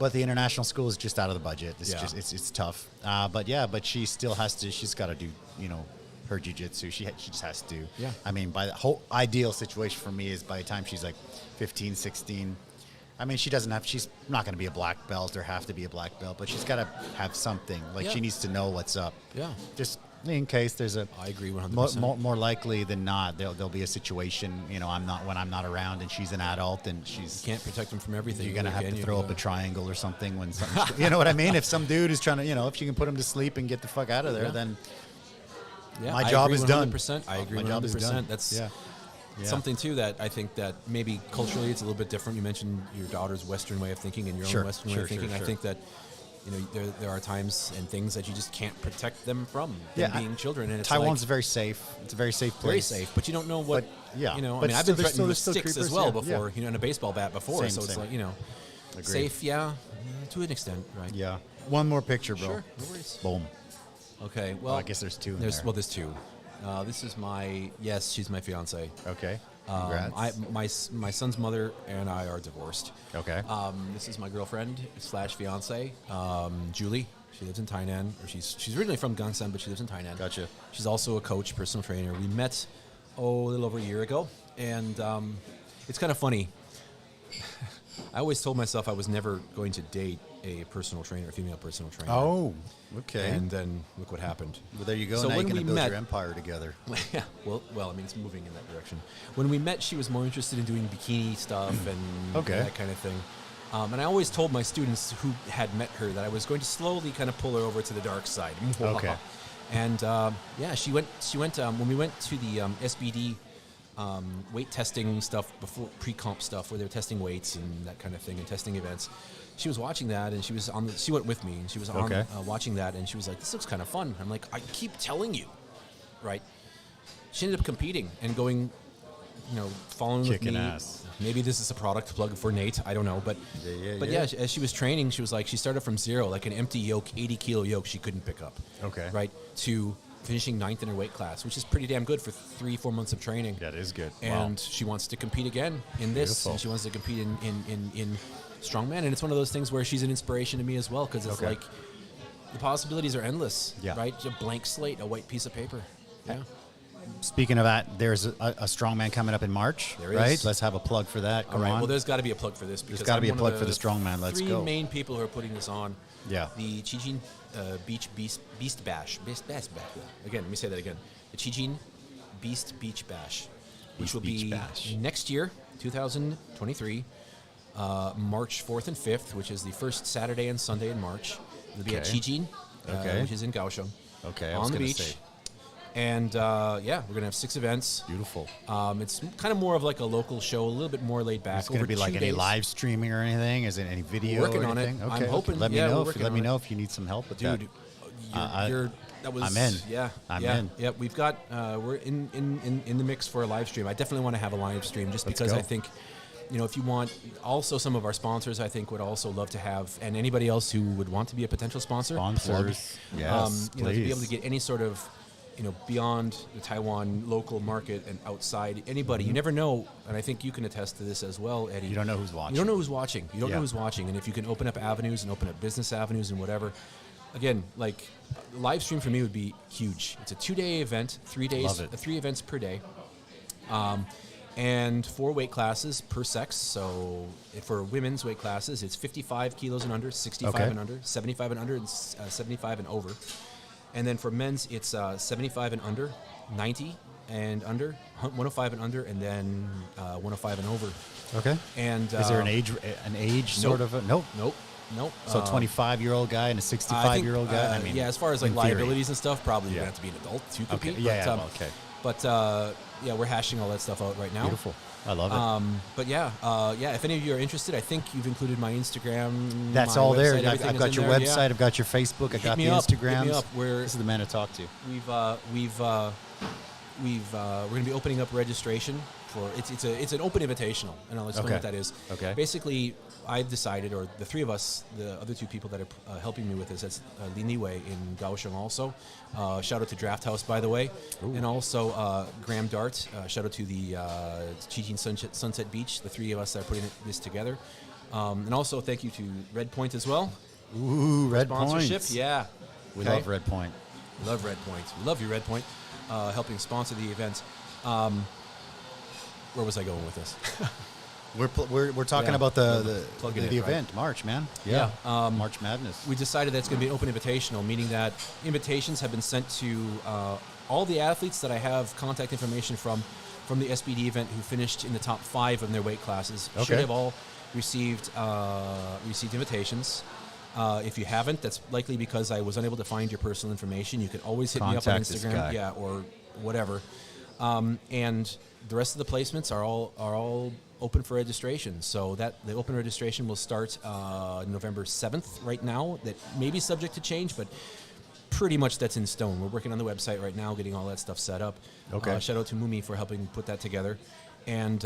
A: But the international school is just out of the budget. It's just it's tough. But she still has to. She's got to do her jiu-jitsu. She just has to.
B: Yeah.
A: I mean, by the whole ideal situation for me is by the time she's like 15, 16. I mean, she's not going to be a black belt or have to be a black belt, but she's got to have something. She needs to know what's up.
B: Yeah.
A: Just in case there's
B: I agree 100%.
A: More likely than not, there'll be a situation. You know, when I'm not around and she's an adult and you
B: can't protect them from everything.
A: You're gonna have to throw up a triangle or something when something. You know what I mean? If some dude is trying to, if you can put him to sleep and get the fuck out of there, then my job is done.
B: I agree 100%. That's something too that I think that maybe culturally it's a little bit different. You mentioned your daughter's Western way of thinking and your own Western way of thinking. I think that. There are times and things that you just can't protect them from being children. And it's
A: Taiwan's very safe. It's a very safe place.
B: Very safe, but you don't know what.
A: But,
B: I mean, I've been threatened with sticks as well before. And a baseball bat before. So it's like
A: Agreed.
B: Safe, to an extent, right?
A: Yeah. One more picture, bro.
B: Sure, no worries.
A: Boom.
B: Okay. Well,
A: I guess there's two. There's
B: two. This is she's my fiance.
A: Okay. Congrats.
B: My son's mother and I are divorced.
A: Okay.
B: This is my girlfriend / fiance, Julie. She lives in Tainan, or she's originally from Gangsan, but she lives in Tainan.
A: Gotcha.
B: She's also a coach, personal trainer. We met a little over a year ago, and it's kind of funny. I always told myself I was never going to date a personal trainer, a female personal trainer.
A: Oh, okay.
B: And then look what happened.
A: Well, there you go.
B: So
A: now
B: when
A: you're going to
B: we
A: build
B: met,
A: your empire together.
B: yeah, well, I mean, it's moving in that direction. When we met, she was more interested in doing bikini stuff and that kind of thing. And I always told my students who had met her that I was going to slowly kind of pull her over to the dark side.
A: Okay.
B: And she went. When we went to the SBD weight testing stuff before pre-comp stuff, where they're testing weights and that kind of thing and testing events. She was watching that, and she went with me, and she was on watching that, and she was like, "This looks kind of fun." I'm like, "I keep telling you, right?" She ended up competing and going, following
A: Kicking
B: with me.
A: ass.
B: Maybe this is a product plug for Nate. I don't know, but as she was training, she was like, she started from zero, like an empty yoke, 80 kilo yoke she couldn't pick up.
A: Okay.
B: Right, to finishing 9th in her weight class, which is pretty damn good for 3-4 months of training.
A: That is good.
B: And she wants to compete again in this.
A: Beautiful.
B: And she wants to compete in Strongman. And it's one of those things where she's an inspiration to me as well, because it's like the possibilities are endless.
A: Yeah.
B: Right? A blank slate, a white piece of paper. Yeah.
A: Speaking of that, there's a Strongman coming up in March,
B: There
A: right?
B: is.
A: Let's have a plug for that.
B: All
A: Come
B: right.
A: on.
B: Well, there's got to be a plug for this. Because
A: There's got to be a
B: I'm one
A: plug
B: of
A: for the Strongman. Let's
B: three
A: go.
B: main people who are putting this on.
A: Yeah.
B: The Chijin Beach Beast Bash. Again, let me say that again. The Chijin Beast Beach Bash, which will be next year, 2023, March 4th and 5th, which is the first Saturday and Sunday in March. It'll be at Chijin, which is in Kaohsiung.
A: Okay,
B: on the beach. And we're gonna have 6 events.
A: Beautiful.
B: It's kind of more of like a local show, a little bit more laid back.
A: Is it going to be like any live streaming or anything? Is it any video?
B: Working
A: or
B: on it.
A: anything?
B: I'm
A: Okay,
B: hoping.
A: Let me
B: yeah,
A: know.
B: let
A: me know if you need some help with
B: dude.
A: that.
B: That was.
A: I'm in.
B: Yeah,
A: I'm
B: yeah,
A: in.
B: Yeah, we've got. We're in the mix for a live stream. I definitely want to have a live stream just because I think, if you want. Also, some of our sponsors I think would also love to have, and anybody else who would want to be a potential sponsor.
A: Sponsors. Yes,
B: to be able to get any sort of. Beyond the Taiwan local market and outside, anybody, you never know, and I think you can attest to this as well, Eddie.
A: You don't know who's watching.
B: You don't know who's watching. You don't know who's watching, and if you can open up avenues and open up business avenues and whatever, again, like, live stream for me would be huge. It's a 2-day event, 3 days, 3 events per day, and 4 weight classes per sex. So for women's weight classes, it's 55 kilos and under, 65 and under, 75 and under, and 75 and over. And then for men's, it's 75 and under, 90 and under, 105 and under, and then 105 and over.
A: Okay.
B: And
A: is there an age sort of? Nope. So a 25-year-old guy and a 65-year-old guy. I mean,
B: as far as like liabilities and stuff, probably you have to be an adult to compete.
A: Okay.
B: But we're hashing all that stuff out right now.
A: Beautiful. I love it.
B: But if any of you are interested, I think you've included my Instagram.
A: That's
B: my
A: all
B: website,
A: there. I've got your website.
B: Yeah.
A: I've got your Facebook. I got the Instagrams.
B: Hit me up.
A: This is the man to talk to.
B: We're going to be opening up registration for it's an open invitational, and I'll explain what that is.
A: Okay.
B: Basically, I've decided, or the 3 of us, the other 2 people that are helping me with this, that's Lin Liwei in Kaohsiung also. Shout out to Draft House, by the way. Ooh. And also Graham Dart. Shout out to the Chijin Sunset Beach, the 3 of us that are putting this together. And also thank you to Red Point as well.
A: Ooh, Red
B: sponsorship.
A: Point.
B: Yeah.
A: We love Red Point.
B: Love Red Point. We love you, Red Point, helping sponsor the events. Where was I going with this?
A: We're talking about the event,
B: right?
A: March, man.
B: Yeah.
A: March Madness.
B: We decided that's going to be an open invitational, meaning that invitations have been sent to all the athletes that I have contact information from the SBD event who finished in the top 5 of their weight classes.
A: Okay.
B: Should have all received invitations. If you haven't, that's likely because I was unable to find your personal information. You can always hit me up on Instagram, or whatever. And the rest of the placements are all open for registration. So that the open registration will start November 7th right now. That may be subject to change, but pretty much that's in stone. We're working on the website right now, getting all that stuff set up.
A: Okay.
B: Shout out to Mumi for helping put that together. And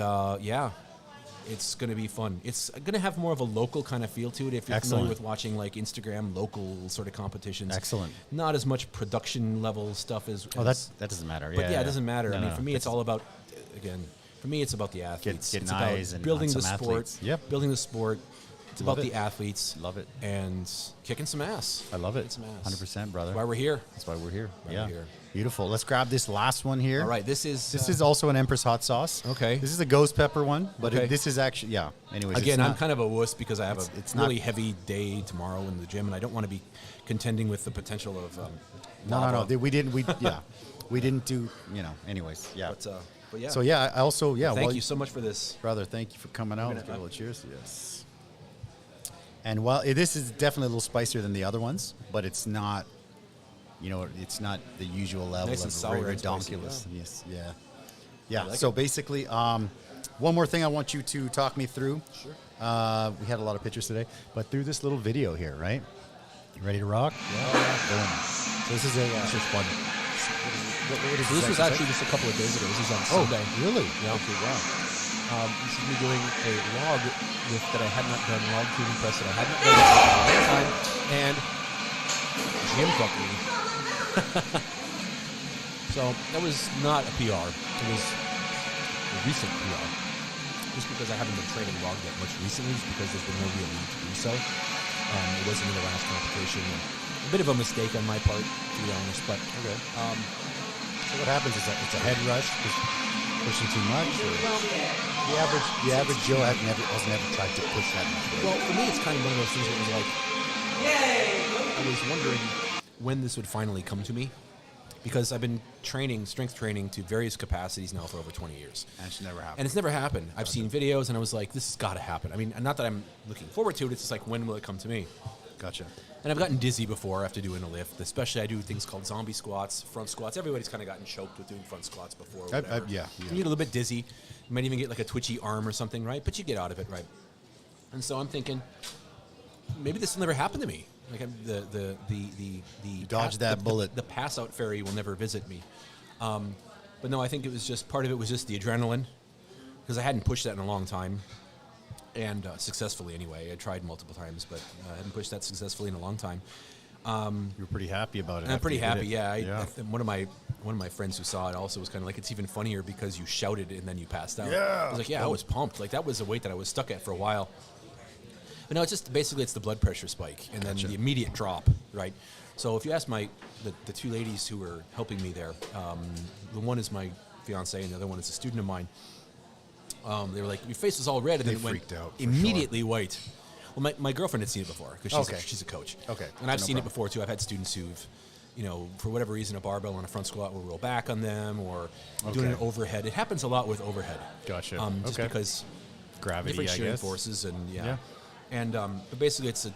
B: it's going to be fun. It's going to have more of a local kind of feel to it if you're familiar with watching like Instagram local sort of competitions.
A: Excellent.
B: Not as much production level stuff as...
A: that doesn't matter.
B: But it doesn't matter. No, for me, it's all about, again, for me, it's about the athletes.
A: Getting
B: it's
A: eyes
B: about
A: and
B: building the
A: some
B: sport,
A: athletes. Yep.
B: building the sport, It's about the athletes.
A: Love it.
B: And kicking some ass.
A: I love it.
B: Kicking some ass.
A: 100%, brother.
B: That's why we're here.
A: That's why we're here.
B: Why
A: yeah.
B: we're here.
A: Beautiful. Let's grab this last one here.
B: All right. This is
A: also an Empress hot sauce.
B: Okay.
A: This is a ghost pepper one, but
B: Okay.
A: this is actually, yeah. Anyways,
B: again, I'm kind of a wuss because I have
A: it's
B: a really heavy day tomorrow in the gym, and I don't want to be contending with the potential of
A: No. We didn't do, anyways, yeah.
B: But yeah.
A: So yeah, I also, yeah.
B: Thank you so much for this.
A: Brother, thank you for coming out. Let's give a little cheers. Yes. And while this is definitely a little spicier than the other ones, but it's not, it's not the usual level
B: Nice and
A: of
B: sour and spicy,
A: redonkulous. Yes, yeah. Yeah,
B: like
A: so
B: it.
A: basically, one more thing I want you to talk me through.
B: Sure.
A: We had a lot of pictures today, but through this little video here, right? You ready to rock?
B: Yeah.
A: Boom. So this is
B: This is fun. So this was actually just a couple of days ago. This is on Sunday.
A: Really?
B: Yeah.
A: Okay, wow.
B: This is me doing a log lift that I had not done, log cleaning press that I had not done in a long time, and gym fucked me. So that was not a PR. It was a recent PR. Just because I haven't been training log that much recently, just because there's been no real need to do so. It wasn't in the last competition. A bit of a mistake on my part, to be honest, but okay.
A: So what happens is that it's a head rush, just pushing too much, or the average Joe has never tried to push that much.
B: Well, for me, it's kind of one of those things where it was like, I was wondering when this would finally come to me, because I've been strength training to various capacities now for over 20 years.
A: And it's never happened.
B: And it's never happened. I've seen videos, and I was like, this has got to happen. I mean, not that I'm looking forward to it, it's just like, when will it come to me?
A: Gotcha.
B: And I've gotten dizzy before after doing a lift, especially I do things called zombie squats, front squats. Everybody's kind of gotten choked with doing front squats before.
A: Yeah.
B: You get a little bit dizzy. You might even get like a twitchy arm or something, right? But you get out of it, right? And so I'm thinking, maybe this will never happen to me. Like the
A: dodge that bullet.
B: The pass out fairy will never visit me. But no, I think it was just part of it was just the adrenaline, because I hadn't pushed that in a long time. And successfully, anyway. I tried multiple times, but I hadn't pushed that successfully in a long time.
A: You were pretty happy about it.
B: I'm pretty happy, yeah.
A: Yeah.
B: One of my friends who saw it also was kind of like, it's even funnier because you shouted and then you passed out.
A: Yeah.
B: I was like, yeah, I was pumped. Like, that was a weight that I was stuck at for a while. But no, it's just basically it's the blood pressure spike and then the immediate drop, right? So if you ask the two ladies who were helping me there, the one is my fiance and the other one is a student of mine. They were like, your face is all red, and then it went immediately white. Well, my girlfriend had seen it before because she's a coach.
A: Okay.
B: And I've seen it before too. I've had students who've, for whatever reason, a barbell on a front squat will roll back on them, or doing an overhead. It happens a lot with overhead.
A: Gotcha.
B: Just because
A: gravity,
B: different shearing
A: I guess.
B: forces, and and but basically it's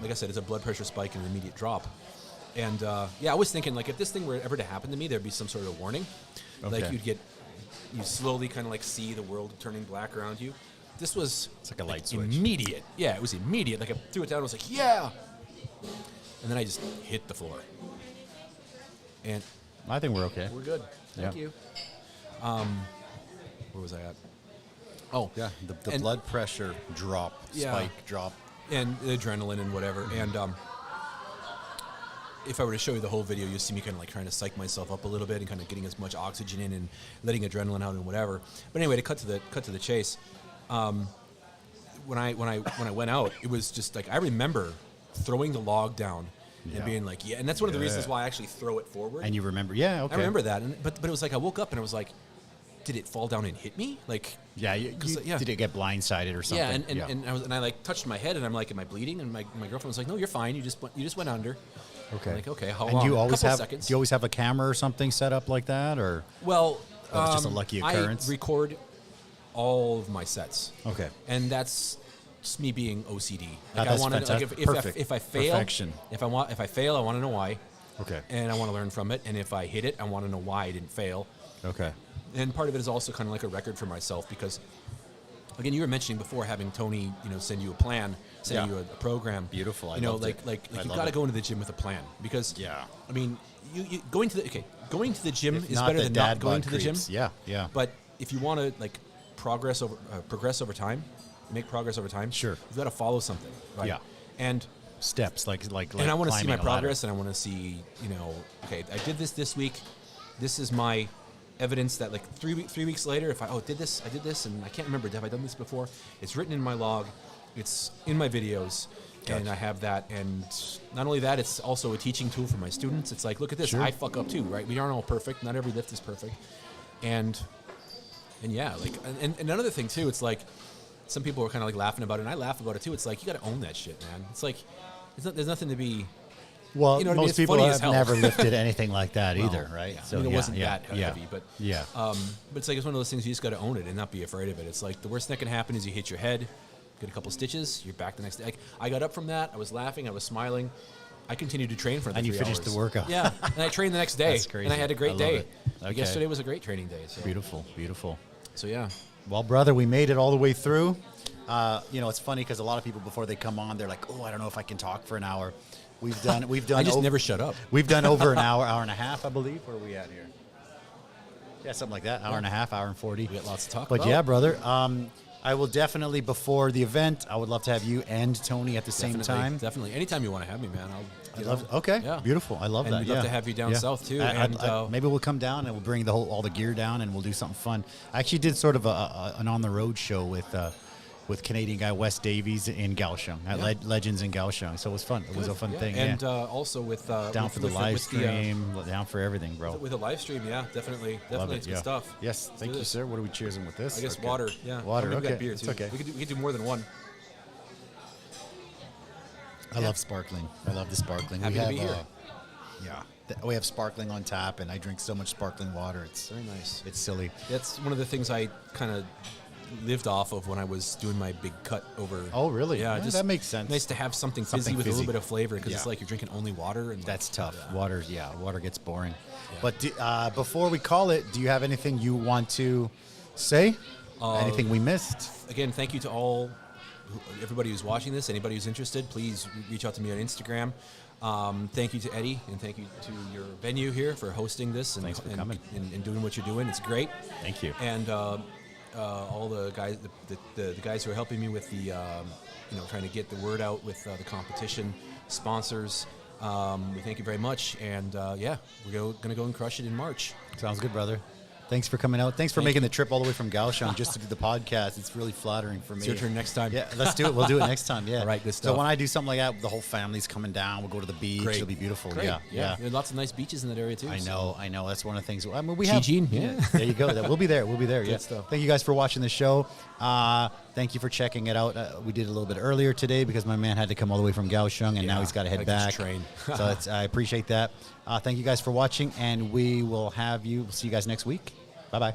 B: like I said, it's a blood pressure spike and an immediate drop. And I was thinking, like, if this thing were ever to happen to me, there'd be some sort of warning.
A: Okay.
B: Like you slowly kind of like see the world turning black around you. This was
A: it's like a light switch.
B: Immediate. Yeah, it was immediate. Like I threw it down, I was like, yeah. And then I just hit the floor. And
A: I think we're okay.
B: we're good. Thank you. Where was I at? Oh.
A: Yeah, the blood pressure spike drop.
B: And the adrenaline and whatever. And if I were to show you the whole video, you'll see me kind of like trying to psych myself up a little bit and kind of getting as much oxygen in and letting adrenaline out and whatever. But anyway, to cut to the chase, when I went out, it was just like I remember throwing the log down and being like, and that's one of the reasons why I actually throw it forward.
A: And you remember, okay.
B: I remember that, but it was like I woke up and I was like, did it fall down and hit me? Like,
A: did it get blindsided or something?
B: Yeah, and I like touched my head and I'm like, am I bleeding? And my girlfriend was like, no, you're fine. You just went under.
A: Okay.
B: I'm like, okay, how
A: and
B: long?
A: Do you always
B: seconds.
A: Do you always have a camera or something set up like that, or?
B: Well,
A: that was just a lucky occurrence.
B: I record all of my sets.
A: Okay.
B: And that's just me being OCD. Like
A: That's
B: I want to, like if I fail,
A: perfection.
B: If I fail, I want to know why.
A: Okay.
B: And I want to learn from it. And if I hit it, I want to know why I didn't fail.
A: Okay.
B: And part of it is also kind of like a record for myself because, again, you were mentioning before having Tony, send you a plan, send you a program.
A: Beautiful.
B: You you've got to go into the gym with a plan because, I mean, you going to the gym is better than not going to the gym.
A: Yeah.
B: But if you want to progress over time, make progress over time.
A: Sure.
B: You've got to follow something. Right? Yeah. And
A: steps like
B: and I want to see my progress, and I want to see okay, I did this week. This is my evidence that 3 weeks later, if I did this, and I can't remember, have I done this before? It's written in my log, it's in my videos. And I have that, and not only that, it's also a teaching tool for my students. It's like, look at this, I fuck up too, right? We aren't all perfect. Not every lift is perfect. And yeah, like, and another thing too, it's like, some people are kind of like laughing about it, and I laugh about it too. It's like, you got to own that shit, man. It's like, there's nothing to be.
A: Well,
B: you know what
A: most
B: I mean?
A: people have never lifted anything like that
B: Well,
A: either, right?
B: Yeah.
A: So
B: I mean, it wasn't that heavy, but
A: yeah.
B: But it's like, it's one of those things you just got to own it and not be afraid of it. It's like, the worst that can happen is you hit your head, get a couple stitches, you're back the next day. Like, I got up from that, I was laughing, I was smiling. I continued to train for the 3 hours.
A: And you finished the workout.
B: Yeah, and I trained the next day.
A: That's crazy.
B: And I had a great day.
A: Okay.
B: Yesterday was a great training day. So.
A: Beautiful, beautiful.
B: So yeah.
A: Well, brother, we made it all the way through. You know, it's funny because a lot of people, before they come on, they're like, "Oh, I don't know if I can talk for an hour." We've done.
B: I just never shut up.
A: We've done over an hour and a half, I believe. Where are we at here? Yeah, something like that. Hour and a half, hour and 40.
B: We got lots to talk
A: about.
B: But
A: yeah, brother. I will definitely, before the event, I would love to have you and Tony at the same time.
B: Definitely. Anytime you want to have me, man.
A: Okay,
B: yeah.
A: Beautiful. I love that.
B: And we'd love to have you down south, too.
A: Maybe we'll come down and we'll bring all the gear down and we'll do something fun. I actually did sort of an on-the-road show with Canadian guy Wes Davies in Kaohsiung, at Legends in Kaohsiung. So it was fun. It was a fun thing.
B: And also with...
A: down for the live stream, down for everything, bro.
B: With a live stream, yeah, definitely. Definitely, it's good stuff.
A: Yes, thank you, sir. What are we cheersing with this?
B: I guess water, yeah.
A: Water,
B: okay.
A: okay.
B: We got beer, too.
A: Okay.
B: We could do more than one.
A: I love sparkling. I love the sparkling.
B: Happy to be here.
A: We have sparkling on tap, and I drink so much sparkling water. It's
B: very nice.
A: It's silly.
B: That's one of the things I kind of lived off of when I was doing my big cut over.
A: Oh, really?
B: Yeah,
A: that makes sense.
B: Nice to have something fizzy with a little bit of flavor, because it's like you're drinking only water. And
A: that's tough. Water gets boring. Yeah. But before we call it, do you have anything you want to say? Anything we missed?
B: Again, thank you to everybody who's watching this. Anybody who's interested, please reach out to me on Instagram. Thank you to Eddy, and thank you to your venue here for hosting this. And
A: thanks for coming
B: and doing what you're doing. It's great.
A: Thank you.
B: And all the guys, the guys who are helping me with the, trying to get the word out with the competition sponsors. We thank you very much. And we're gonna go and crush it in March.
A: Sounds good, brother. Thanks for coming out. Thanks for making the trip all the way from Kaohsiung just to do the podcast. It's really flattering for me.
B: It's your turn next time.
A: Yeah, let's do it. We'll do it next time. Yeah.
B: All right, good stuff.
A: So when I do something like that, the whole family's coming down. We'll go to the beach.
B: Great.
A: It'll be beautiful.
B: Great.
A: Yeah.
B: There are lots of nice beaches in that area too.
A: I know. That's one of the things. I mean, we
B: Chijin,
A: have. There you go. We'll be there. Yeah.
B: Stuff.
A: Thank you guys for watching the show. Thank you for checking it out. We did it a little bit earlier today because my man had to come all the way from Kaohsiung, and now he's got to head back.
B: Train.
A: So I appreciate that. Thank you guys for watching, and we'll see you guys next week. Bye-bye.